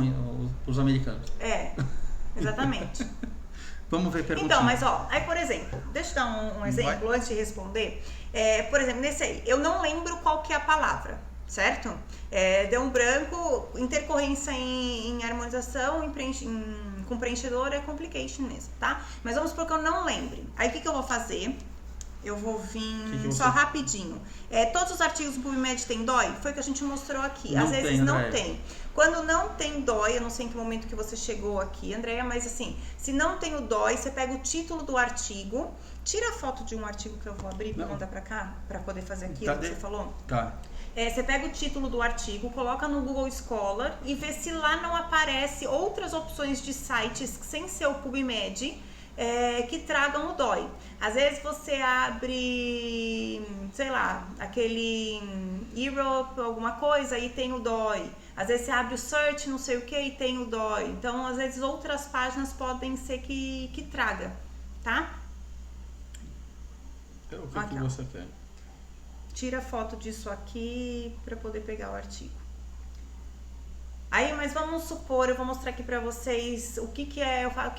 os americanos. É, exatamente. Vamos ver perguntas. Então, mas aí por exemplo, deixa eu dar um exemplo antes de responder. Por exemplo, nesse aí, eu não lembro qual que é a palavra, certo? Deu um branco, intercorrência em harmonização, com preenchedor é complication mesmo, tá? Mas vamos supor que eu não lembre. Aí o que eu vou fazer? Eu vou vir só rapidinho. Todos os artigos do PubMed tem DOI? Foi o que a gente mostrou aqui. Às vezes não tem. Quando não tem DOI, eu não sei em que momento que você chegou aqui, Andréia, mas assim, se não tem o DOI, você pega o título do artigo, tira a foto de um artigo que eu vou abrir para mandar para cá, para poder fazer aquilo que você falou. Tá. Você pega o título do artigo, coloca no Google Scholar e vê se lá não aparece outras opções de sites sem ser o PubMed, que tragam o DOI. Às vezes você abre, sei lá, aquele Europe, alguma coisa, e tem o DOI. Às vezes você abre o Search, não sei o que, e tem o DOI. Então, às vezes outras páginas podem ser que traga, tá? O que você quer? Tira foto disso aqui para poder pegar o artigo. Aí, mas vamos supor, eu vou mostrar aqui pra vocês o que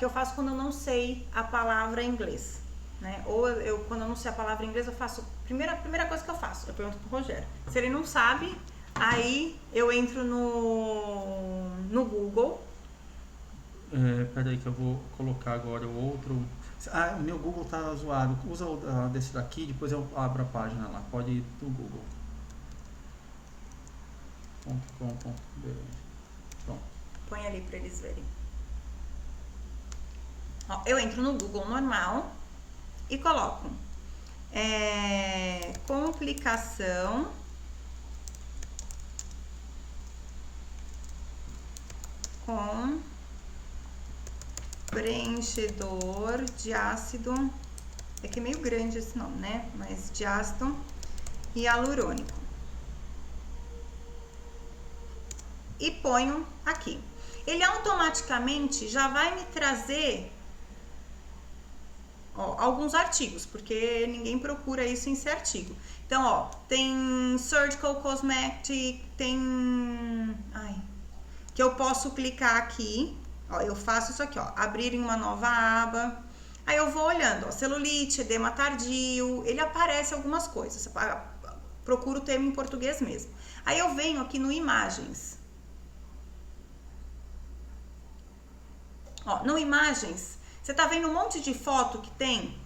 eu faço quando eu não sei a palavra em inglês, né? Ou quando eu não sei a palavra em inglês, eu faço... Primeira coisa que eu faço, eu pergunto pro Rogério. Se ele não sabe, aí eu entro no Google. Peraí que eu vou colocar agora o outro... o meu Google tá zoado. Usa desse daqui, depois eu abro a página lá. Pode ir do Google. .com.br. Põe ali para eles verem. Ó, eu entro no Google normal e coloco complicação com preenchedor de ácido, é que é meio grande esse nome, né? Mas de ácido hialurônico. E ponho aqui. Ele automaticamente já vai me trazer alguns artigos, porque ninguém procura isso em ser artigo. Então, tem Surgical Cosmetic, tem... que eu posso clicar aqui, eu faço isso aqui, abrir em uma nova aba. Aí eu vou olhando, celulite, edema tardio, ele aparece algumas coisas. procuro o termo em português mesmo. Aí eu venho aqui no imagens. Ó, no imagens, você tá vendo um monte de foto que tem?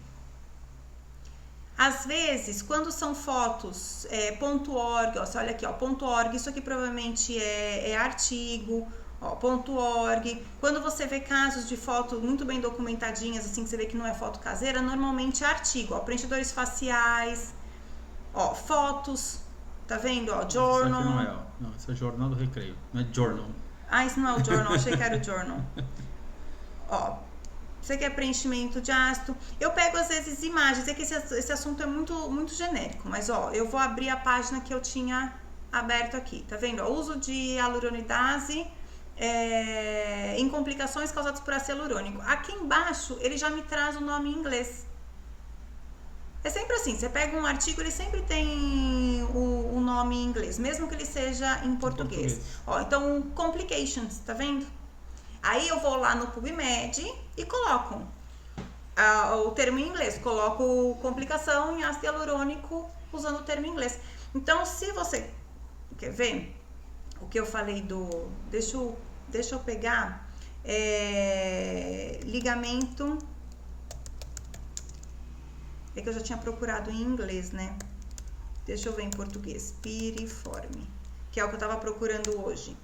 Às vezes, quando são fotos .org, ó, você olha aqui, ó, .org, isso aqui provavelmente é artigo, ó, .org. Quando você vê casos de foto muito bem documentadinhas, assim, que você vê que não é foto caseira, normalmente é artigo, ó, preenchedores faciais, ó, fotos, tá vendo, ó, journal. Isso aqui não é, ó. Não, isso é Jornal do Recreio, não é journal. Ah, isso não é o journal, achei que era o journal. Ó, você quer preenchimento de ácido. Eu pego às vezes imagens, é que esse assunto é muito genérico, mas ó, eu vou abrir a página que eu tinha aberto aqui, tá vendo? Ó, uso de hialuronidase em complicações causadas por ácido hialurônico. Aqui embaixo ele já me traz o nome em inglês. É sempre assim, você pega um artigo, ele sempre tem o nome em inglês, mesmo que ele seja em português. Ó, então, complications, tá vendo? Aí eu vou lá no PubMed e coloco o termo em inglês, coloco complicação em ácido hialurônico usando o termo em inglês. Então, se você quer ver o que eu falei deixa eu pegar ligamento. É que eu já tinha procurado em inglês, né? Deixa eu ver em português. Piriforme, que é o que eu tava procurando hoje.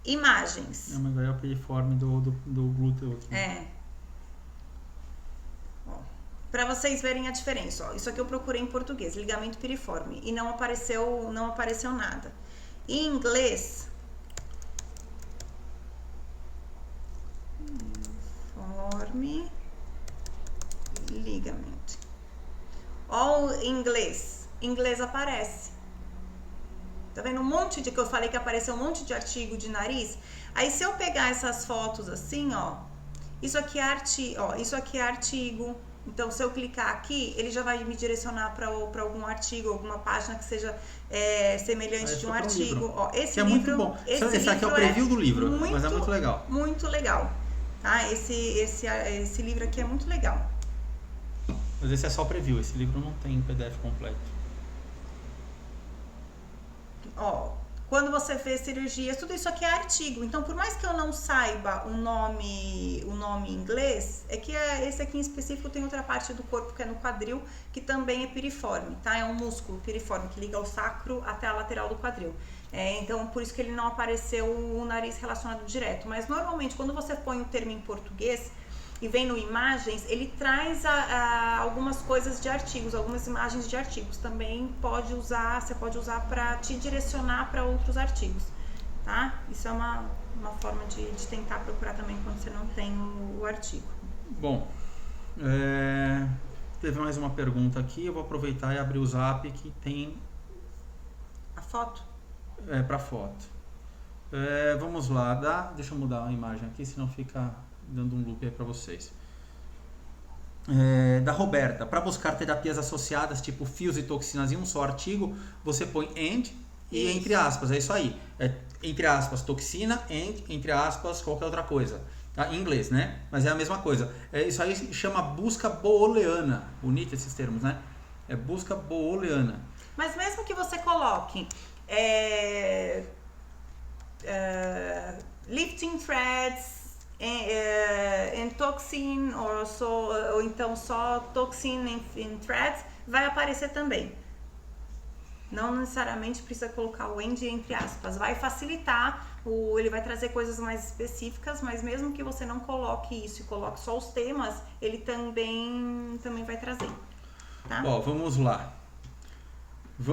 Imagens. Não, mas aí é o piriforme do glúteo. Ó, pra vocês verem a diferença, ó. Isso aqui eu procurei em português, ligamento piriforme, e não apareceu nada. Em inglês, piriforme, ligamento. Ó, em inglês aparece. Tá vendo um monte de que eu falei que apareceu um monte de artigo de nariz? Aí se eu pegar essas fotos assim, ó, isso aqui é artigo. Então se eu clicar aqui, ele já vai me direcionar para algum artigo, alguma página que seja semelhante de um artigo. Ó, esse livro, é muito bom. Esse aqui é o preview do livro, mas é muito legal. Muito legal. Tá? Esse livro aqui é muito legal. Mas esse é só preview, esse livro não tem PDF completo. Ó, quando você vê cirurgias, tudo isso aqui é artigo. Então, por mais que eu não saiba o nome em inglês, é que esse aqui em específico tem outra parte do corpo que é no quadril, que também é piriforme, tá? É um músculo piriforme que liga o sacro até a lateral do quadril. Então, por isso que ele não apareceu o nariz relacionado direto. Mas, normalmente, quando você põe o termo em português e vem no imagens, ele traz algumas coisas de artigos, algumas imagens de artigos. Também você pode usar para te direcionar para outros artigos, tá? Isso é uma forma de tentar procurar também quando você não tem o artigo. Bom, teve mais uma pergunta aqui, eu vou aproveitar e abrir o Zap que tem... A foto? Para foto. Vamos lá, deixa eu mudar a imagem aqui, senão fica... dando um loop aí para vocês. Da Roberta, para buscar terapias associadas, tipo fios e toxinas em um só artigo, você põe and e entre aspas, é isso aí. Entre aspas, toxina, and, entre aspas, qualquer outra coisa. Tá? Em inglês, né? Mas é a mesma coisa. Isso aí chama busca booleana. Bonito esses termos, né? É busca booleana. Mas mesmo que você coloque lifting threads, and toxin, ou então só toxin in threads, vai aparecer também. Não necessariamente precisa colocar o end entre aspas, vai facilitar, ele vai trazer coisas mais específicas, mas mesmo que você não coloque isso e coloque só os temas, ele também vai trazer. Tá? Ó, vamos lá. Eu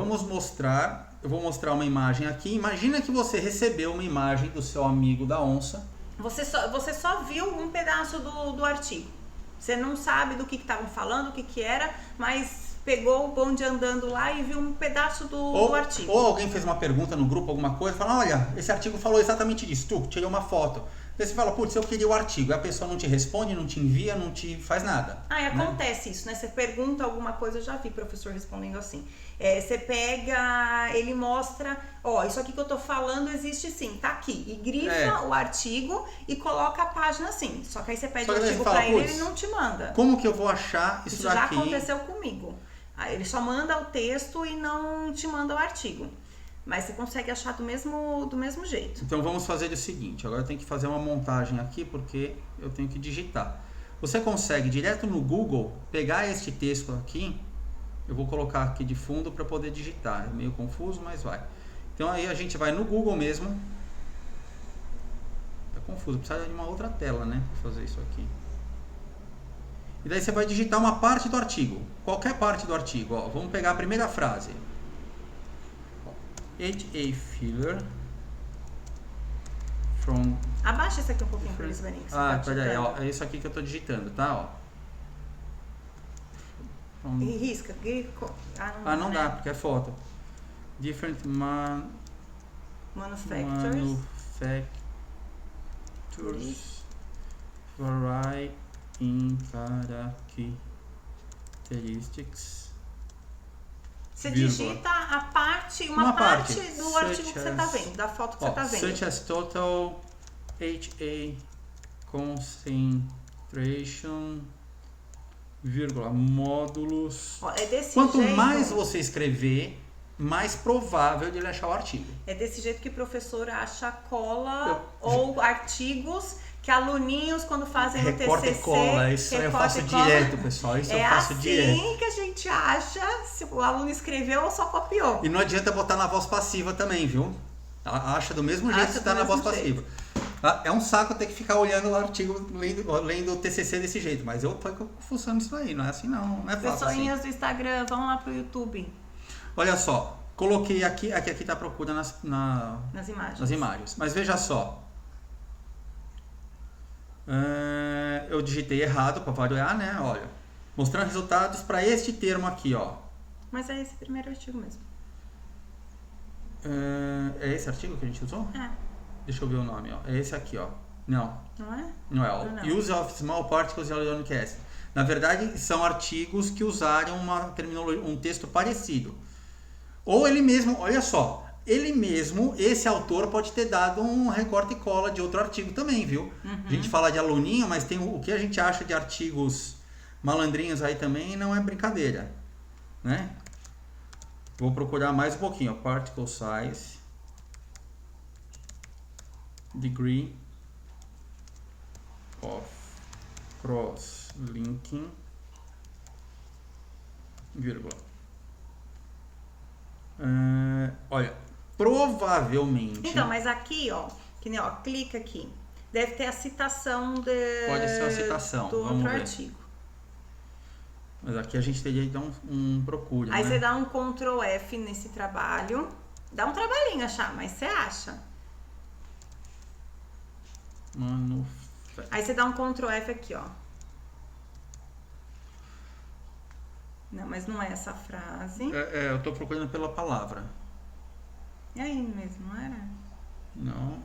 vou mostrar uma imagem aqui. Imagina que você recebeu uma imagem do seu amigo da onça. Você só viu um pedaço do artigo. Você não sabe do que estavam falando, o que era, mas pegou o bonde andando lá e viu um pedaço do artigo. Ou alguém fez uma pergunta no grupo, alguma coisa, fala, olha, esse artigo falou exatamente disso, tirei uma foto. Aí você fala, putz, eu queria o artigo. E a pessoa não te responde, não te envia, não te faz nada. E acontece isso, né? Você pergunta alguma coisa, eu já vi professor respondendo assim. Você pega, ele mostra, isso aqui que eu tô falando existe sim, tá aqui. E grifa o artigo e coloca a página assim. Só que aí você pede o artigo pra ele e ele não te manda. Como que eu vou achar isso daqui? Já aconteceu comigo. Aí ele só manda o texto e não te manda o artigo. Mas você consegue achar do mesmo jeito. Então vamos fazer o seguinte, agora eu tenho que fazer uma montagem aqui porque eu tenho que digitar. Você consegue direto no Google pegar este texto aqui, eu vou colocar aqui de fundo para poder digitar, é meio confuso, mas vai. Então aí a gente vai no Google mesmo. Tá confuso, precisa de uma outra tela, né, para fazer isso aqui. E daí você vai digitar uma parte do artigo, qualquer parte do artigo, ó. Vamos pegar a primeira frase. H.A. Filler from... Abaixa esse aqui um pouquinho para eles verem que você tá peraí, digitando. ó, é isso aqui que eu tô digitando, tá, ó. From... E risca. não dá, porque é foto. Different Manufacturers. Vary in characteristics. Você digita uma parte do artigo que você está vendo, da foto que você está vendo. Such as total HA concentration, vírgula, módulos. É desse Quanto jeito, mais você escrever, mais provável de ele achar o artigo. É desse jeito que o professor acha cola ou artigos que aluninhos, quando fazem no TCC... Recorta e cola, isso eu faço direto, pessoal. Isso eu faço direto. É assim que a gente acha se o aluno escreveu ou só copiou. E não adianta botar na voz passiva também, viu? Acha do mesmo jeito que está na voz passiva. É um saco ter que ficar olhando o artigo, lendo o TCC desse jeito, mas eu funciona isso aí, não é assim não é fácil Pessoinhas assim. do Instagram, vão lá pro YouTube. Olha só, coloquei aqui tá a procura nas imagens. Mas veja só. Eu digitei errado para variar, né? Olha, mostrando resultados para este termo aqui, ó. Mas é esse primeiro artigo mesmo. É esse artigo que a gente usou? É. Deixa eu ver o nome, ó. É esse aqui, ó. Não. Não é? Não é. Ó. Não. Use of small particles in ionic acid. Na verdade, são artigos que usaram uma terminologia, um texto parecido. Ou ele mesmo, olha só. Ele mesmo, esse autor pode ter dado um recorte e cola de outro artigo também, viu? A gente fala de aluninho, mas tem o que a gente acha de artigos malandrinhos aí também não é brincadeira, né? Vou procurar mais um pouquinho, ó. Particle size, degree of cross-linking, vírgula. Olha, provavelmente... Então, mas aqui, ó, que nem, ó, clica aqui. Deve ter a citação Pode ser uma citação, do vamos outro ver. artigo. Mas aqui a gente teria que dar um procura, Aí né? você dá um Ctrl F nesse trabalho. Dá um trabalhinho achar, mas você acha. Aí você dá um Ctrl F aqui, ó. Não, mas não é essa frase. Eu tô procurando pela palavra. É aí mesmo, não era? Não.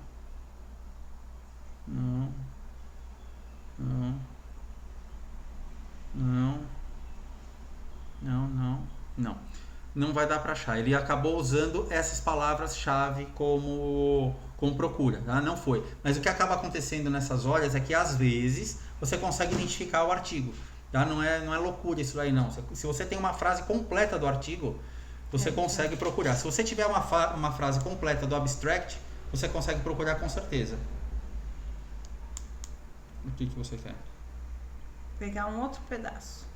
Não vai dar para achar. Ele acabou usando essas palavras-chave como procura, tá? Não foi. Mas o que acaba acontecendo nessas horas é que às vezes você consegue identificar o artigo, tá? Não é loucura isso aí não. Se você tem uma frase completa do artigo, você consegue procurar. Se você tiver uma frase completa do abstract, você consegue procurar com certeza. O que você quer? Pegar um outro pedaço.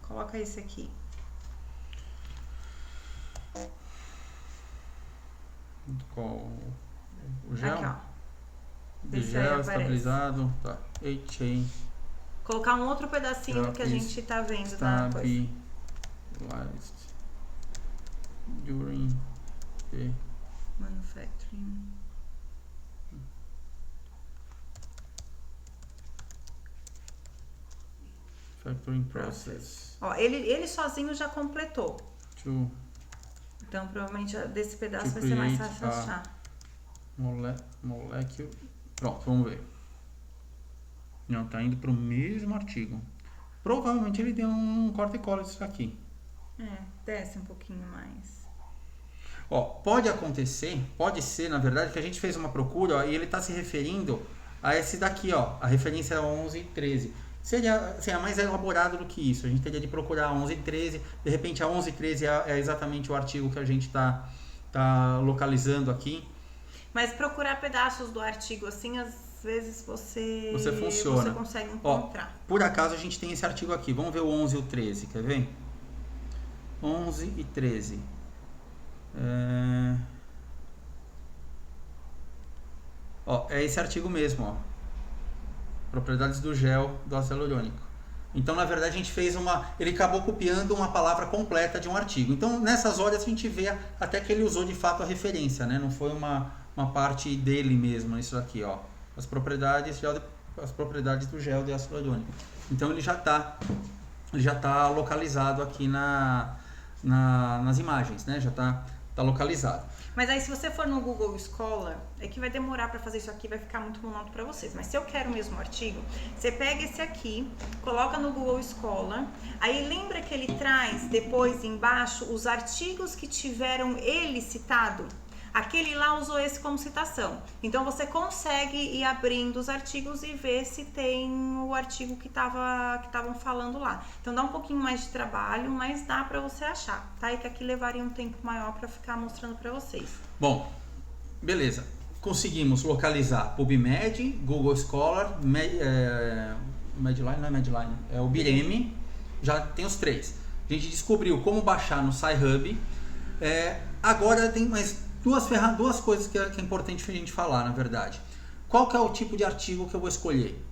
Coloca esse aqui. Qual? O gel? Aqui, ó. De gel estabilizado. Tá. HA. Colocar um outro pedacinho do que a gente tá vendo da coisa. During the manufacturing. Factoring process. Ó, ele sozinho já completou. To Então, provavelmente desse pedaço vai ser mais fácil achar. Molecule. Pronto, vamos ver. Não, tá indo pro mesmo artigo. Provavelmente ele deu um corte e cola disso aqui. Desce um pouquinho mais. Ó, pode acontecer, pode ser, na verdade, que a gente fez uma procura, ó, e ele está se referindo a esse daqui, ó, a referência é 11 e 13. Seria mais elaborado do que isso. A gente teria de procurar 11 e 13. De repente, a 11 e 13 é exatamente o artigo que a gente está localizando aqui. Mas procurar pedaços do artigo assim, às vezes você consegue encontrar. Ó, por acaso, a gente tem esse artigo aqui. Vamos ver o 11 e o 13, quer ver? 11 e 13. Ó, é esse artigo mesmo, ó. Propriedades do gel do ácido hialurônico. Então, na verdade, a gente fez ele acabou copiando uma palavra completa de um artigo. Então, nessas horas a gente vê até que ele usou de fato a referência, né? Não foi uma parte dele mesmo, isso aqui, ó. As propriedades do gel de ácido hialurônico. Então, ele já está localizado aqui nas imagens, né? Já está localizado. Mas aí se você for no Google Scholar, é que vai demorar para fazer isso aqui, vai ficar muito monótono para vocês. Mas se eu quero mesmo o artigo, você pega esse aqui, coloca no Google Scholar, aí lembra que ele traz depois embaixo os artigos que tiveram ele citado? Aquele lá usou esse como citação. Então você consegue ir abrindo os artigos e ver se tem o artigo que estavam falando lá. Então dá um pouquinho mais de trabalho, mas dá para você achar, tá? E que aqui levaria um tempo maior para ficar mostrando para vocês. Bom, beleza. Conseguimos localizar PubMed, Google Scholar, Medline, não é Medline, é o Bireme. Já tem os 3. A gente descobriu como baixar no Sci-Hub. Agora tem mais duas coisas que é importante a gente falar, na verdade. Qual que é o tipo de artigo que eu vou escolher?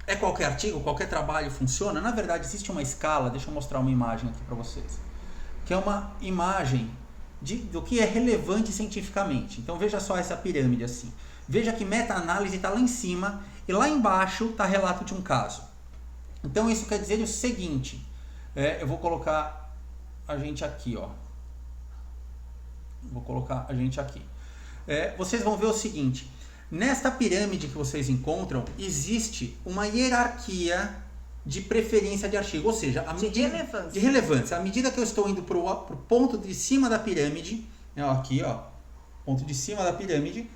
É qualquer artigo, qualquer trabalho funciona? Na verdade, existe uma escala, deixa eu mostrar uma imagem aqui para vocês, que é uma imagem do que é relevante cientificamente. Então veja só essa pirâmide assim. Veja que meta-análise está lá em cima e lá embaixo está relato de um caso. Então isso quer dizer o seguinte, eu vou colocar a gente aqui, ó. Vou colocar a gente aqui. Vocês vão ver o seguinte, nesta pirâmide que vocês encontram, existe uma hierarquia de preferência de artigo, ou seja, de relevância. À medida que eu estou indo para o ponto de cima da pirâmide, aqui, ó, ponto de cima da pirâmide,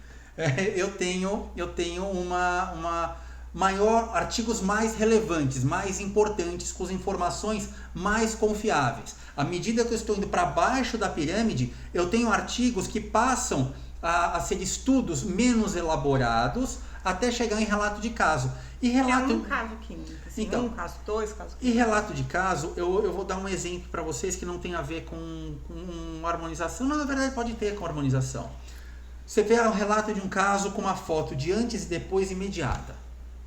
eu tenho uma maior artigos mais relevantes, mais importantes, com as informações mais confiáveis. À medida que eu estou indo para baixo da pirâmide, eu tenho artigos que passam a ser estudos menos elaborados até chegar em relato de caso. E relato... É um caso clínico, assim, então, caso 2, caso 3. E relato de caso, eu vou dar um exemplo para vocês que não tem a ver com harmonização, mas na verdade pode ter com harmonização. Você vê o relato de um caso com uma foto de antes e depois imediata,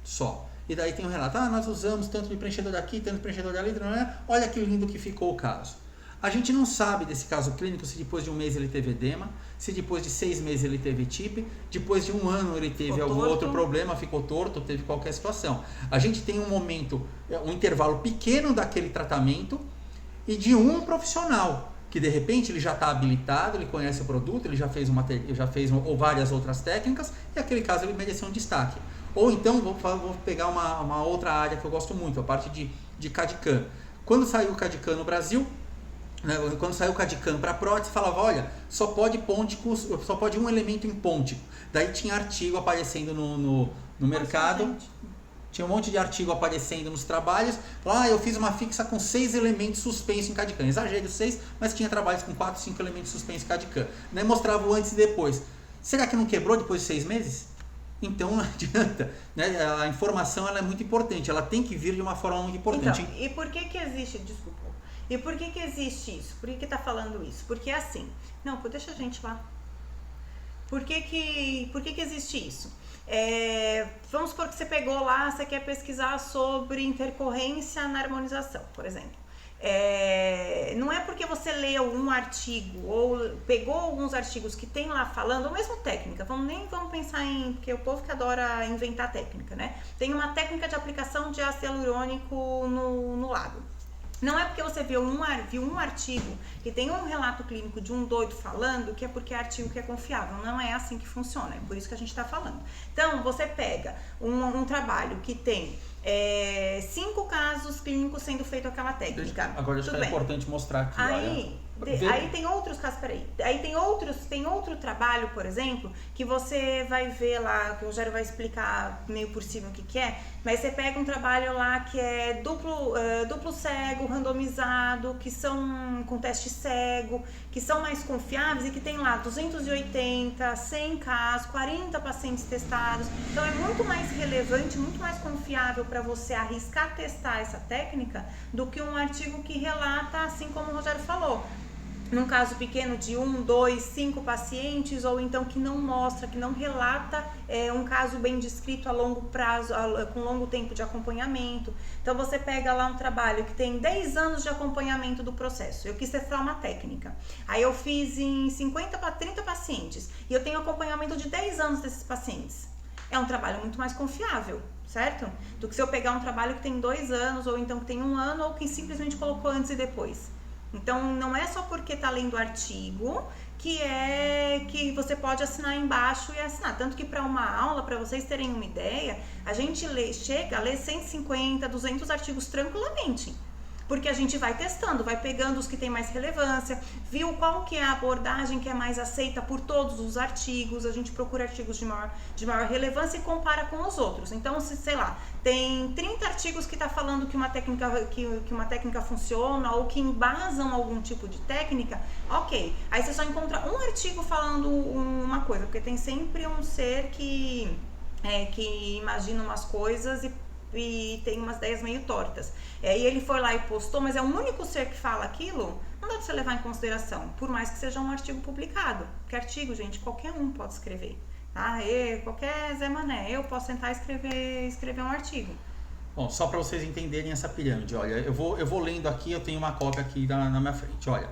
só. E daí tem um relato, nós usamos tanto de preenchedor aqui, tanto de preenchedor ali, olha que lindo que ficou o caso. A gente não sabe desse caso clínico se depois de um mês ele teve edema, se depois de 6 meses ele teve TIP, depois de 1 ano ele teve algum outro problema, ficou torto, teve qualquer situação. A gente tem um intervalo pequeno daquele tratamento e de um profissional, que de repente ele já está habilitado, ele conhece o produto, ele já fez ou várias outras técnicas, e aquele caso ele mereceu um destaque. Ou então, vou pegar uma outra área que eu gosto muito, a parte de CAD/CAM. Quando saiu o CAD/CAM no Brasil, né, quando saiu o CAD/CAM para prótese, falava, olha, só pode um elemento em pôntico. Daí tinha artigo aparecendo no mercado, tinha um monte de artigo aparecendo nos trabalhos. Eu fiz uma fixa com 6 elementos suspensos em CAD/CAM. Exagero 6, mas tinha trabalhos com 4, 5 elementos suspensos em CAD/CAM. Daí mostrava o antes e depois. Será que não quebrou depois de 6 meses? Então não adianta, né? A informação ela é muito importante, ela tem que vir de uma forma muito importante. Então, e por que existe, desculpa, e por que existe isso? Por que tá falando isso? Porque assim, não, deixa a gente lá. Por que existe isso? Vamos supor que você pegou lá, você quer pesquisar sobre intercorrência na harmonização, por exemplo. Não é porque você leu um artigo ou pegou alguns artigos que tem lá falando, ou mesmo técnica, vamos pensar porque o povo que adora inventar técnica, né? Tem uma técnica de aplicação de ácido hialurônico no lábio. Não é porque você viu um artigo que tem um relato clínico de um doido falando que é porque é artigo que é confiável. Não é assim que funciona, é por isso que a gente está falando. Então, você pega um trabalho que tem 5 casos clínicos sendo feito aquela técnica. Agora, acho que é importante mostrar aqui. Aí, Aí tem outros casos, aí tem outro trabalho, por exemplo, que você vai ver lá, que o Rogério vai explicar meio por cima o que é, mas você pega um trabalho lá que é duplo cego, randomizado, que são com teste cego, que são mais confiáveis e que tem lá 280, 100 casos, 40 pacientes testados. Então é muito mais relevante, muito mais confiável para você arriscar testar essa técnica do que um artigo que relata, assim como o Rogério falou, num caso pequeno de 1, 2, 5 pacientes, ou então que não mostra, que não relata um caso bem descrito a longo prazo, com longo tempo de acompanhamento. Então você pega lá um trabalho que tem 10 anos de acompanhamento do processo. Eu quis testar uma técnica. Aí eu fiz em 50 para 30 pacientes e eu tenho acompanhamento de 10 anos desses pacientes. É um trabalho muito mais confiável, certo? Do que se eu pegar um trabalho que tem 2 anos, ou então que tem 1 ano, ou que simplesmente colocou antes e depois. Então, não é só porque está lendo o artigo que você pode assinar embaixo e assinar. Tanto que para uma aula, para vocês terem uma ideia, a gente chega a ler 150, 200 artigos tranquilamente. Porque a gente vai testando, vai pegando os que tem mais relevância, viu qual que é a abordagem que é mais aceita por todos os artigos, a gente procura artigos de maior relevância e compara com os outros. Então, se, sei lá, tem 30 artigos que está falando que uma técnica funciona ou que embasam algum tipo de técnica, ok. Aí você só encontra um artigo falando uma coisa, porque tem sempre um ser que imagina umas coisas e tem umas ideias meio tortas. E ele foi lá e postou, mas é o único ser que fala aquilo, não dá pra você levar em consideração, por mais que seja um artigo publicado. Porque artigo, gente, qualquer um pode escrever. Tá? Qualquer Zé Mané, eu posso tentar escrever um artigo. Bom, só para vocês entenderem essa pirâmide, olha, eu vou lendo aqui, eu tenho uma cópia aqui na minha frente, olha.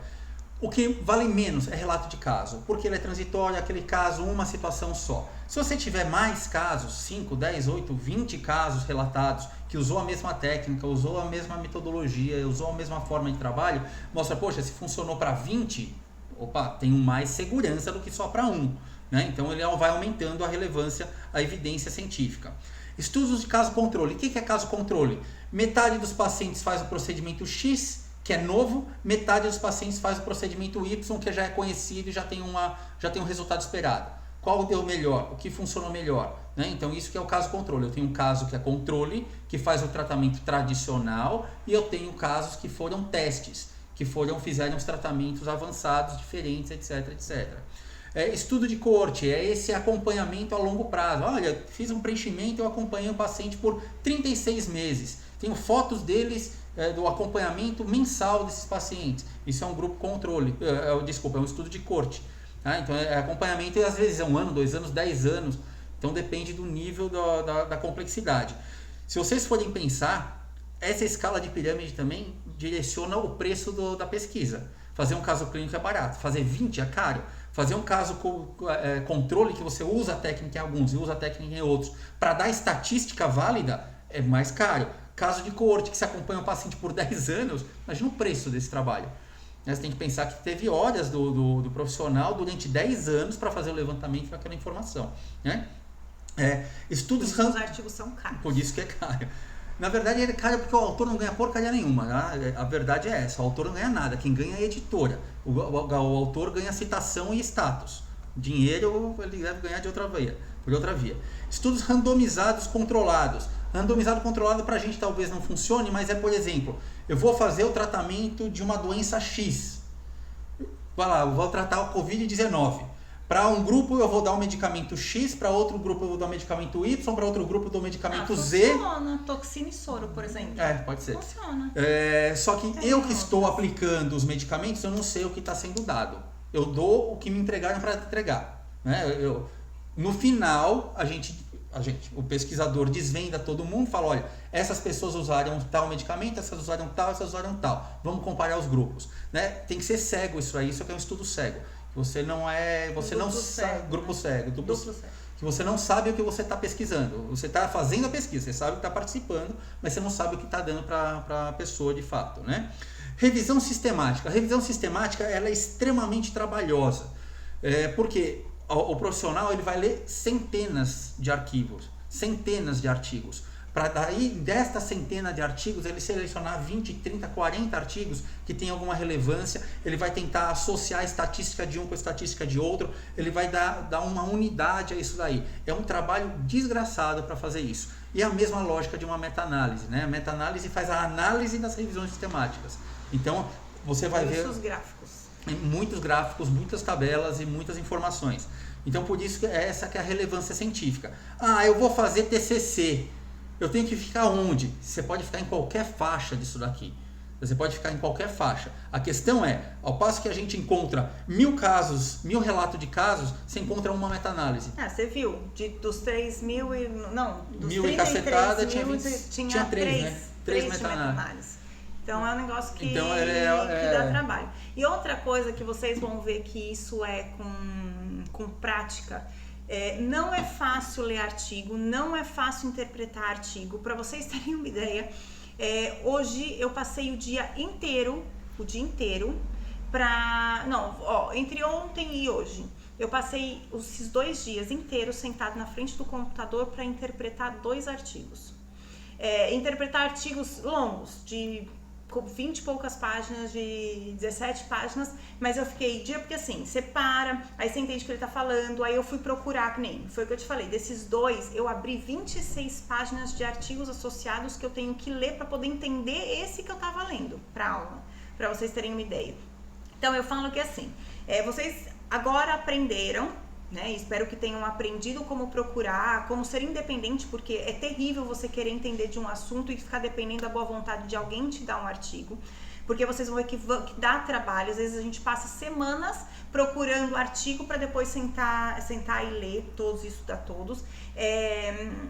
O que vale menos é relato de caso, porque ele é transitório, aquele caso, uma situação só. Se você tiver mais casos, 5, 10, 8, 20 casos relatados, que usou a mesma técnica, usou a mesma metodologia, usou a mesma forma de trabalho, mostra, poxa, se funcionou para 20, opa, tem mais segurança do que só para 1. Né? Então ele vai aumentando a relevância, a evidência científica. Estudos de caso controle. O que é caso controle? Metade dos pacientes faz o procedimento X, que é novo, metade dos pacientes faz o procedimento Y, que já é conhecido e já tem um resultado esperado. Qual deu melhor? O que funcionou melhor? Né? Então isso que é o caso controle. Eu tenho um caso que é controle, que faz o tratamento tradicional, e eu tenho casos que foram testes, que fizeram os tratamentos avançados, diferentes, etc, etc. Estudo de coorte, é esse acompanhamento a longo prazo. Olha, fiz um preenchimento, eu acompanhei o paciente por 36 meses. Tenho fotos deles, do acompanhamento mensal desses pacientes. Isso é um grupo controle, é um estudo de coorte. Tá? Então é acompanhamento, e às vezes é 1 ano, 2 anos, 10 anos. Então depende do nível da complexidade. Se vocês forem pensar, essa escala de pirâmide também direciona o preço da pesquisa. Fazer um caso clínico é barato, fazer 20 é caro. Fazer um caso controle, que você usa a técnica em alguns e usa a técnica em outros, para dar estatística válida, é mais caro. Caso de coorte, que se acompanha o paciente por 10 anos, imagina o preço desse trabalho. Você tem que pensar que teve horas do profissional durante 10 anos para fazer o levantamento daquela informação. Né? Os artigos são caros. Por isso que é caro. Na verdade, ele é caro porque o autor não ganha porcaria nenhuma. Né? A verdade é essa, o autor não ganha nada, quem ganha é a editora. O autor ganha citação e status. Dinheiro ele deve ganhar por outra via. Estudos randomizados controlados. Randomizado controlado para a gente talvez não funcione, mas por exemplo, eu vou fazer o tratamento de uma doença X. Vai lá, eu vou tratar o Covid-19. Para um grupo eu vou dar o medicamento X, para outro grupo eu vou dar o medicamento Y, para outro grupo eu dou o medicamento Z. Funciona, toxina e soro, por exemplo. Pode ser. Funciona. Só que eu que estou aplicando os medicamentos, eu não sei o que está sendo dado. Eu dou o que me entregaram para entregar. Né? No final, o pesquisador desvenda todo mundo, fala, olha, essas pessoas usaram tal medicamento, essas usaram tal. Vamos comparar os grupos. Né? Tem que ser cego isso aí, isso aqui é um estudo cego. Você não é, grupo cego, que você não sabe o que você está pesquisando. Você está fazendo a pesquisa, você sabe que está participando, mas você não sabe o que está dando para a pessoa de fato, né? Revisão sistemática. A revisão sistemática ela é extremamente trabalhosa, porque o profissional ele vai ler centenas de arquivos, centenas de artigos, para daí, desta centena de artigos, ele selecionar 20, 30, 40 artigos que tem alguma relevância, ele vai tentar associar a estatística de um com a estatística de outro, ele vai dar uma unidade a isso daí. É um trabalho desgraçado para fazer isso. E a mesma lógica de uma meta-análise, né? A meta-análise faz a análise das revisões sistemáticas. Então, você vai ver muitos gráficos, muitas tabelas e muitas informações. Então, por isso que essa que é a relevância científica. Eu vou fazer TCC. Eu tenho que ficar onde? Você pode ficar em qualquer faixa disso daqui. Você pode ficar em qualquer faixa. A questão é, ao passo que a gente encontra 1000 casos, 1000 relatos de casos, você encontra uma meta-análise. Você viu? Dos 3.000 e... Não, dos 1000 e cacetada, tinha 3, né? 3 meta-análises. Então é um negócio que, então, que dá trabalho. E outra coisa que vocês vão ver que isso é com prática... não é fácil ler artigo, não é fácil interpretar artigo. Para vocês terem uma ideia, hoje eu passei o dia inteiro entre ontem e hoje, eu passei esses 2 dias inteiros sentado na frente do computador para interpretar 2 artigos. Interpretar artigos longos, de 20 e poucas páginas, de 17 páginas, mas eu fiquei porque assim, você para, aí você entende o que ele tá falando, aí eu fui procurar, que nem, foi o que eu te falei, desses 2, eu abri 26 páginas de artigos associados que eu tenho que ler para poder entender esse que eu tava lendo pra aula, para vocês terem uma ideia. Então eu falo que assim, vocês agora aprenderam, né? Espero que tenham aprendido como procurar, como ser independente, porque é terrível você querer entender de um assunto e ficar dependendo da boa vontade de alguém te dar um artigo, porque vocês vão ver que dá trabalho. Às vezes a gente passa semanas procurando artigo para depois sentar e ler todos e estudar todos.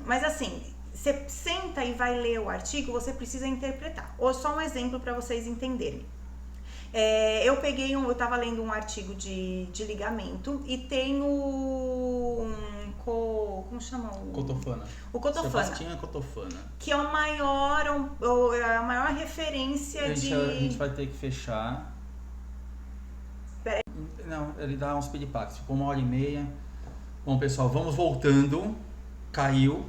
Mas assim, você senta e vai ler o artigo, você precisa interpretar. Ou só um exemplo para vocês entenderem. Eu tava lendo um artigo de ligamento e tem como chama? Cotofana. O Cotofana. Sebastião Cotofana. Que é a maior referência A gente vai ter que fechar. Peraí. Não, ele dá uns piripaques, ficou 1h30. Bom, pessoal, vamos voltando. Caiu.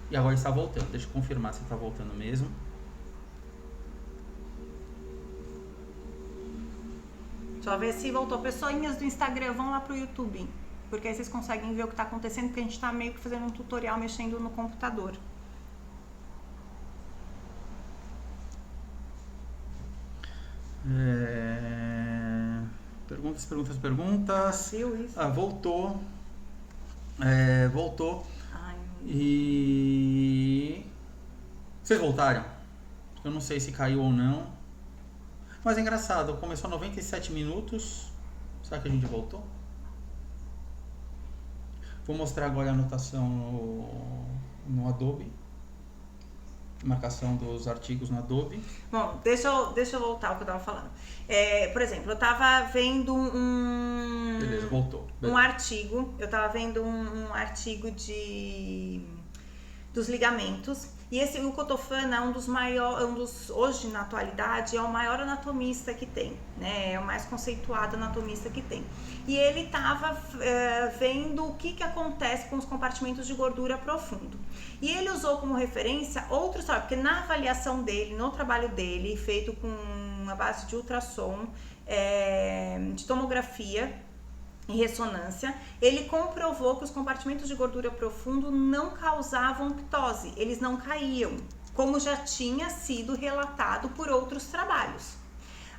E agora está voltando. Deixa eu confirmar se está voltando mesmo. Só ver se voltou. Pessoinhas do Instagram, vão lá pro YouTube, porque aí vocês conseguem ver o que tá acontecendo, porque a gente tá meio que fazendo um tutorial mexendo no computador. Perguntas. Viu isso? Voltou. Voltou. Ai, e... Vocês voltaram? Eu não sei se caiu ou não. Mas é engraçado, começou 97 minutos. Será que a gente voltou? Vou mostrar agora a anotação no Adobe. Marcação dos artigos no Adobe. Bom, deixa eu voltar ao que eu tava falando. Por exemplo, eu tava vendo Beleza, voltou. Um artigo. Eu tava vendo um artigo dos ligamentos. E o Cotofana hoje na atualidade, é o maior anatomista que tem, né? É o mais conceituado anatomista que tem. E ele estava vendo o que acontece com os compartimentos de gordura profundo. E ele usou como referência outros trabalhos, porque na avaliação dele, no trabalho dele, feito com uma base de ultrassom, de tomografia e ressonância, ele comprovou que os compartimentos de gordura profundo não causavam ptose, eles não caíam, como já tinha sido relatado por outros trabalhos.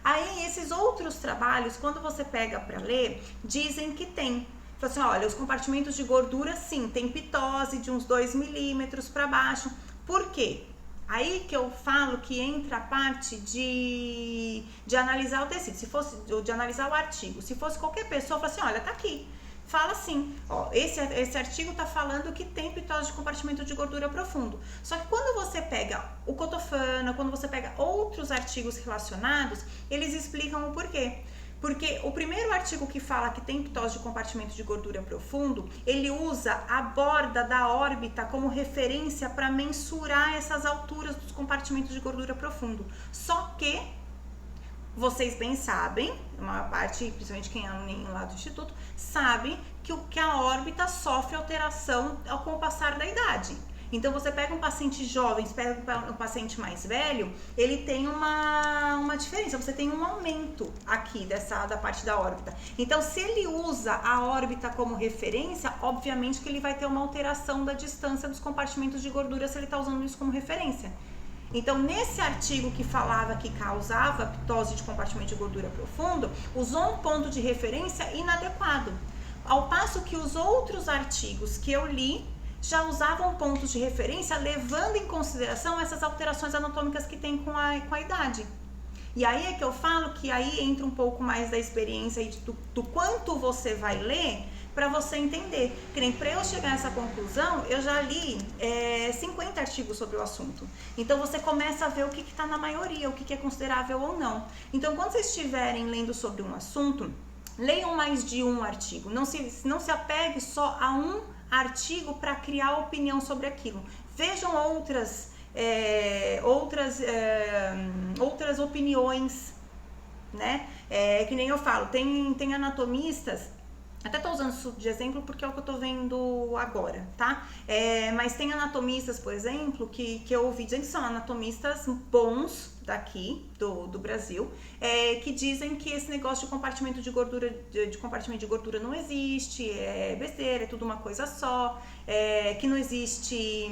Aí esses outros trabalhos, quando você pega para ler, dizem que tem. Fala assim, olha, os compartimentos de gordura sim, tem ptose de uns 2 milímetros para baixo. Por quê? Aí que eu falo que entra a parte de analisar o tecido, se fosse de analisar o artigo. Se fosse qualquer pessoa, fala assim, olha, tá aqui. Fala assim, ó, esse artigo tá falando que tem pitose de compartimento de gordura profundo. Só que quando você pega o Cotofana, quando você pega outros artigos relacionados, eles explicam o porquê. Porque o primeiro artigo que fala que tem pitose de compartimento de gordura profundo, ele usa a borda da órbita como referência para mensurar essas alturas dos compartimentos de gordura profundo. Só que, vocês bem sabem, a maior parte, principalmente quem é aluno lá do Instituto, sabe que a órbita sofre alteração com o passar da idade. Então você pega um paciente jovem, você pega um paciente mais velho, ele tem uma diferença, você tem um aumento aqui da parte da órbita. Então se ele usa a órbita como referência, obviamente que ele vai ter uma alteração da distância dos compartimentos de gordura se ele está usando isso como referência. Então, nesse artigo que falava que causava ptose de compartimento de gordura profundo, usou um ponto de referência inadequado. Ao passo que os outros artigos que eu li já usavam pontos de referência levando em consideração essas alterações anatômicas que tem com a idade. E aí é que eu falo que aí entra um pouco mais da experiência e do quanto você vai ler para você entender. Que nem para eu chegar a essa conclusão, eu já li 50 artigos sobre o assunto. Então você começa a ver o que está na maioria, o que é considerável ou não. Então quando vocês estiverem lendo sobre um assunto, leiam mais de um artigo. Não se apegue só a um artigo para criar opinião sobre aquilo. Vejam outras opiniões, né? Que nem eu falo, tem anatomistas. Até tô usando isso de exemplo porque é o que eu tô vendo agora, tá? Mas tem anatomistas, por exemplo, que eu ouvi dizendo que são anatomistas bons daqui, do Brasil, que dizem que esse negócio de compartimento de gordura não existe, é besteira, é tudo uma coisa só, que não existe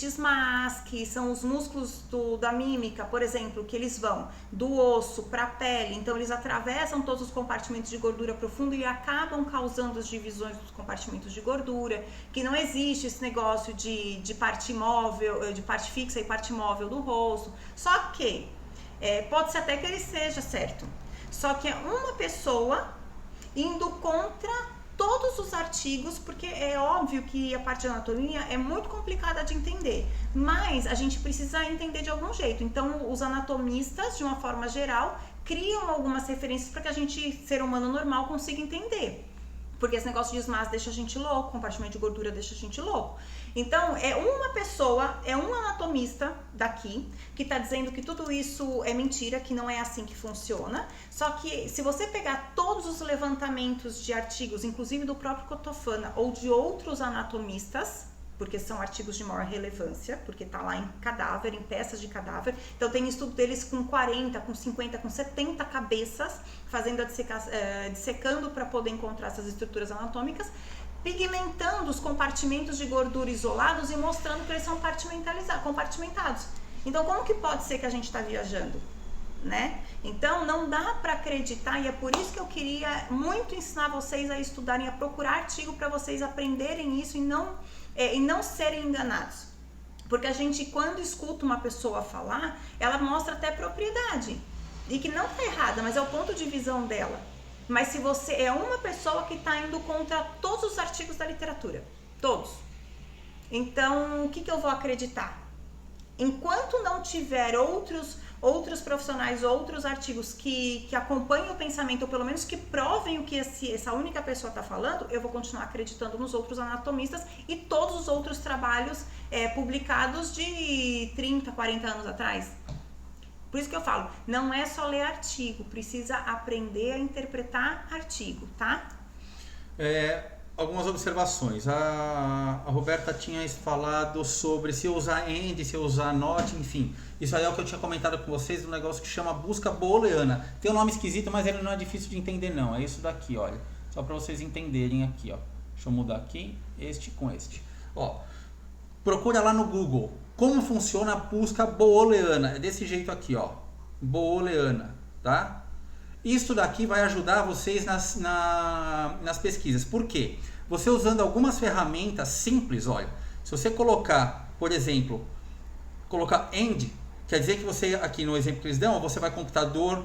SMAS, que são os músculos da mímica, por exemplo, que eles vão do osso para a pele, então eles atravessam todos os compartimentos de gordura profundo e acabam causando as divisões dos compartimentos de gordura, que não existe esse negócio de parte imóvel, de parte fixa e parte móvel do rosto. Só que pode ser até que ele seja certo, só que é uma pessoa indo contra todos os artigos, porque é óbvio que a parte de anatomia é muito complicada de entender, mas a gente precisa entender de algum jeito. Então os anatomistas, de uma forma geral, criam algumas referências para que a gente, ser humano normal, consiga entender. Porque esse negócio de SMAS deixa a gente louco, compartimento de gordura deixa a gente louco. Então, é uma pessoa, é um anatomista daqui, que está dizendo que tudo isso é mentira, que não é assim que funciona. Só que, se você pegar todos os levantamentos de artigos, inclusive do próprio Cotofana ou de outros anatomistas, porque são artigos de maior relevância, porque está lá em cadáver, em peças de cadáver. Então, tem estudo deles com 40, com 50, com 70 cabeças, fazendo dissecando para poder encontrar essas estruturas anatômicas, pigmentando os compartimentos de gordura isolados e mostrando que eles são compartimentados. Então, como que pode ser que a gente está viajando? Né? Então, não dá para acreditar, e é por isso que eu queria muito ensinar vocês a estudarem, a procurar artigo para vocês aprenderem isso e não serem enganados. Porque a gente, quando escuta uma pessoa falar, ela mostra até propriedade. E que não está errada, mas é o ponto de visão dela. Mas se você é uma pessoa que está indo contra todos os artigos da literatura, todos, então o que eu vou acreditar? Enquanto não tiver outros profissionais, outros artigos que acompanhem o pensamento, ou pelo menos que provem o que essa única pessoa está falando, eu vou continuar acreditando nos outros anatomistas e todos os outros trabalhos publicados de 30, 40 anos atrás. Por isso que eu falo, não é só ler artigo, precisa aprender a interpretar artigo, tá? Algumas observações. A Roberta tinha falado sobre se eu usar AND, se eu usar NOT, enfim. Isso aí é o que eu tinha comentado com vocês, um negócio que chama busca booleana. Tem um nome esquisito, mas ele não é difícil de entender não. É isso daqui, olha. Só para vocês entenderem aqui, ó. Deixa eu mudar aqui, este com este. Ó, procura lá no Google. Como funciona a busca booleana? É desse jeito aqui, ó. Booleana, tá? Isso daqui vai ajudar vocês nas pesquisas. Por quê? Você usando algumas ferramentas simples, olha. Se você colocar, por exemplo, colocar AND, quer dizer que você, aqui no exemplo que eles dão, você vai computador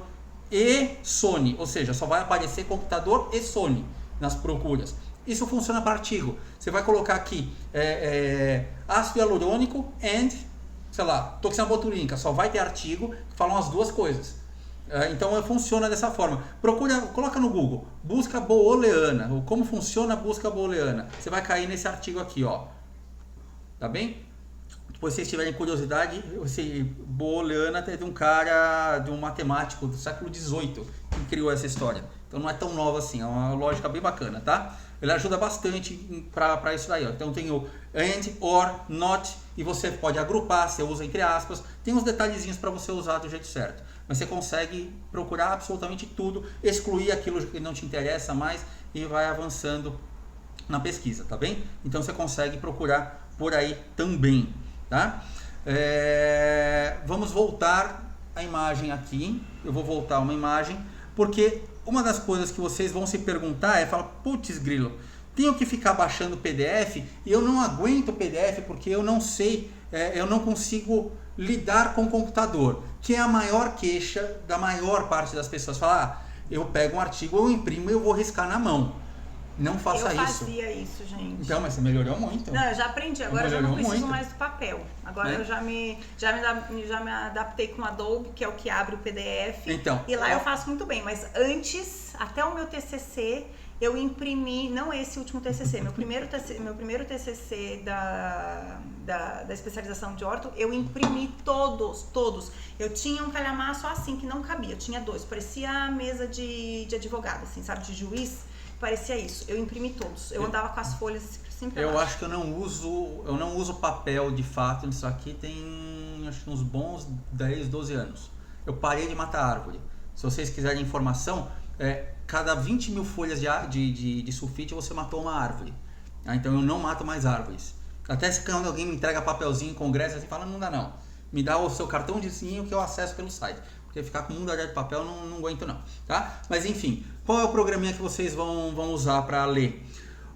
e Sony. Ou seja, só vai aparecer computador e Sony nas procuras. Isso funciona para artigo. Você vai colocar aqui ácido hialurônico and, sei lá, toxina botulínica. Só vai ter artigo que falam as duas coisas. Então funciona dessa forma. Coloca no Google, busca booleana, ou como funciona a busca booleana. Você vai cair nesse artigo aqui, ó. Tá bem? Depois, se vocês tiverem curiosidade, esse booleana é de um cara, de um matemático do século XVIII que criou essa história. Então não é tão nova assim, é uma lógica bem bacana, tá? Ele ajuda bastante para isso daí, ó. Então tem o and, or, not, e você pode agrupar, você usa entre aspas, tem uns detalhezinhos para você usar do jeito certo. Mas você consegue procurar absolutamente tudo, excluir aquilo que não te interessa mais e vai avançando na pesquisa, tá bem? Então você consegue procurar por aí também, tá? Vamos voltar a imagem aqui. Eu vou voltar uma imagem, porque uma das coisas que vocês vão se perguntar é, falar, putz grilo, tenho que ficar baixando o PDF e eu não aguento o PDF porque eu não sei, eu não consigo lidar com o computador, que é a maior queixa da maior parte das pessoas. Falar, eu pego um artigo, eu imprimo e eu vou riscar na mão. Não faça isso. Eu fazia isso, gente. Então, mas você melhorou muito. Não, eu já aprendi. Agora eu já não preciso mais do papel. Agora eu já me adaptei com o Adobe, que é o que abre o PDF. Então, e lá eu faço muito bem. Mas antes, até o meu TCC, eu imprimi, não esse último TCC, meu primeiro TCC da especialização de orto, eu imprimi todos. Eu tinha um calhamaço assim, que não cabia. Eu tinha 2. Parecia a mesa de advogado, assim, sabe? De juiz. Parecia isso, eu imprimi todos. Eu andava com as folhas sempre Eu acho que eu não uso papel de fato. Isso aqui tem acho que uns bons 10, 12 anos. Eu parei de matar árvore. Se vocês quiserem informação, cada 20 mil folhas de sulfite você matou uma árvore. Então eu não mato mais árvores. Até se quando alguém me entrega papelzinho em congresso, assim, fala, não dá não. Me dá o seu cartão de sim que eu acesso pelo site. Porque ficar com um mundo de papel não aguento não, tá? Mas enfim, qual é o programinha que vocês vão usar para ler?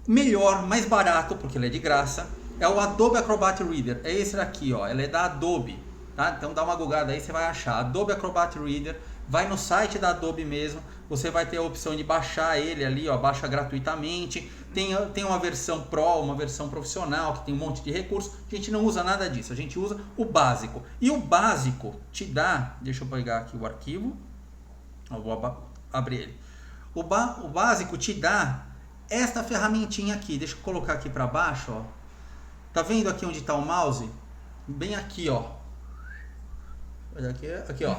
Melhor, mais barato, porque ele é de graça, é o Adobe Acrobat Reader. É esse daqui, ó. Ele é da Adobe, tá? Então dá uma googada aí, você vai achar Adobe Acrobat Reader. Vai no site da Adobe mesmo, você vai ter a opção de baixar ele ali, ó, baixa gratuitamente. Tem uma versão Pro, uma versão profissional, que tem um monte de recursos. A gente não usa nada disso, a gente usa o básico. E o básico te dá, deixa eu pegar aqui o arquivo, eu vou abrir ele. O básico te dá esta ferramentinha aqui, deixa eu colocar aqui para baixo, ó. Tá vendo aqui onde está o mouse? Bem aqui, ó. Olha aqui, ó.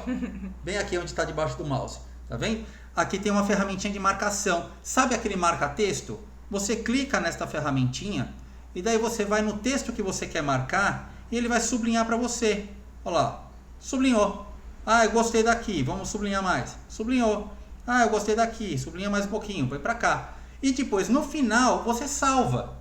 Bem aqui onde está debaixo do mouse. Tá vendo? Aqui tem uma ferramentinha de marcação. Sabe aquele marca-texto? Você clica nesta ferramentinha e daí você vai no texto que você quer marcar e ele vai sublinhar para você. Olha lá. Sublinhou. Ah, eu gostei daqui. Vamos sublinhar mais. Sublinhou. Ah, eu gostei daqui. Sublinha mais um pouquinho. Vai para cá. E depois, no final, você salva.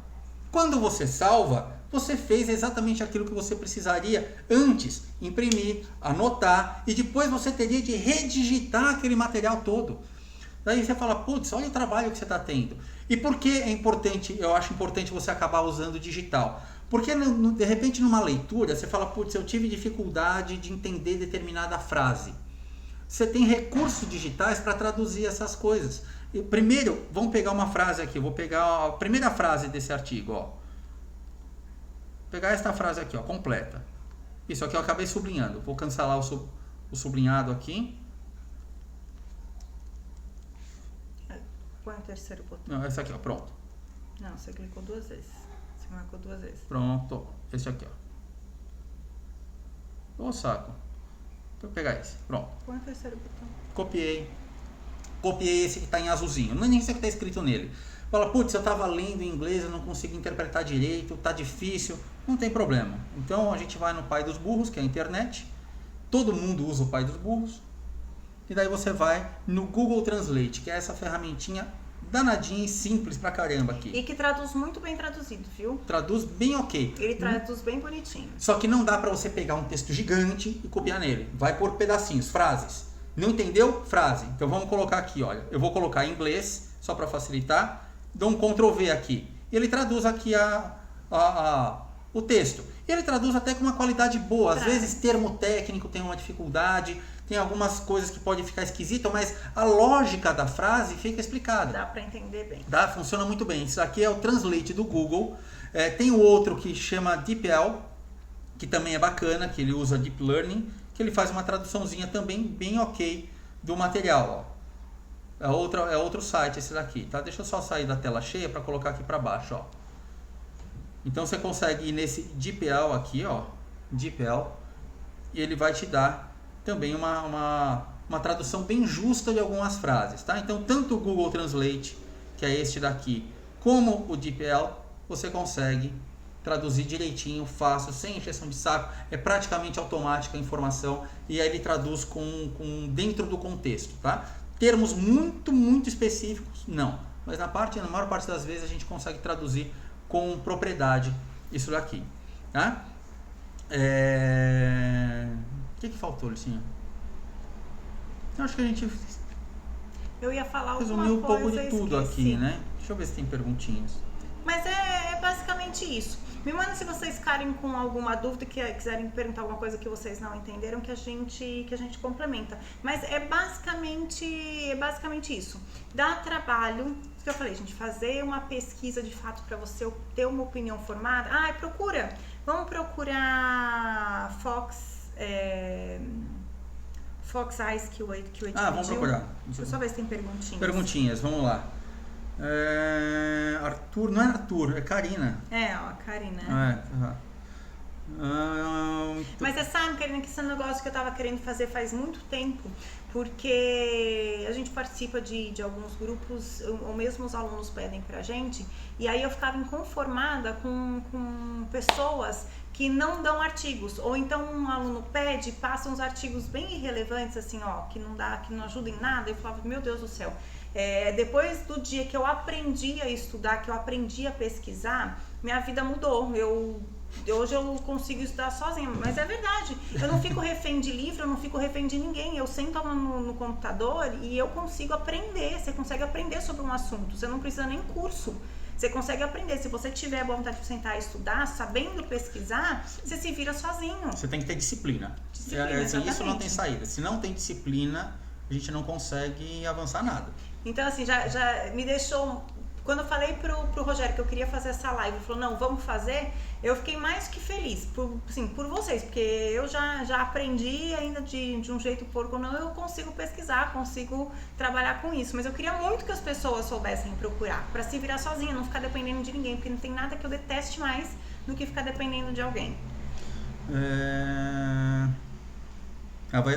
Quando você salva, você fez exatamente aquilo que você precisaria antes, imprimir, anotar, e depois você teria de redigitar aquele material todo. Daí você fala, putz, olha o trabalho que você está tendo. E por que é importante, eu acho importante você acabar usando digital? Porque de repente numa leitura você fala, putz, eu tive dificuldade de entender determinada frase. Você tem recursos digitais para traduzir essas coisas. E primeiro, vamos pegar uma frase aqui, eu vou pegar a primeira frase desse artigo, ó. Pegar esta frase aqui, ó, completa. Isso aqui eu acabei sublinhando. Vou cancelar o sublinhado aqui. Põe o terceiro botão. Não, essa aqui, ó, pronto. Não, você clicou 2 vezes. Você marcou 2 vezes. Pronto. Esse aqui, ó. Ô, saco. Vou pegar esse. Pronto. Põe o terceiro botão. Copiei. Copiei esse que está em azulzinho. Não é nem isso que está escrito nele. Fala, putz, eu estava lendo em inglês, eu não consegui interpretar direito, tá difícil. Não tem problema. Então a gente vai no pai dos burros, que é a internet. Todo mundo usa o pai dos burros. E daí você vai no Google Translate, que é essa ferramentinha danadinha e simples pra caramba aqui. E que traduz muito bem traduzido, viu? Traduz bem ok. Ele traduz bem bonitinho. Só que não dá pra você pegar um texto gigante e copiar nele. Vai por pedacinhos, frases. Não entendeu? Frase. Então vamos colocar aqui, olha. Eu vou colocar em inglês, só para facilitar. Dou um Ctrl V aqui. Ele traduz aqui o texto. Ele traduz até com uma qualidade boa. Às vezes termo técnico tem uma dificuldade, tem algumas coisas que podem ficar esquisitas, mas a lógica da frase fica explicada. Dá para entender bem. Dá, funciona muito bem. Isso aqui é o Translate do Google. Tem o outro que chama DeepL, que também é bacana, que ele usa Deep Learning, que ele faz uma traduçãozinha também bem ok do material, ó. É outro site esse daqui, tá? Deixa eu só sair da tela cheia para colocar aqui para baixo, ó. Então você consegue ir nesse DeepL aqui, ó, DeepL, e ele vai te dar também uma tradução bem justa de algumas frases, tá? Então tanto o Google Translate, que é este daqui, Como o DeepL, você consegue traduzir direitinho, fácil, sem encheção de saco, é praticamente automática a informação e aí ele traduz com dentro do contexto, tá? Termos muito específicos, não. Mas na maior parte das vezes a gente consegue traduzir com propriedade isso daqui, tá? O que faltou, Lucinha? Eu acho que a gente Eu ia falar alguma resumiu um pouco coisa, de tudo esqueci. aqui, né? Deixa eu ver se tem perguntinhas. Mas é basicamente isso. Me manda se vocês ficarem com alguma dúvida, que quiserem perguntar alguma coisa que vocês não entenderam, que a gente complementa. Mas é basicamente isso. Dá trabalho, isso que eu falei, gente, fazer uma pesquisa de fato para você ter uma opinião formada. Vamos procurar Fox Eyes QA. Vamos procurar. Deixa eu só ver se tem perguntinhas. Perguntinhas, vamos lá. Arthur, não é Arthur, é Karina. A Karina. Mas você sabe, Karina, que esse negócio que eu tava querendo fazer faz muito tempo, porque a gente participa de alguns grupos, ou mesmo os alunos pedem pra gente, e aí eu ficava inconformada com pessoas que não dão artigos, ou então um aluno pede, passa uns artigos bem irrelevantes, assim, que não ajudam em nada. Eu falava, meu Deus do céu. Depois do dia que eu aprendi a estudar, que eu aprendi a pesquisar, minha vida mudou. Hoje eu consigo estudar sozinha, mas é verdade. Eu não fico refém de livro, eu não fico refém de ninguém. Eu sento no computador e eu consigo aprender. Você consegue aprender sobre um assunto, você não precisa nem curso. Você consegue aprender. Se você tiver vontade de sentar e estudar, sabendo pesquisar, você se vira sozinho. Você tem que ter disciplina. Isso não tem saída. Se não tem disciplina, a gente não consegue avançar nada. Então, assim, já me deixou... Quando eu falei pro Rogério que eu queria fazer essa live, ele falou, não, vamos fazer, eu fiquei mais que feliz por vocês, porque eu já aprendi ainda de um jeito porco, não, eu consigo pesquisar, consigo trabalhar com isso, mas eu queria muito que as pessoas soubessem procurar, para se virar sozinha, não ficar dependendo de ninguém, porque não tem nada que eu deteste mais do que ficar dependendo de alguém.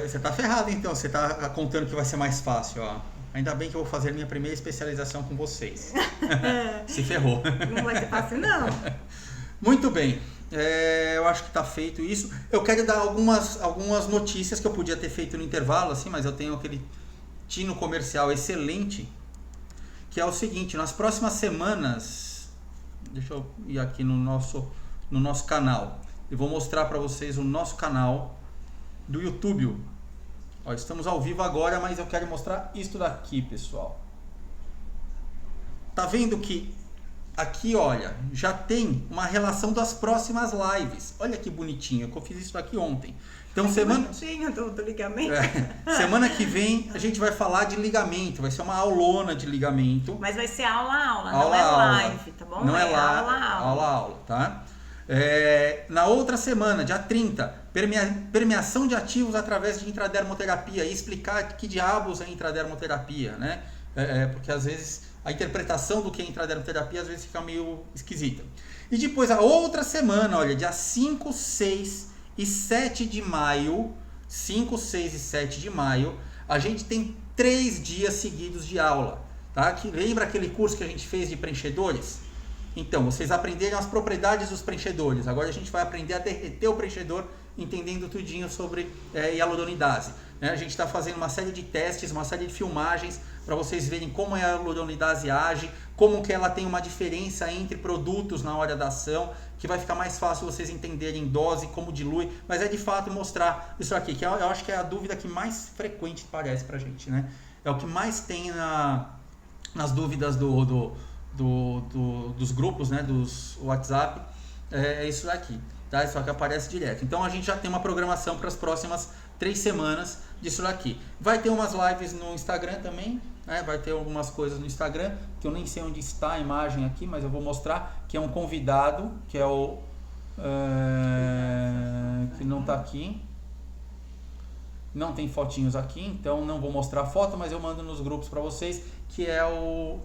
Você tá ferrado então, você tá contando que vai ser mais fácil, Ainda bem que eu vou fazer minha primeira especialização com vocês. Se ferrou. Não vai ser fácil, não. Muito bem. Eu acho que está feito isso. Eu quero dar algumas notícias que eu podia ter feito no intervalo, assim, mas eu tenho aquele tino comercial excelente, que é o seguinte, nas próximas semanas, deixa eu ir aqui no nosso canal, e vou mostrar para vocês o nosso canal do YouTube. Estamos ao vivo agora, mas eu quero mostrar isto daqui, pessoal. Tá vendo que aqui, olha, já tem uma relação das próximas lives. Olha que bonitinho, eu fiz isso aqui ontem. Então, bonitinho do ligamento. Semana que vem a gente vai falar de ligamento, vai ser uma aulona de ligamento. Mas vai ser aula, não é live, tá bom? Não é aula, tá? Na outra semana, dia 30, permeação de ativos através de intradermoterapia, e explicar que diabos é intradermoterapia, né? Porque às vezes a interpretação do que é intradermoterapia às vezes fica meio esquisita. E depois a outra semana, olha, dia 5, 6 e 7 de maio, 5, 6 e 7 de maio, a gente tem 3 dias seguidos de aula, tá? Lembra aquele curso que a gente fez de preenchedores? Então, vocês aprenderam as propriedades dos preenchedores. Agora a gente vai aprender a derreter o preenchedor, entendendo tudinho sobre hialuronidases. A gente está fazendo uma série de testes, uma série de filmagens para vocês verem como a hialuronidase age, como que ela tem uma diferença entre produtos na hora da ação, que vai ficar mais fácil vocês entenderem dose, como dilui, mas é de fato mostrar isso aqui, que eu acho que é a dúvida que mais frequente parece para a gente, né? É o que mais tem nas dúvidas dos grupos, né, dos WhatsApp, é isso daqui, tá? Isso aqui aparece direto. Então a gente já tem uma programação para as próximas 3 semanas disso daqui. Vai ter umas lives no Instagram também, né? Vai ter algumas coisas no Instagram, que eu nem sei onde está a imagem aqui, mas eu vou mostrar, que é um convidado, que é o... que não está aqui. Não tem fotinhos aqui, então não vou mostrar a foto, mas eu mando nos grupos para vocês, que é o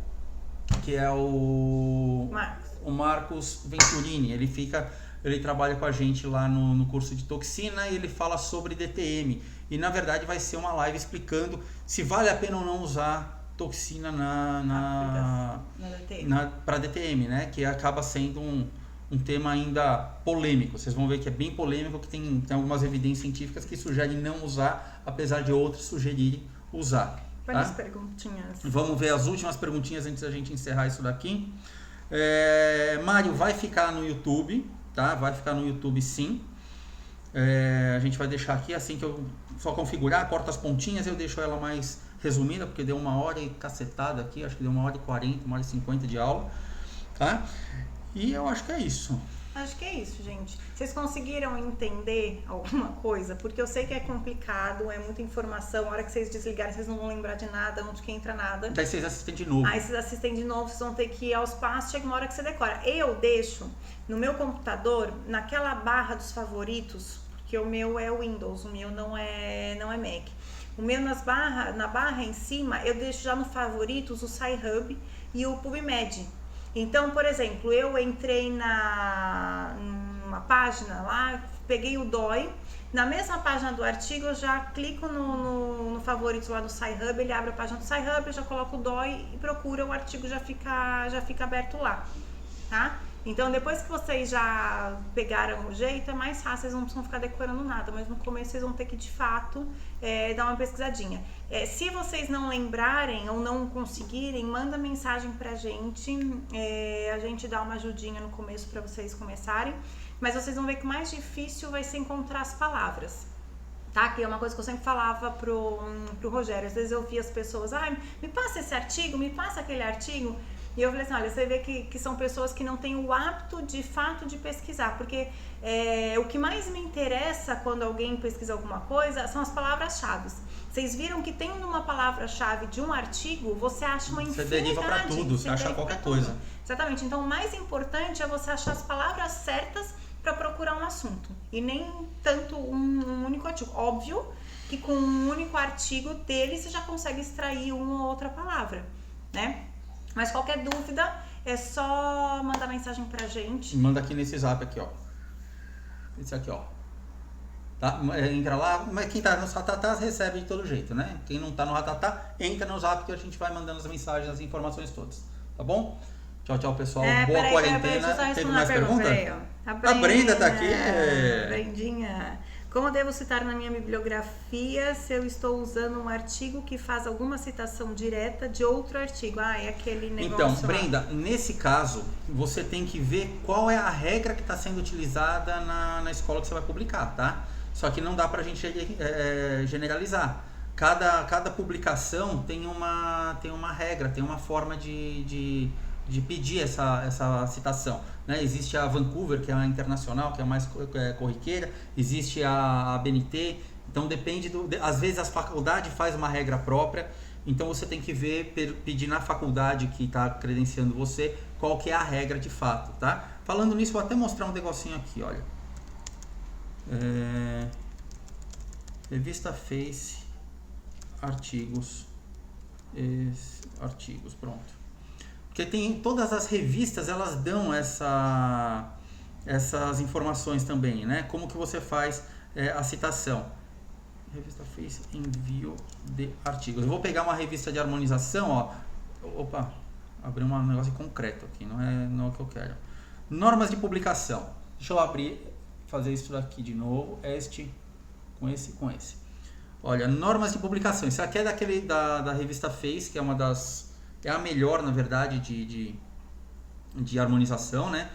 Marcos Venturini. Ele trabalha com a gente lá no curso de toxina e ele fala sobre DTM. E na verdade vai ser uma live explicando se vale a pena ou não usar toxina para DTM, né? Que acaba sendo um tema ainda polêmico. Vocês vão ver que é bem polêmico, que tem algumas evidências científicas que sugerem não usar, apesar de outras sugerirem usar. Várias tá? perguntinhas. Vamos ver as últimas perguntinhas antes da gente encerrar isso daqui. Mário, vai ficar no YouTube, tá? Vai ficar no YouTube sim. A gente vai deixar aqui, assim que eu só configurar, corto as pontinhas, eu deixo ela mais resumida, porque deu 1h e cacetada aqui, acho que deu 1h40, 1h50 de aula, tá? E eu acho que é isso. Acho que é isso, gente. Vocês conseguiram entender alguma coisa? Porque eu sei que é complicado, é muita informação. A hora que vocês desligarem, vocês não vão lembrar de nada, onde que entra nada. Daí vocês assistem de novo. Aí vocês assistem de novo, vocês vão ter que ir aos passos, chega uma hora que você decora. Eu deixo no meu computador, naquela barra dos favoritos, porque o meu é Windows, o meu não é Mac. O meu na barra em cima, eu deixo já no favoritos o Sci-Hub e o PubMed. Então, por exemplo, eu entrei numa página lá, peguei o DOI, na mesma página do artigo eu já clico no favoritos lá do Sci-Hub, ele abre a página do Sci-Hub, eu já coloco o DOI e procura, o artigo já fica aberto lá, tá? Então, depois que vocês já pegaram o jeito, é mais fácil, vocês não precisam ficar decorando nada, mas no começo vocês vão ter que, de fato, dar uma pesquisadinha. Se vocês não lembrarem ou não conseguirem, manda mensagem pra gente, a gente dá uma ajudinha no começo para vocês começarem, mas vocês vão ver que o mais difícil vai ser encontrar as palavras. Tá? Que é uma coisa que eu sempre falava pro Rogério, às vezes eu via as pessoas, me passa esse artigo, me passa aquele artigo. E eu falei assim, olha, você vê que são pessoas que não têm o hábito de fato de pesquisar, porque o que mais me interessa quando alguém pesquisa alguma coisa são as palavras-chave. Vocês viram que tendo uma palavra-chave de um artigo, você acha uma infinidade. Você deriva para tudo, você acha qualquer coisa. Exatamente, então o mais importante é você achar as palavras certas para procurar um assunto, e nem tanto um único artigo. Óbvio que com um único artigo dele você já consegue extrair uma ou outra palavra, né? Mas qualquer dúvida, é só mandar mensagem pra gente. Manda aqui nesse zap aqui, ó. Esse aqui, ó. Tá? Entra lá, mas quem tá no Ratatá recebe de todo jeito, né? Quem não tá no Ratatá, entra no zap que a gente vai mandando as mensagens, as informações todas. Tá bom? Tchau, tchau, pessoal. Boa quarentena. Teve mais pergunta? A Brenda tá aqui. Brendinha. Como devo citar na minha bibliografia se eu estou usando um artigo que faz alguma citação direta de outro artigo? É aquele negócio. Então, Brenda, nesse caso, você tem que ver qual é a regra que está sendo utilizada na escola que você vai publicar, tá? Só que não dá pra gente generalizar. Cada publicação tem uma regra, tem uma forma de pedir essa citação, né? Existe a Vancouver, que é a internacional, que é a mais corriqueira, existe a BNT, então depende às vezes a faculdade faz uma regra própria, então você tem que pedir na faculdade que está credenciando você qual que é a regra de fato, tá? Falando nisso, vou até mostrar um negocinho aqui, olha. Revista Face, artigos, pronto. Porque todas as revistas, elas dão essas informações também, né? Como que você faz a citação. Revista Face, envio de artigos. Eu vou pegar uma revista de harmonização, ó. Opa, abri um negócio concreto aqui, não é o que eu quero. Normas de publicação. Deixa eu fazer isso daqui de novo. Com esse. Olha, normas de publicação. Isso aqui é da revista Face, que é uma das... É a melhor, na verdade, de harmonização, né?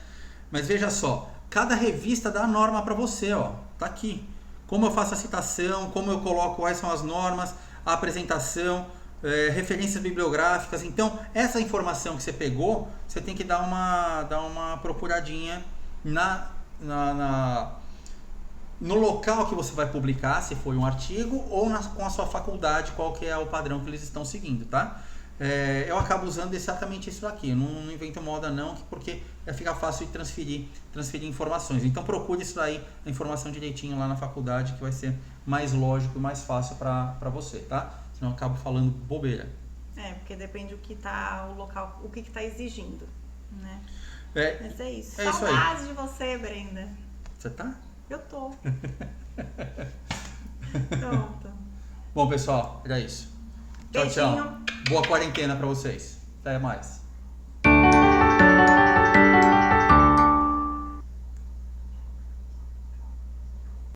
Mas veja só, cada revista dá a norma para você, ó. Tá aqui. Como eu faço a citação, como eu coloco quais são as normas, a apresentação, referências bibliográficas. Então, essa informação que você pegou, você tem que dar uma procuradinha no local que você vai publicar, se for um artigo, ou com a sua faculdade, qual que é o padrão que eles estão seguindo, tá? Eu acabo usando exatamente isso aqui, eu não invento moda não, porque fica fácil de transferir informações. Então procure isso aí, a informação direitinho lá na faculdade, que vai ser mais lógico e mais fácil para você, tá? Senão eu acabo falando bobeira. Porque depende do que tá o local, o que tá exigindo, né? Mas é isso. Saudades de você, Brenda. Você tá? Eu tô. Pronto. Bom, pessoal, era isso. Tchau, Beijinho. tchau. Boa quarentena pra vocês. Até mais.